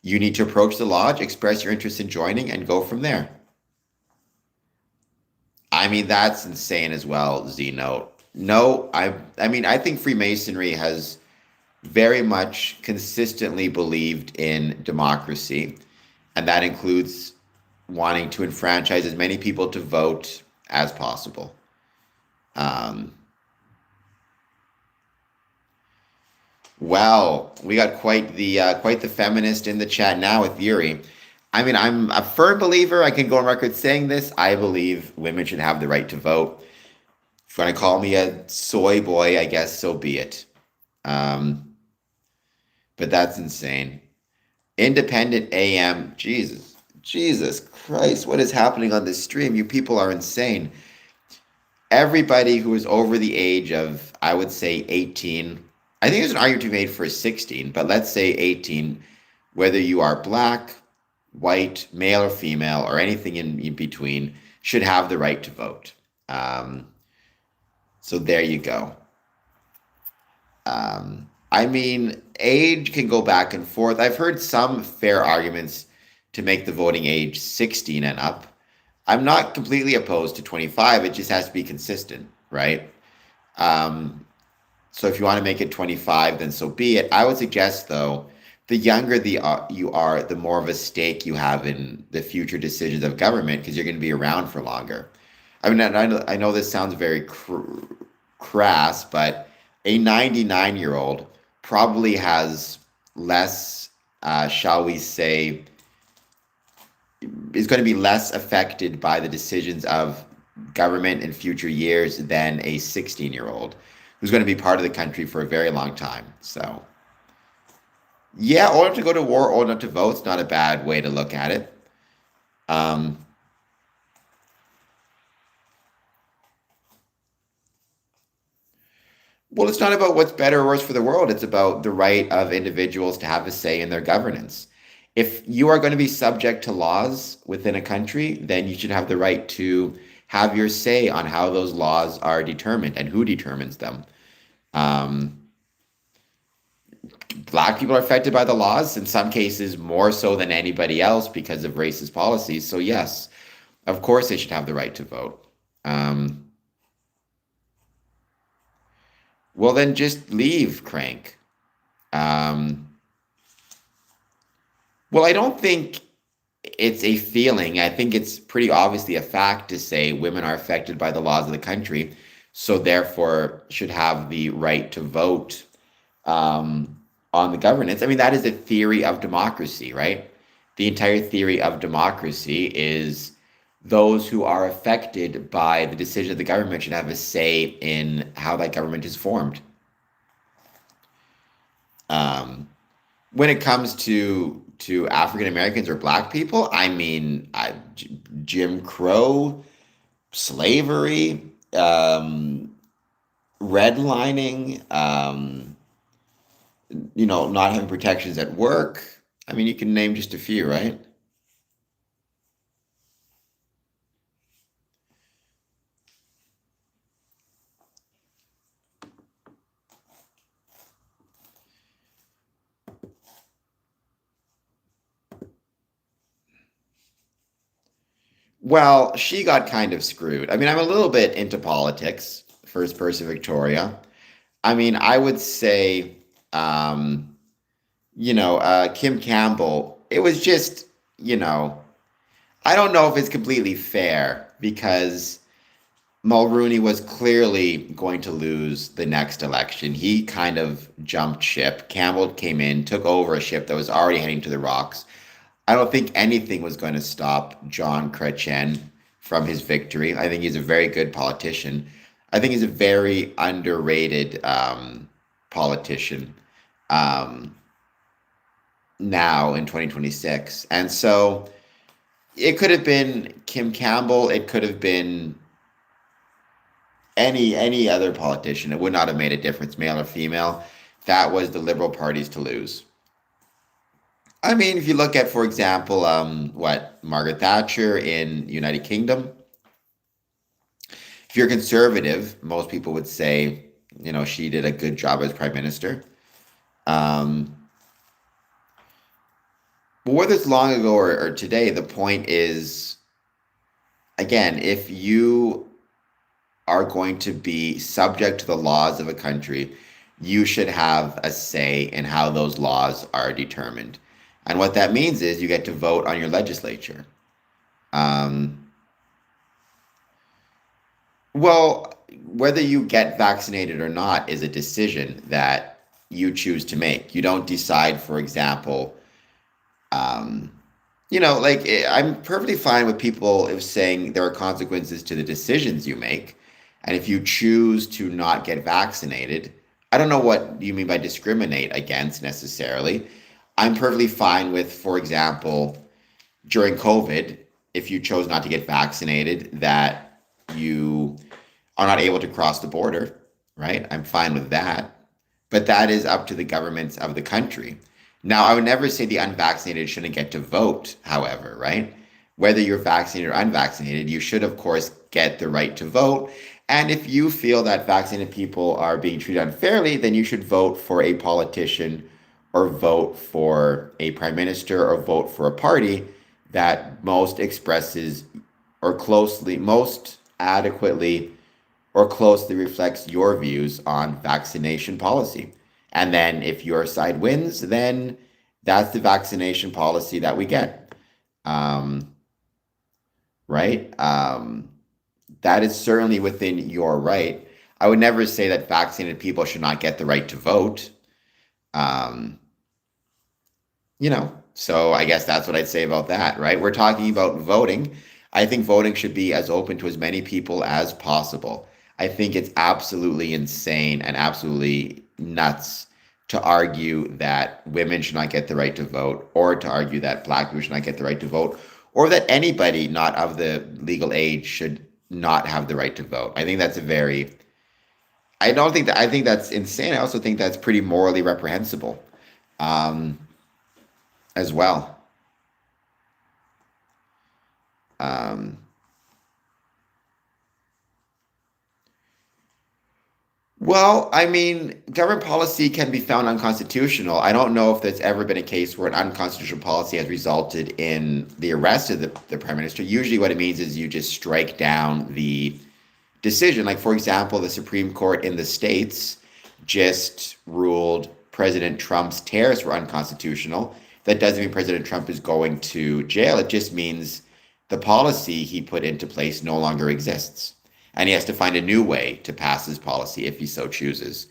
you need to approach the lodge, express your interest in joining, and go from there. I mean, that's insane as well, Zeno. No, I mean, I think Freemasonry has very much consistently believed in democracy, and that includes wanting to enfranchise as many people to vote as possible. Um, well, we got quite the feminist in the chat now with Yuri. I mean, I'm a firm believer. I can go on record saying this. I believe women should have the right to vote. If you want to call me a soy boy, I guess so be it. Um, but that's insane. Independent AM, Jesus Christ, what is happening on this stream? You people are insane. Everybody who is over the age of, I would say 18, I think there's an argument to be made for 16, but let's say 18, whether you are black, white, male or female, or anything in between, should have the right to vote. So there you go. I mean, age can go back and forth. I've heard some fair arguments to make the voting age 16 and up. I'm not completely opposed to 25. It just has to be consistent, right? So if you want to make it 25, then so be it. I would suggest, though, the younger you are, the more of a stake you have in the future decisions of government because you're going to be around for longer. I mean, I know this sounds very crass, but a 99-year-old probably has less, shall we say, is going to be less affected by the decisions of government in future years than a 16-year-old who's going to be part of the country for a very long time. So, yeah, old enough to go to war, old enough to vote is not a bad way to look at it. Um, well, it's not about what's better or worse for the world. It's about the right of individuals to have a say in their governance. If you are going to be subject to laws within a country, then you should have the right to have your say on how those laws are determined and who determines them. Um, Black people are affected by the laws, in some cases more so than anybody else because of racist policies. So yes, of course they should have the right to vote. Um, well, then just leave, Crank. Um, well, I don't think it's a feeling. I think it's pretty obviously a fact to say women are affected by the laws of the country, so therefore should have the right to vote on the governance. I mean, that is a theory of democracy, right? The entire theory of democracy is those who are affected by the decision of the government should have a say in how that government is formed. Um, when it comes to African Americans or Black people, I mean, Jim Crow, slavery, redlining, not having protections at work. I mean, you can name just a few, right? Well, she got kind of screwed. I mean, I'm a little bit into politics, first person Victoria. I mean, I would say, um, Kim Campbell, it was just, you know, I don't know if it's completely fair because Mulrooney was clearly going to lose the next election. He kind of jumped ship. Campbell came in, took over a ship that was already heading to the rocks. I don't think anything was going to stop John Chrétien from his victory. I think he's a very good politician. I think he's a very underrated politician um, now in 2026. And so it could have been Kim Campbell. It could have been any other politician. It would not have made a difference, male or female. That was the Liberal Party's to lose. I mean, if you look at, for example, Margaret Thatcher in United Kingdom, if you're conservative, most people would say, she did a good job as prime minister. But whether it's long ago or today, the point is, again, if you are going to be subject to the laws of a country, you should have a say in how those laws are determined. And what that means is you get to vote on your legislature. Well, whether you get vaccinated or not is a decision that you choose to make. You don't decide, for example, I'm perfectly fine with people if saying there are consequences to the decisions you make. And if you choose to not get vaccinated, I don't know what you mean by discriminate against necessarily. I'm perfectly fine with, for example, during COVID, if you chose not to get vaccinated, that you are not able to cross the border, right? I'm fine with that. But that is up to the governments of the country. Now, I would never say the unvaccinated shouldn't get to vote, however, right? Whether you're vaccinated or unvaccinated, you should, of course, get the right to vote. And if you feel that vaccinated people are being treated unfairly, then you should vote for a politician or vote for a prime minister or vote for a party that most expresses or most adequately or closely reflects your views on vaccination policy. And then if your side wins, then that's the vaccination policy that we get. Right? That is certainly within your right. I would never say that vaccinated people should not get the right to vote. So I guess that's what I'd say about that, right? We're talking about voting. I think voting should be as open to as many people as possible. I think it's absolutely insane and absolutely nuts to argue that women should not get the right to vote, or to argue that Black people should not get the right to vote, or that anybody not of the legal age should not have the right to vote. I think that's I think that's insane. I also think that's pretty morally reprehensible, as well. Um, Well, I mean, government policy can be found unconstitutional. I don't know if there's ever been a case where an unconstitutional policy has resulted in the arrest of the prime minister. Usually, what it means is you just strike down the decision. Like, for example, the Supreme Court in the States just ruled President Trump's tariffs were unconstitutional. That doesn't mean President Trump is going to jail. It just means the policy he put into place no longer exists. And he has to find a new way to pass his policy if he so chooses,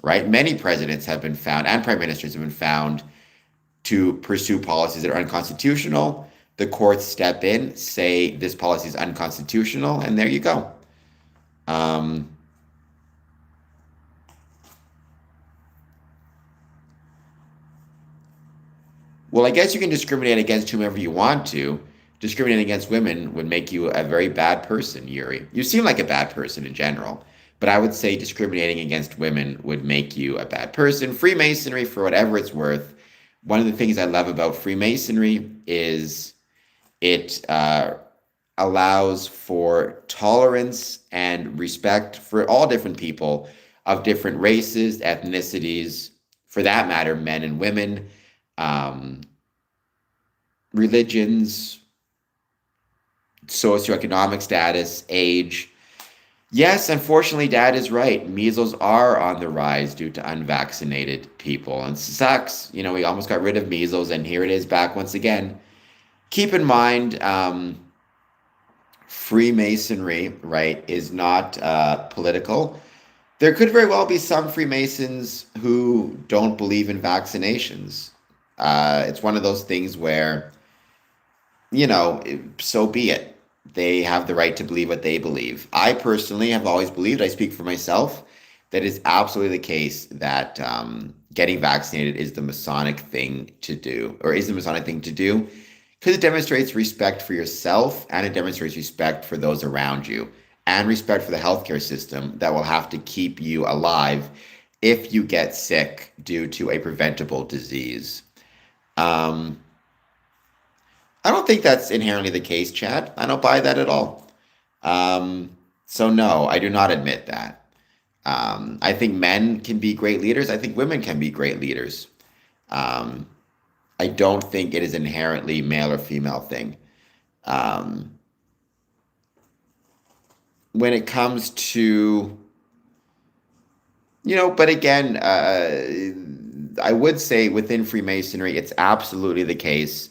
right? Many presidents have been found, and prime ministers have been found, to pursue policies that are unconstitutional. The courts step in, say this policy is unconstitutional, and there you go. Um, well, I guess you can discriminate against whomever you want to. Discriminating against women would make you a very bad person, Yuri. You seem like a bad person in general, but I would say discriminating against women would make you a bad person. Freemasonry, for whatever it's worth, one of the things I love about Freemasonry is it allows for tolerance and respect for all different people of different races, ethnicities, for that matter, men and women, um, religions, socioeconomic status, age. Yes, unfortunately, Dad is right. Measles are on the rise due to unvaccinated people. And it sucks. We almost got rid of measles, and here it is back once again. Keep in mind, Freemasonry, right, is not political. There could very well be some Freemasons who don't believe in vaccinations. It's one of those things where, so be it. They have the right to believe what they believe. I personally have always believed, I speak for myself, that it's absolutely the case that getting vaccinated is the Masonic thing to do, or is the Masonic thing to do, because it demonstrates respect for yourself and it demonstrates respect for those around you and respect for the healthcare system that will have to keep you alive if you get sick due to a preventable disease. Um, I don't think that's inherently the case, Chad. I don't buy that at all. So no, I do not admit that. I think men can be great leaders. I think women can be great leaders. Um, I don't think it is inherently male or female thing. Um, when it comes to, but again, I would say within Freemasonry, it's absolutely the case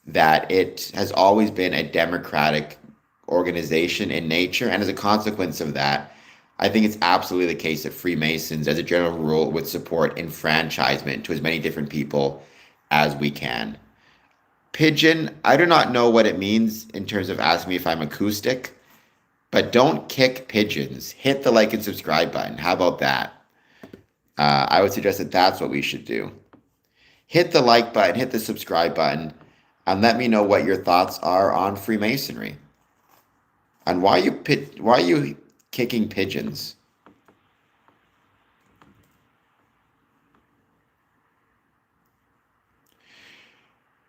that it has always been a democratic organization in nature. And as a consequence of that, I think it's absolutely the case that Freemasons, as a general rule, would support enfranchisement to as many different people as we can. Pigeon, I do not know what it means in terms of asking me if I'm acoustic, but don't kick pigeons. Hit the like and subscribe button. How about that? I would suggest that that's what we should do. Hit the like button, hit the subscribe button, and let me know what your thoughts are on Freemasonry. And why are you kicking pigeons?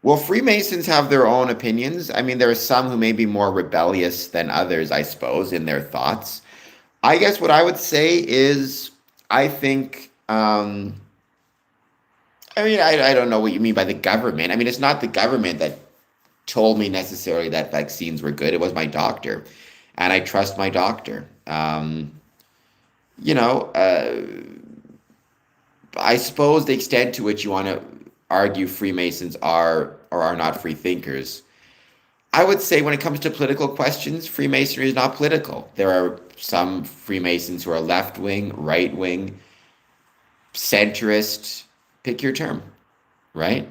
Well, Freemasons have their own opinions. I mean, there are some who may be more rebellious than others, I suppose, in their thoughts. I guess what I would say is I think, I don't know what you mean by the government. I mean, it's not the government that told me necessarily that vaccines were good. It was my doctor, and I trust my doctor. You know, uh, I suppose the extent to which you want to argue Freemasons are or are not free thinkers. I would say when it comes to political questions, Freemasonry is not political. There are some Freemasons who are left wing, right wing, centrist, pick your term, right?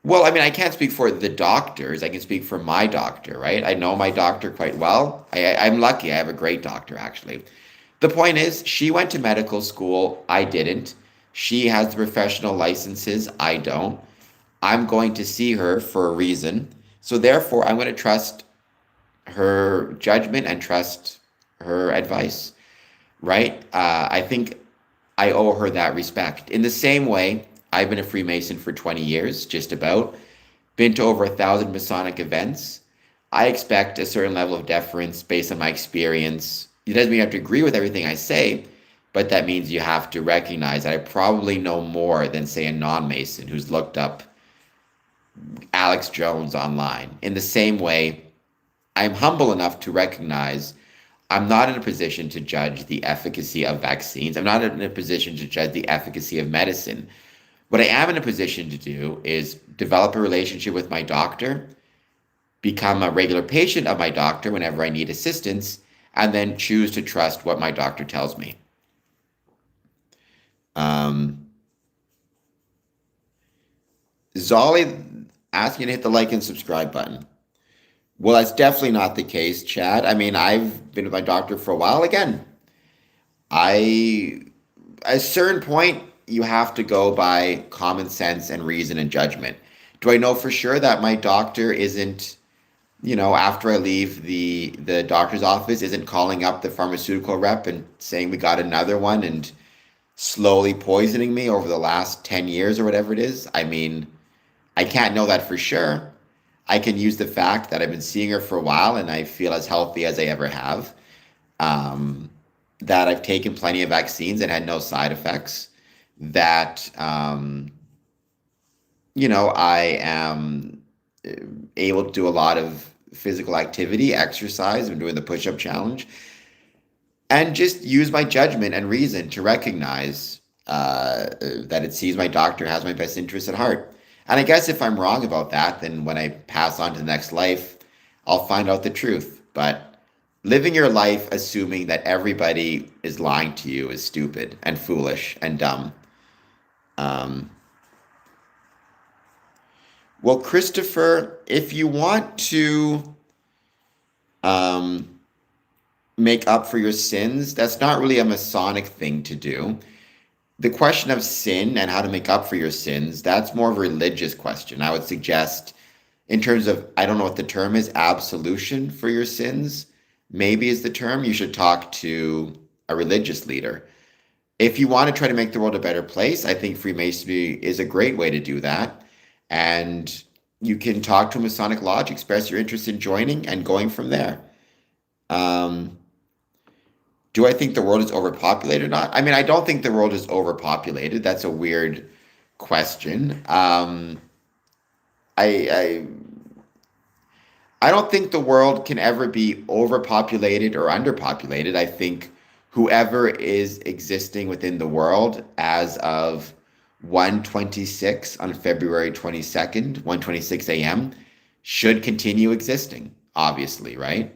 Well, I mean, I can't speak for the doctors. I can speak for my doctor, right? I know my doctor quite well. I'm lucky. I have a great doctor, actually. The point is, she went to medical school. I didn't. She has the professional licenses. I don't. I'm going to see her for a reason. So therefore, I'm going to trust her judgment and trust her advice, right? I think I owe her that respect. In the same way, I've been a Freemason for 20 years, just about, been to over 1,000 Masonic events. I expect a certain level of deference based on my experience. It doesn't mean you have to agree with everything I say, but that means you have to recognize that I probably know more than, say, a non-Mason who's looked up Alex Jones online. In the same way, I'm humble enough to recognize I'm not in a position to judge the efficacy of vaccines. I'm not in a position to judge the efficacy of medicine. What I am in a position to do is develop a relationship with my doctor, become a regular patient of my doctor whenever I need assistance, and then choose to trust what my doctor tells me. Um, Zolly asking you to hit the like and subscribe button. Well, that's definitely not the case, Chad. I mean, I've been with my doctor for a while. Again, I at a certain point you have to go by common sense and reason and judgment. Do I know for sure that my doctor isn't, after I leave the doctor's office, isn't calling up the pharmaceutical rep and saying we got another one and slowly poisoning me over the last 10 years or whatever it is? I mean, I can't know that for sure. I can use the fact that I've been seeing her for a while and I feel as healthy as I ever have. That I've taken plenty of vaccines and had no side effects. That, I am able to do a lot of physical activity, exercise. I'm doing the push-up challenge. And just use my judgment and reason to recognize that it sees my doctor has my best interests at heart. And I guess if I'm wrong about that, then when I pass on to the next life, I'll find out the truth. But living your life assuming that everybody is lying to you is stupid and foolish and dumb. Um, well, Christopher, if you want to um, make up for your sins, that's not really a Masonic thing to do. The question of sin and how to make up for your sins, that's more of a religious question. I would suggest, in terms of, I don't know what the term is, absolution for your sins, maybe is the term. You should talk to a religious leader. If you want to try to make the world a better place, I think Freemasonry is a great way to do that. And you can talk to a Masonic Lodge, express your interest in joining, and going from there. Um, do I think the world is overpopulated or not? I mean, I don't think the world is overpopulated. That's a weird question. I I don't think the world can ever be overpopulated or underpopulated. I think whoever is existing within the world as of 1:26 on February 22nd, 1:26 a.m. should continue existing, obviously, right?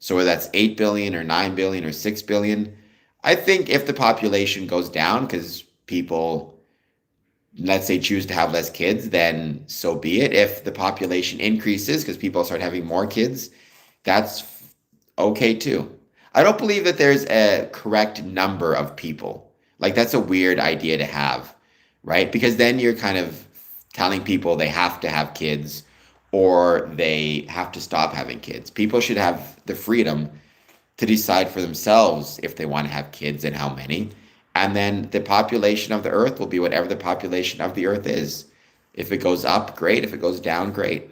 So whether that's 8 billion or 9 billion or 6 billion, I think if the population goes down because people, let's say, choose to have less kids, then so be it. If the population increases because people start having more kids, that's okay too. I don't believe that there's a correct number of people. Like, that's a weird idea to have, right? Because then you're kind of telling people they have to have kids or they have to stop having kids. People should have the freedom to decide for themselves if they want to have kids and how many. And then the population of the earth will be whatever the population of the earth is. If it goes up, great. If it goes down, great.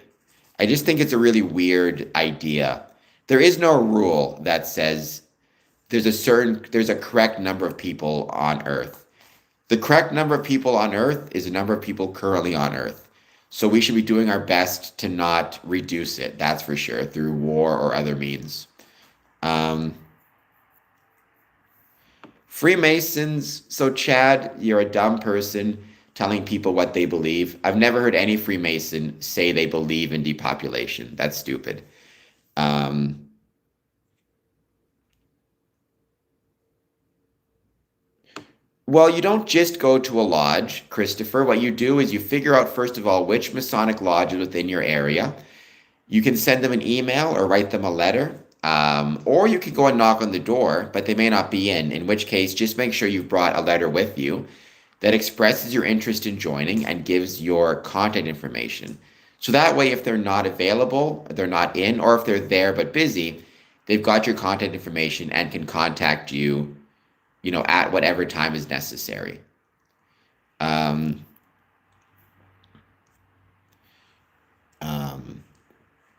I just think it's a really weird idea. There is no rule that says there's a correct number of people on earth. The correct number of people on earth is the number of people currently on earth. So we should be doing our best to not reduce it, that's for sure, through war or other means. Um, Freemasons, so Chad, you're a dumb person telling people what they believe. I've never heard any Freemason say they believe in depopulation. That's stupid. Um, well, you don't just go to a lodge, Christopher. What you do is you figure out, first of all, which Masonic lodge is within your area. You can send them an email or write them a letter. Or you could go and knock on the door, but they may not be in which case, just make sure you've brought a letter with you that expresses your interest in joining and gives your contact information. So that way, if they're not available, they're not in, or if they're there but busy, they've got your contact information and can contact you, at whatever time is necessary. Um, um,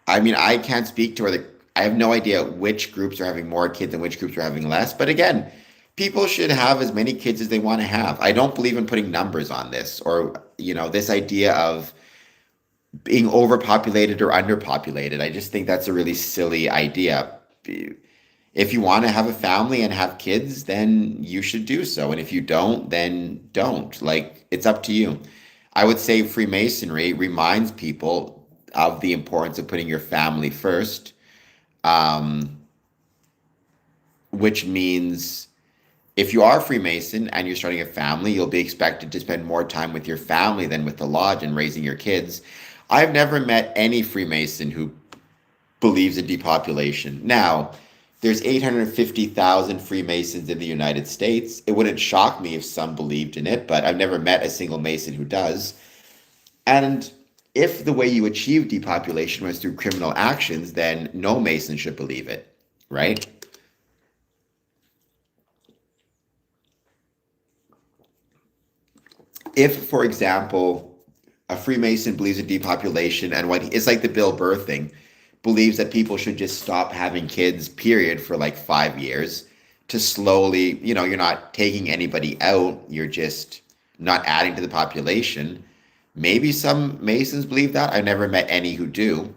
I mean, I can't speak to whether I have no idea which groups are having more kids and which groups are having less. But again, people should have as many kids as they want to have. I don't believe in putting numbers on this or, this idea of being overpopulated or underpopulated. I just think that's a really silly idea. If you want to have a family and have kids, then you should do so. And if you don't, then don't. Like, it's up to you. I would say Freemasonry reminds people of the importance of putting your family first, um, which means if you are Freemason and you're starting a family, you'll be expected to spend more time with your family than with the lodge and raising your kids. I've never met any Freemason who believes in depopulation. Now, there's 850,000 Freemasons in the United States. It wouldn't shock me if some believed in it, but I've never met a single Mason who does. And if the way you achieve depopulation was through criminal actions, then no Mason should believe it, right? If, for example, a Freemason believes in depopulation and it's like the Bill Burr thing, believes that people should just stop having kids, period, for like 5 years to slowly, you're not taking anybody out, you're just not adding to the population. Maybe some Masons believe that. I've never met any who do.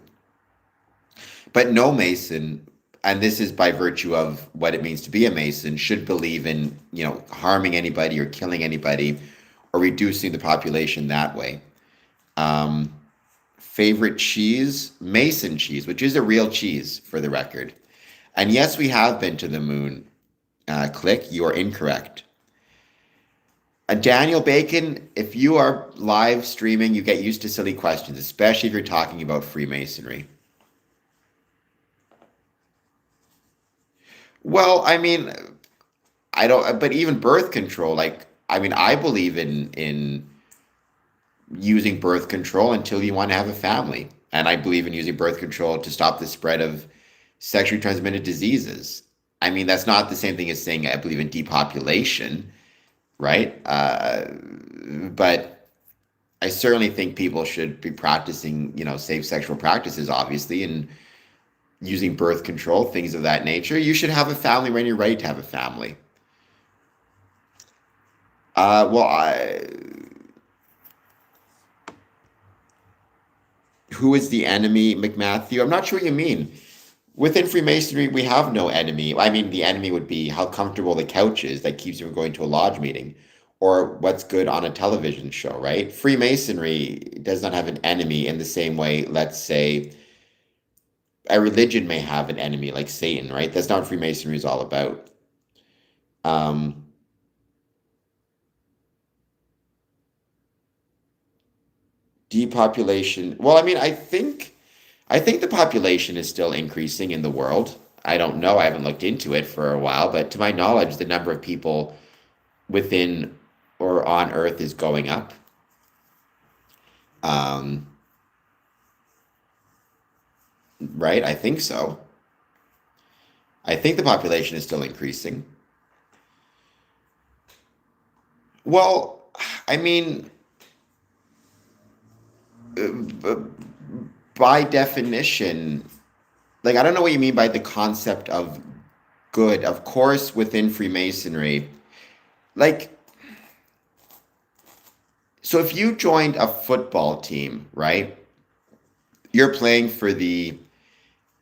But no Mason, and this is by virtue of what it means to be a Mason, should believe in, harming anybody or killing anybody or reducing the population that way. Um, Favorite cheese, Mason cheese, which is a real cheese for the record. And yes, we have been to the moon. Click, you are incorrect. Daniel Bacon, if you are live streaming, you get used to silly questions, especially if you're talking about Freemasonry. Well, I mean, I don't, but even birth control, like, I mean, I believe in using birth control until you want to have a family. And I believe in using birth control to stop the spread of sexually transmitted diseases. I mean, that's not the same thing as saying I believe in depopulation, right? But I certainly think people should be practicing, safe sexual practices, obviously, and using birth control, things of that nature. You should have a family when you're ready to have a family. Well, who is the enemy, McMatthew? I'm not sure what you mean. Within Freemasonry, we have no enemy. I mean, the enemy would be how comfortable the couch is that keeps you from going to a lodge meeting, or what's good on a television show, right? Freemasonry does not have an enemy in the same way, let's say, a religion may have an enemy like Satan, right? That's not what Freemasonry is all about. Um, Depopulation. Well, I mean, I think the population is still increasing in the world. I don't know. I haven't looked into it for a while, but to my knowledge, the number of people within or on Earth is going up. Um, right? I think so. I think the population is still increasing. Well, I mean, uh, by definition, like I don't know what you mean by the concept of good. Of course, within Freemasonry, like so if you joined a football team, right? You're playing for the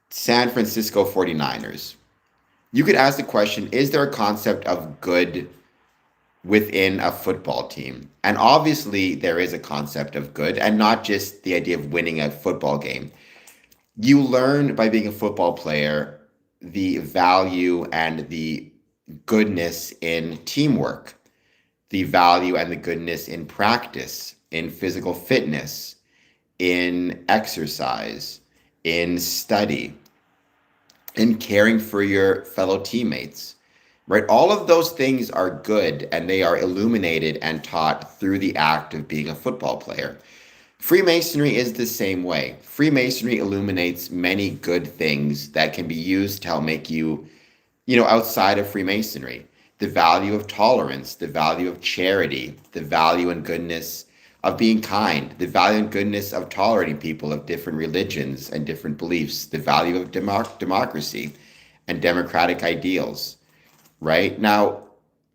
San Francisco 49ers. You could ask the question, is there a concept of good within a football team? And obviously there is a concept of good and not just the idea of winning a football game. You learn by being a football player the value and the goodness in teamwork, the value and the goodness in practice, in physical fitness, in exercise, in study, in caring for your fellow teammates, right? All of those things are good and they are illuminated and taught through the act of being a football player. Freemasonry is the same way. Freemasonry illuminates many good things that can be used to help make you, outside of Freemasonry. The value of tolerance, the value of charity, the value and goodness of being kind, the value and goodness of tolerating people of different religions and different beliefs, the value of democracy and democratic ideals, right? Now,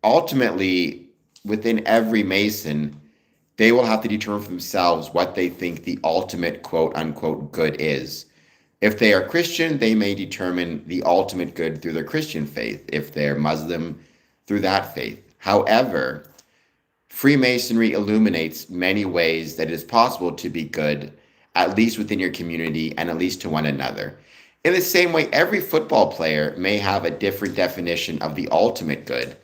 ultimately, within every Mason, they will have to determine for themselves what they think the ultimate quote unquote good is. If they are Christian, they may determine the ultimate good through their Christian faith. If they're Muslim, through that faith. However, Freemasonry illuminates many ways that it is possible to be good, at least within your community and at least to one another. In the same way, every football player may have a different definition of the ultimate good,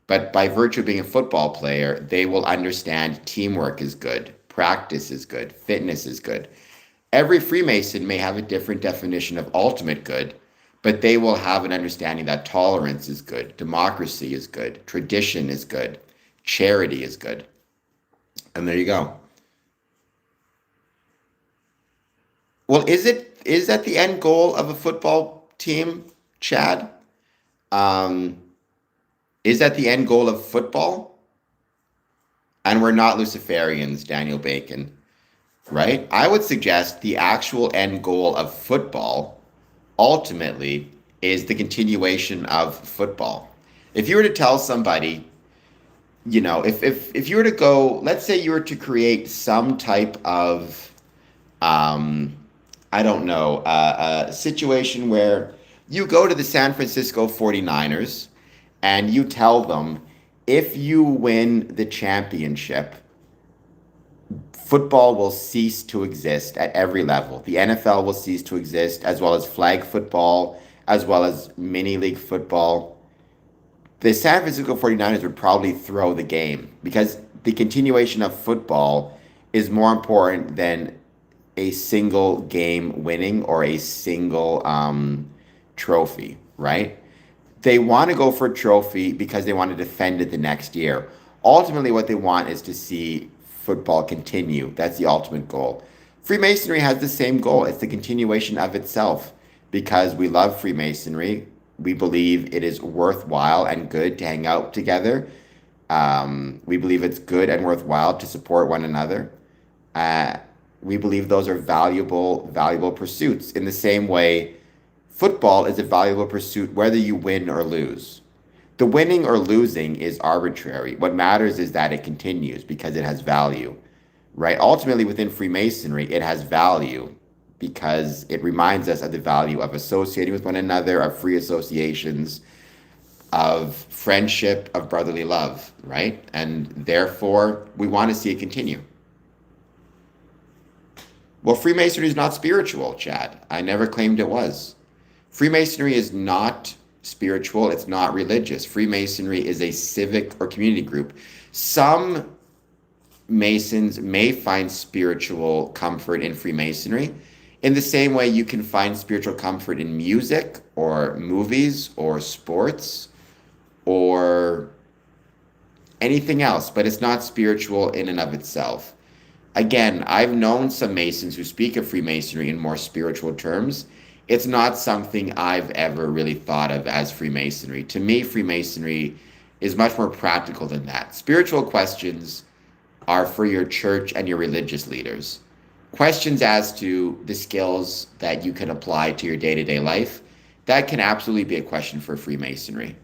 but by virtue of being a football player, they will understand teamwork is good, practice is good, fitness is good. Every Freemason may have a different definition of ultimate good, but they will have an understanding that tolerance is good, democracy is good, tradition is good, charity is good. And there you go. Well, is that the end goal of a football team, Chad? Um, is that the end goal of football? And we're not Luciferians, Daniel Bacon, right? I would suggest the actual end goal of football ultimately is the continuation of football. If you were to tell somebody, if you were to go, let's say you were to create some type of, um, I don't know, a situation where you go to the San Francisco 49ers and you tell them, if you win the championship, football will cease to exist at every level. The NFL will cease to exist, as well as flag football, as well as mini league football. The San Francisco 49ers would probably throw the game because the continuation of football is more important than a single game winning or a single trophy, right? They want to go for a trophy because they want to defend it the next year. Ultimately, what they want is to see football continue. That's the ultimate goal. Freemasonry has the same goal. It's the continuation of itself because we love Freemasonry. We believe it is worthwhile and good to hang out together. We believe it's good and worthwhile to support one another. We believe those are valuable pursuits. In the same way, football is a valuable pursuit whether you win or lose. The winning or losing is arbitrary. What matters is that it continues because it has value, right? Ultimately, within Freemasonry, it has value because it reminds us of the value of associating with one another, of free associations, of friendship, of brotherly love, right? And therefore, we want to see it continue. Well, Freemasonry is not spiritual, Chad. I never claimed it was. Freemasonry is not spiritual. It's not religious. Freemasonry is a civic or community group. Some Masons may find spiritual comfort in Freemasonry in the same way you can find spiritual comfort in music or movies or sports or anything else, but it's not spiritual in and of itself. Again, I've known some Masons who speak of Freemasonry in more spiritual terms. It's not something I've ever really thought of as Freemasonry. To me, Freemasonry is much more practical than that. Spiritual questions are for your church and your religious leaders. Questions as to the skills that you can apply to your day-to-day life, that can absolutely be a question for Freemasonry.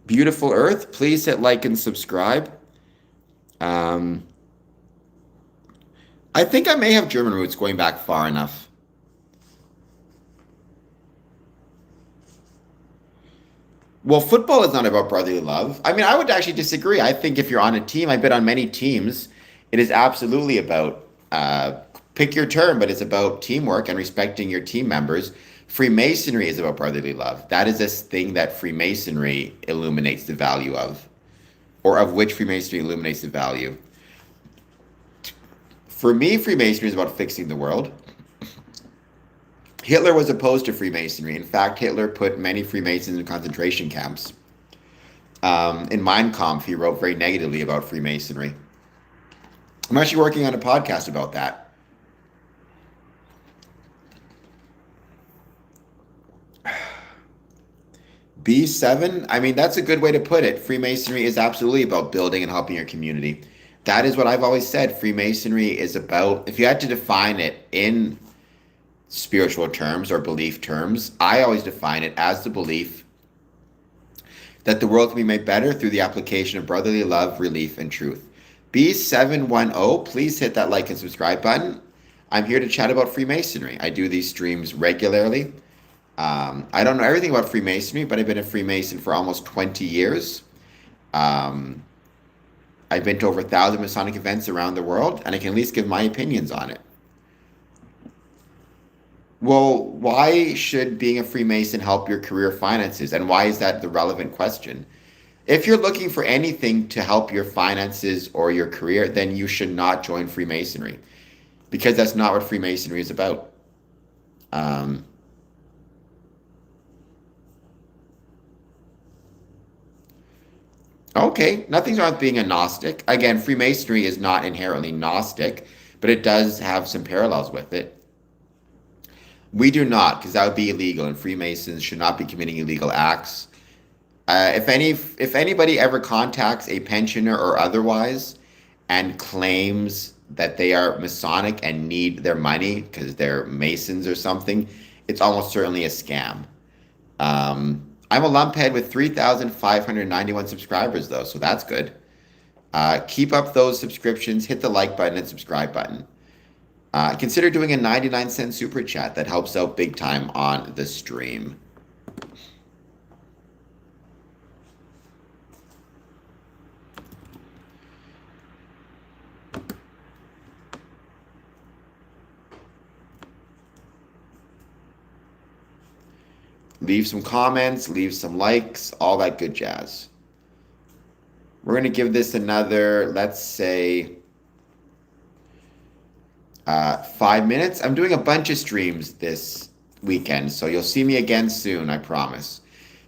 Beautiful Earth, please hit like and subscribe. I think I may have German roots going back far enough. Well, football is not about brotherly love. I mean, I would actually disagree. I think if you're on a team, I've been on many teams, it is absolutely about, pick your term, but it's about teamwork and respecting your team members. Freemasonry is about brotherly love. That is this thing that Freemasonry illuminates the value of, or of which Freemasonry illuminates the value. For me, Freemasonry is about fixing the world. Hitler was opposed to Freemasonry. In fact, Hitler put many Freemasons in concentration camps. In Mein Kampf, he wrote very negatively about Freemasonry. I'm actually working on a podcast about that. B7, I mean, that's a good way to put it. Freemasonry is absolutely about building and helping your community. That is what I've always said. Freemasonry is about, if you had to define it in spiritual terms or belief terms, I always define it as the belief that the world can be made better through the application of brotherly love, relief, and truth. B710, please hit that like and subscribe button. I'm here to chat about Freemasonry. I do these streams regularly. I don't know everything about Freemasonry, but I've been a Freemason for almost 20 years. I've been to over 1,000 Masonic events around the world, and I can at least give my opinions on it. Well, why should being a Freemason help your career finances, and why is that the relevant question? If you're looking for anything to help your finances or your career, then you should not join Freemasonry, because that's not what Freemasonry is about. Okay, nothing's wrong with being a Gnostic. Again, Freemasonry is not inherently Gnostic, but it does have some parallels with it. We do not, because that would be illegal, and Freemasons should not be committing illegal acts. If anybody ever contacts a pensioner or otherwise and claims that they are Masonic and need their money because they're Masons or something, it's almost certainly a scam. I'm a lumphead with 3,591 subscribers, though, so that's good. Keep up those subscriptions, hit the like button and subscribe button. Consider doing a 99-cent super chat. That helps out big time on the stream. Leave some comments, leave some likes, all that good jazz. We're going to give this another, let's say, 5 minutes. I'm doing a bunch of streams this weekend, so you'll see me again soon, I promise.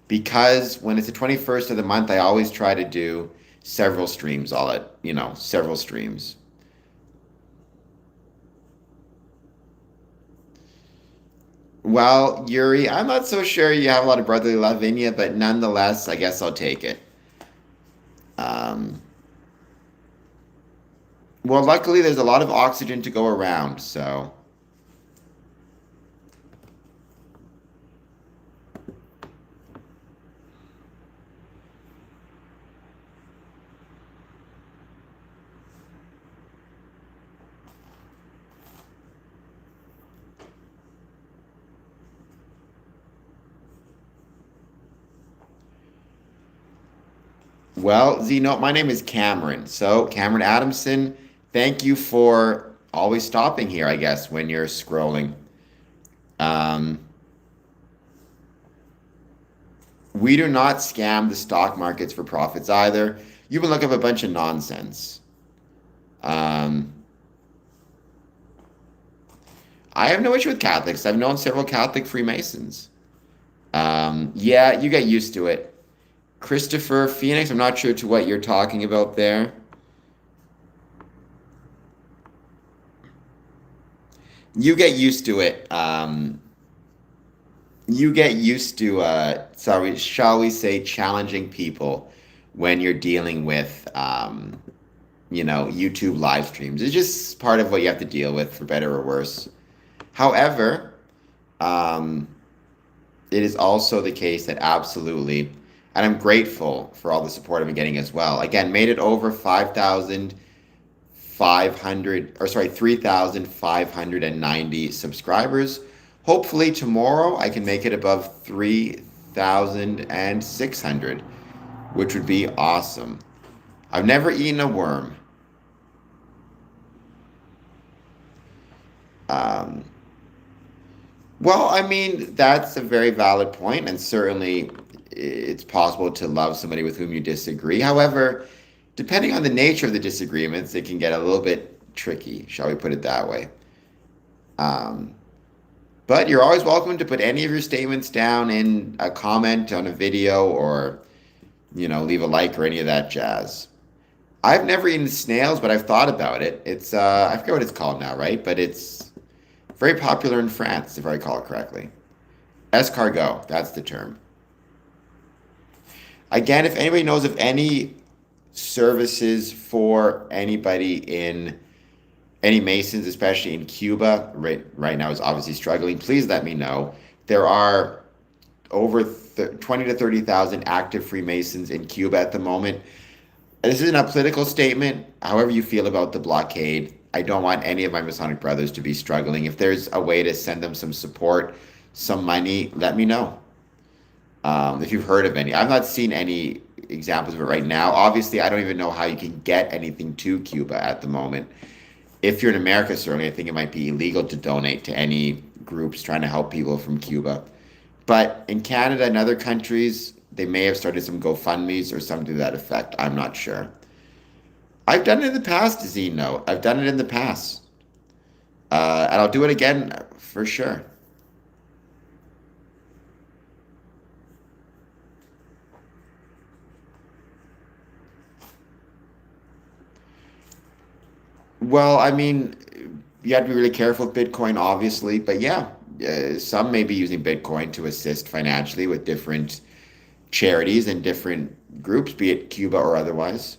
Because when it's the 21st of the month, I always try to do several streams, several streams. Well, Yuri, I'm not so sure you have a lot of brotherly love in you, but nonetheless, I guess I'll take it. Um, well, luckily, there's a lot of oxygen to go around, so. Well, Zeno, my name is Cameron. So, Cameron Adamson, thank you for always stopping here, I guess, when you're scrolling. Um, we do not scam the stock markets for profits either. You've been looking up a bunch of nonsense. Um, I have no issue with Catholics. I've known several Catholic Freemasons. Yeah, you get used to it. Christopher Phoenix, I'm not sure to what you're talking about there. You get used to it. You get used to, sorry, shall we say, challenging people when you're dealing with, YouTube live streams. It's just part of what you have to deal with, for better or worse. However, um, it is also the case that absolutely, and I'm grateful for all the support I've been getting as well. Again, made it over 5,500, or sorry, 3,590 subscribers. Hopefully tomorrow I can make it above 3,600, which would be awesome. I've never eaten a worm. Um, well, I mean, that's a very valid point, and certainly it's possible to love somebody with whom you disagree. However, depending on the nature of the disagreements, it can get a little bit tricky, shall we put it that way. Um, but you're always welcome to put any of your statements down in a comment on a video or, leave a like or any of that jazz. I've never eaten snails, but I've thought about it. It's, I forget what it's called now, right? But it's very popular in France, if I recall it correctly. Escargot, that's the term. Again, if anybody knows of any services for anybody in any Masons, especially in Cuba, right now is obviously struggling, please let me know. There are over 20 to 30,000 active Freemasons in Cuba at the moment. This isn't a political statement. However you feel about the blockade, I don't want any of my Masonic brothers to be struggling. If there's a way to send them some support, some money, let me know. If you've heard of any. I've not seen any examples of it right now. Obviously, I don't even know how you can get anything to Cuba at the moment. If you're in America, certainly, I think it might be illegal to donate to any groups trying to help people from Cuba. But in Canada and other countries, they may have started some GoFundMes or something to that effect. I'm not sure. I've done it in the past, Z note. I've done it in the past. And I'll do it again for sure. Well, I mean, you have to be really careful with Bitcoin, obviously, but yeah, some may be using Bitcoin to assist financially with different charities and different groups, be it Cuba or otherwise.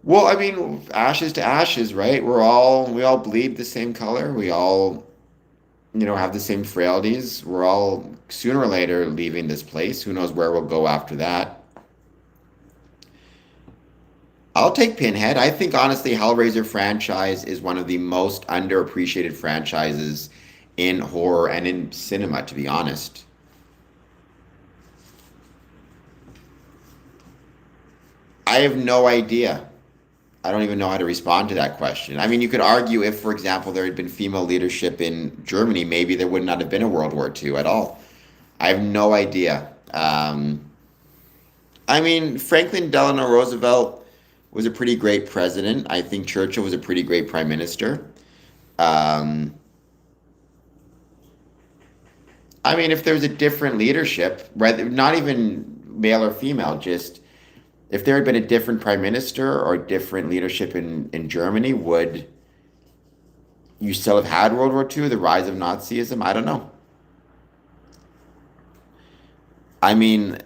Well, I mean, ashes to ashes, right? We all bleed the same color. We all, have the same frailties. We're all sooner or later leaving this place. Who knows where we'll go after that? I'll take Pinhead. I think honestly, Hellraiser franchise is one of the most underappreciated franchises in horror and in cinema, to be honest. I have no idea. I don't even know how to respond to that question. I mean, you could argue if, for example, there had been female leadership in Germany, maybe there would not have been a World War II at all. I have no idea. I mean, Franklin Delano Roosevelt was a pretty great president. I think Churchill was a pretty great prime minister. Um, I mean, if there was a different leadership, rather not even male or female, just if there had been a different prime minister or different leadership in Germany, would you still have had World War II, the rise of Nazism? I don't know. I mean,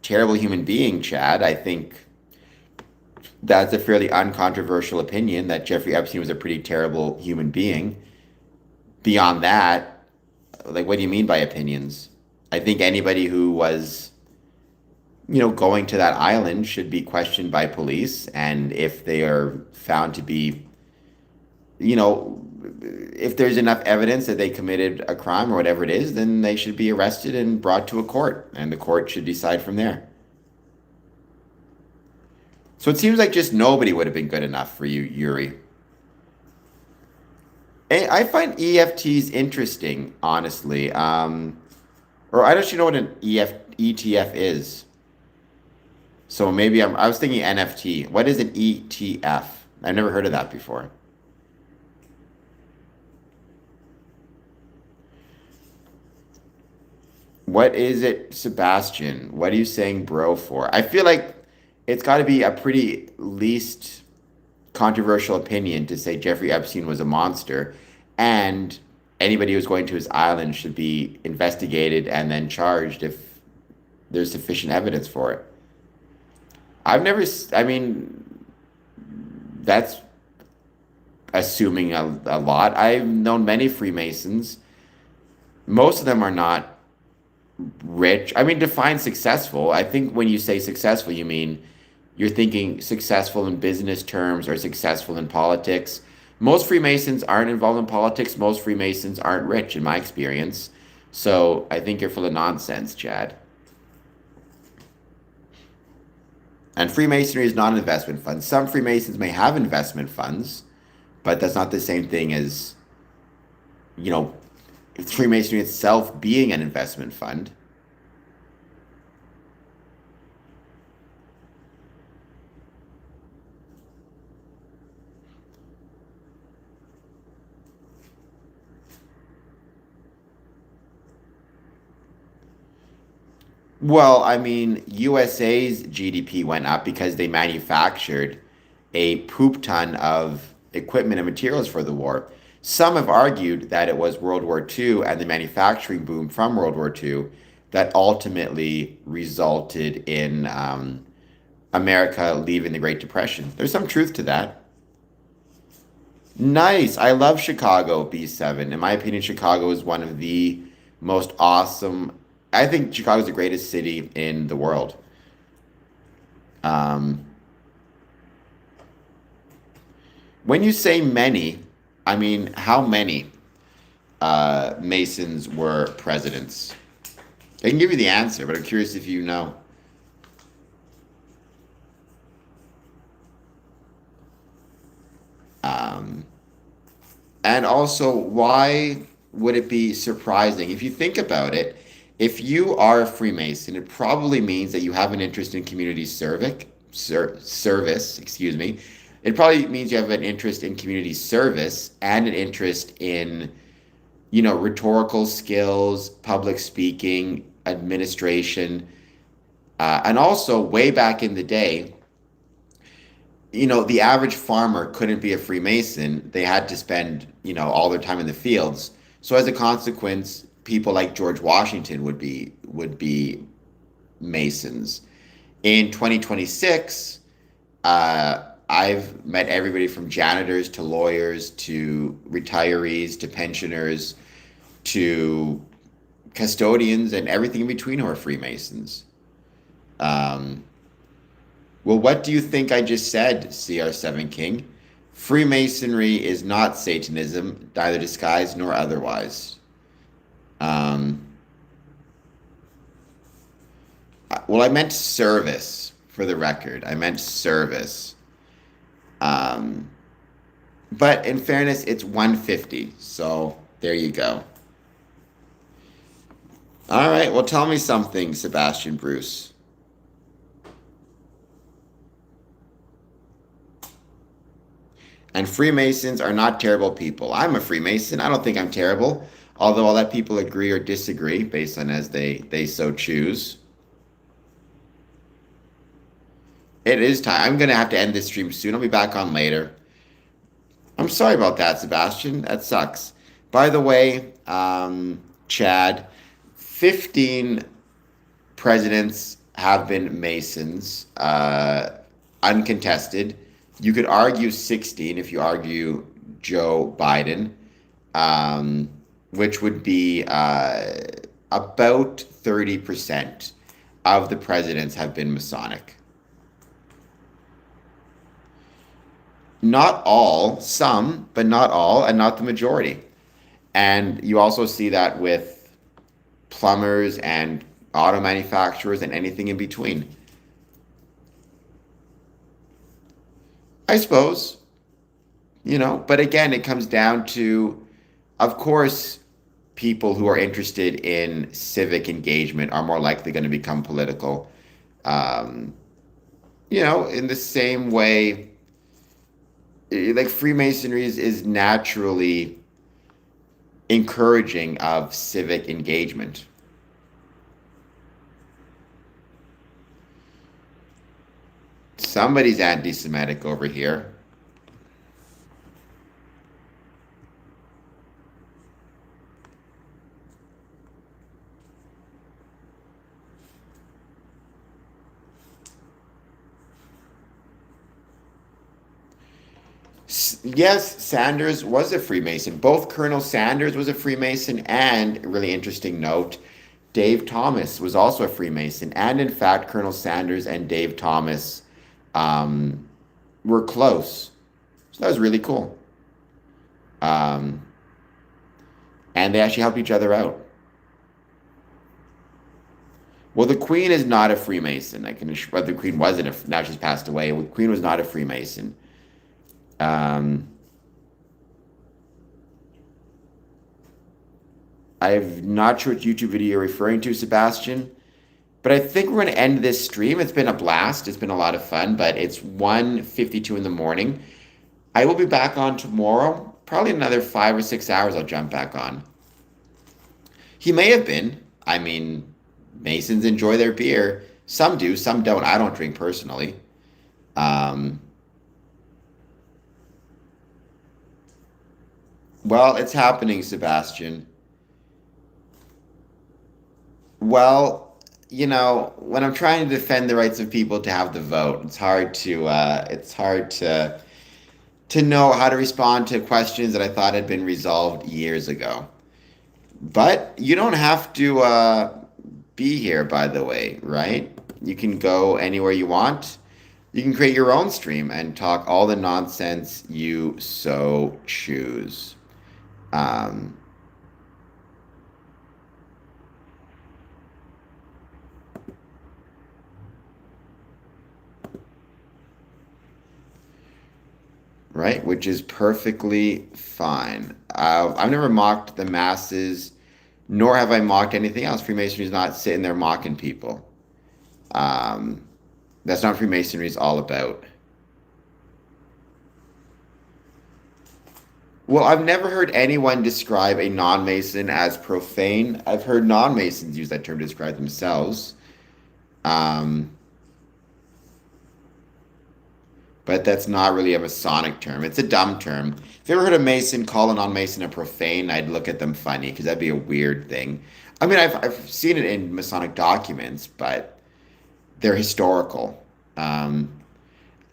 terrible human being, Chad. I think that's a fairly uncontroversial opinion that Jeffrey Epstein was a pretty terrible human being. Beyond that, like, what do you mean by opinions? I think anybody who was, going to that island should be questioned by police. And if they are found to be, you know, if there's enough evidence that they committed a crime or whatever it is, then they should be arrested and brought to a court, and the court should decide from there. So it seems like just nobody would have been good enough for you, Yuri. I find EFTs interesting, honestly. Or I don't actually know what an ETF is. So maybe I was thinking NFT. What is an ETF? I've never heard of that before. What is it, Sebastian? What are you saying bro for? I feel like it's got to be a pretty least controversial opinion to say Jeffrey Epstein was a monster, and anybody who's going to his island should be investigated and then charged if there's sufficient evidence for it. I mean, that's assuming a lot. I've known many Freemasons. Most of them are not rich. I mean, define successful. I think when you say successful, you mean you're thinking successful in business terms or successful in politics. Most Freemasons aren't involved in politics. Most Freemasons aren't rich, in my experience. So I think you're full of nonsense, Chad. And Freemasonry is not an investment fund. Some Freemasons may have investment funds, but that's not the same thing as, you know, Freemasonry itself being an investment fund. Well, I mean, USA's GDP went up because they manufactured a poop ton of equipment and materials for the war. Some have argued that it was World War II and the manufacturing boom from World War II that ultimately resulted in America leaving the Great Depression. There's some truth to that. Nice. I love Chicago B7. In my opinion, Chicago is one of the most awesome. I think Chicago is the greatest city in the world. Um, when you say many, I mean, how many Masons were presidents? I can give you the answer, but I'm curious if you know. Um, And also, why would it be surprising? If you think about it, if you are a Freemason, it probably means that you have an interest in community service, excuse me. It probably means you have an interest in community service and an interest in, rhetorical skills, public speaking, administration, and also way back in the day, the average farmer couldn't be a Freemason. They had to spend, all their time in the fields. So as a consequence, people like George Washington would be Masons. In 2026, I've met everybody from janitors to lawyers to retirees to pensioners to custodians and everything in between who are Freemasons. Um, Well, what do you think I just said, CR7 King? Freemasonry is not Satanism, neither disguised nor otherwise. Um, well, I meant service, for the record. I meant service. Um, but in fairness, it's 150. So there you go. All right. Well, tell me something, Sebastian Bruce. And Freemasons are not terrible people. I'm a Freemason. I don't think I'm terrible, although I'll let people agree or disagree based on as they so choose. It is time. I'm gonna have to end this stream soon. I'll be back on later. I'm sorry about that, Sebastian. That sucks. By the way, Chad, 15 presidents have been Masons, uncontested. You could argue 16 if you argue Joe Biden, um, which would be about 30% of the presidents have been Masonic. Not all, some, but not all, and not the majority. And you also see that with plumbers and auto manufacturers and anything in between. I suppose, but again, it comes down to, of course, people who are interested in civic engagement are more likely going to become political. Um, in the same way, like Freemasonry is naturally encouraging of civic engagement. Somebody's anti-Semitic over here. Yes, Sanders was a Freemason. Both Colonel Sanders was a Freemason, and really interesting note, Dave Thomas was also a Freemason. And in fact, Colonel Sanders and Dave Thomas um, were close. So that was really cool. Um, and they actually helped each other out. Well, the Queen is not a Freemason. I can assure, but the Queen wasn't. Now she's passed away. The Queen was not a Freemason. Um, I'm not sure what YouTube video you're referring to, Sebastian, but I think we're going to end this stream. It's been a blast. It's been a lot of fun, but it's 1:52 in the morning. I will be back on tomorrow. Probably another 5 or 6 hours I'll jump back on. He may have been. I mean, Masons enjoy their beer. Some do, some don't. I don't drink personally. Um, well, it's happening, Sebastian. Well, when I'm trying to defend the rights of people to have the vote, it's hard to know how to respond to questions that I thought had been resolved years ago. But you don't have to be here, by the way, right? You can go anywhere you want. You can create your own stream and talk all the nonsense you so choose. Um, right? Which is perfectly fine. I've never mocked the masses, nor have I mocked anything else. Freemasonry is not sitting there mocking people. Um, that's not what Freemasonry is all about. Well, I've never heard anyone describe a non-Mason as profane. I've heard non-Masons use that term to describe themselves. Um, but that's not really a Masonic term. It's a dumb term. If you ever heard a Mason call a non-Mason a profane, I'd look at them funny because that'd be a weird thing. I mean, I've seen it in Masonic documents, but they're historical. Um,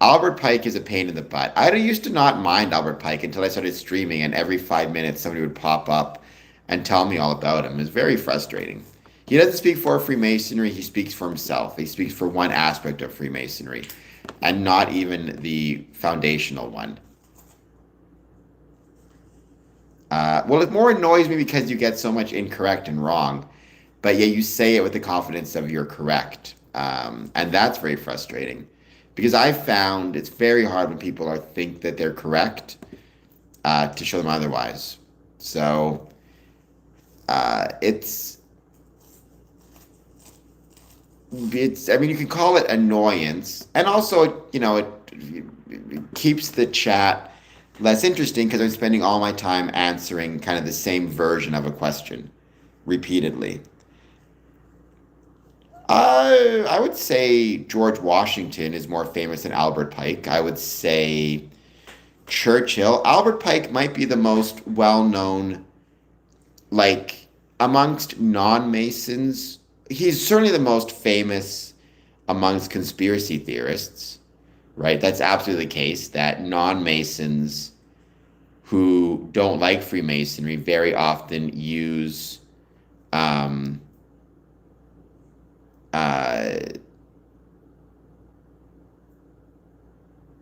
Albert Pike is a pain in the butt. I used to not mind Albert Pike until I started streaming, and every 5 minutes somebody would pop up and tell me all about him. It's very frustrating. He doesn't speak for Freemasonry, he speaks for himself. He speaks for one aspect of Freemasonry, and not even the foundational one. Well, it more annoys me because you get so much incorrect and wrong, but yet you say it with the confidence of you're correct. And that's very frustrating. Because I've found it's very hard when people think that they're correct to show them otherwise. So it's I mean you can call it annoyance, and also it keeps the chat less interesting because I'm spending all my time answering kind of the same version of a question repeatedly. I would say George Washington is more famous than Albert Pike. I would say Churchill. Albert Pike might be the most well-known, like, amongst non-Masons. He's certainly the most famous amongst conspiracy theorists, right? That's absolutely the case, that non-Masons who don't like Freemasonry very often use um, uh,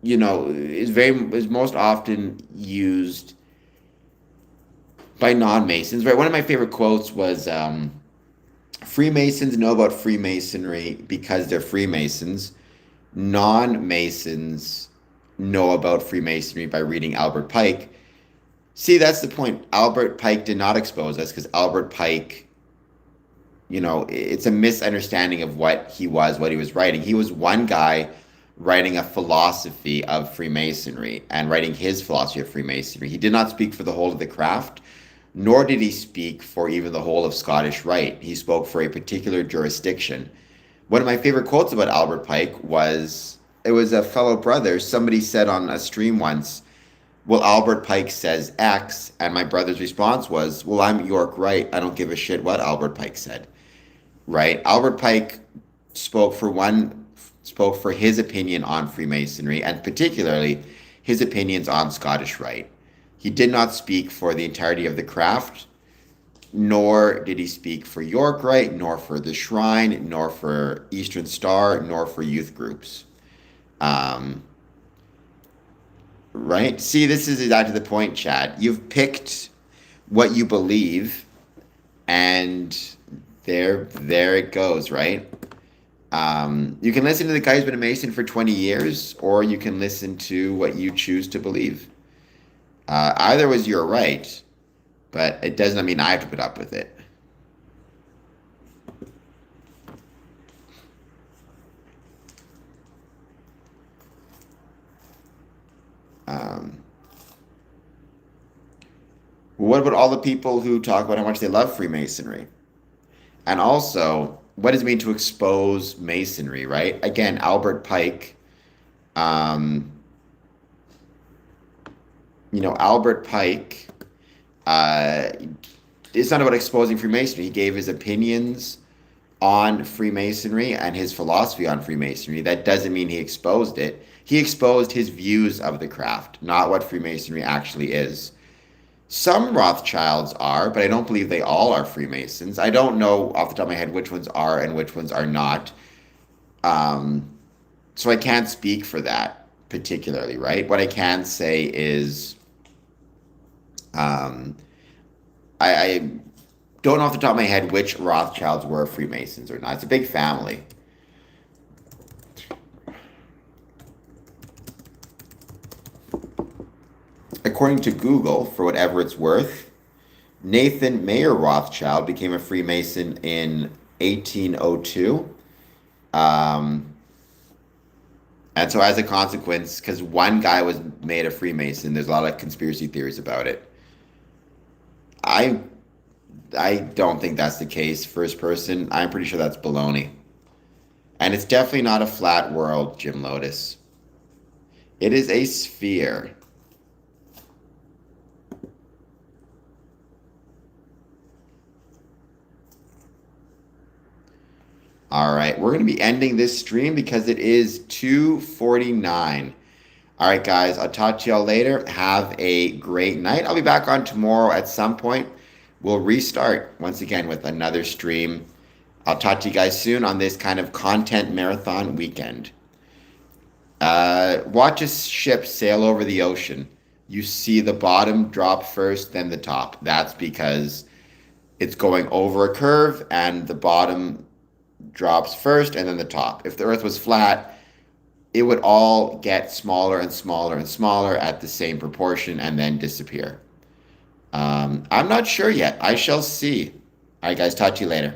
is most often used by non-Masons, right? One of my favorite quotes was Freemasons know about Freemasonry because they're Freemasons. Non-Masons know about Freemasonry by reading Albert Pike. See, that's the point. Albert Pike did not expose us because Albert Pike, it's a misunderstanding of what he was writing. He was one guy writing a philosophy of Freemasonry and writing his philosophy of Freemasonry. He did not speak for the whole of the craft, nor did he speak for even the whole of Scottish Rite. He spoke for a particular jurisdiction. One of my favorite quotes about Albert Pike was, it was a fellow brother. Somebody said on a stream once, well, Albert Pike says X, and my brother's response was, well, I'm York Rite. I don't give a shit what Albert Pike said, right? Albert Pike spoke for his opinion on Freemasonry, and particularly his opinions on Scottish Rite. He did not speak for the entirety of the craft, nor did he speak for York Rite, nor for the Shrine, nor for Eastern Star, nor for youth groups. Right? See, this is exactly the point, Chad. You've picked what you believe, and there it goes, right? You can listen to the guy who's been a Mason for 20 years, or you can listen to what you choose to believe. Either was your right, but it doesn't mean I have to put up with it. What about all the people who talk about how much they love Freemasonry? And also, what does it mean to expose Masonry, right? Again, Albert Pike, um, Albert Pike, it's not about exposing Freemasonry. He gave his opinions on Freemasonry and his philosophy on Freemasonry. That doesn't mean he exposed it. He exposed his views of the craft, not what Freemasonry actually is. Some Rothschilds are, but I don't believe they all are Freemasons. I don't know off the top of my head which ones are and which ones are not. So I can't speak for that particularly, right? What I can say is I don't know off the top of my head which Rothschilds were Freemasons or not. It's a big family. According to Google, for whatever it's worth, Nathan Mayer Rothschild became a Freemason in 1802. And so as a consequence, because one guy was made a Freemason, there's a lot of conspiracy theories about it. I don't think that's the case. First person, I'm pretty sure that's baloney. And it's definitely not a flat world, Jim Lotus. It is a sphere. All right, we're going to be ending this stream because it is 2:49. All right, guys, I'll talk to y'all later. Have a great night. I'll be back on tomorrow at some point. We'll restart once again with another stream. I'll talk to you guys soon on this kind of content marathon weekend. Watch a ship sail over the ocean. You see the bottom drop first, then the top. That's because it's going over a curve and the bottom drops first and then the top. If the earth was flat, it would all get smaller and smaller and smaller at the same proportion and then disappear. I'm not sure yet. I shall see. All right, guys, talk to you later.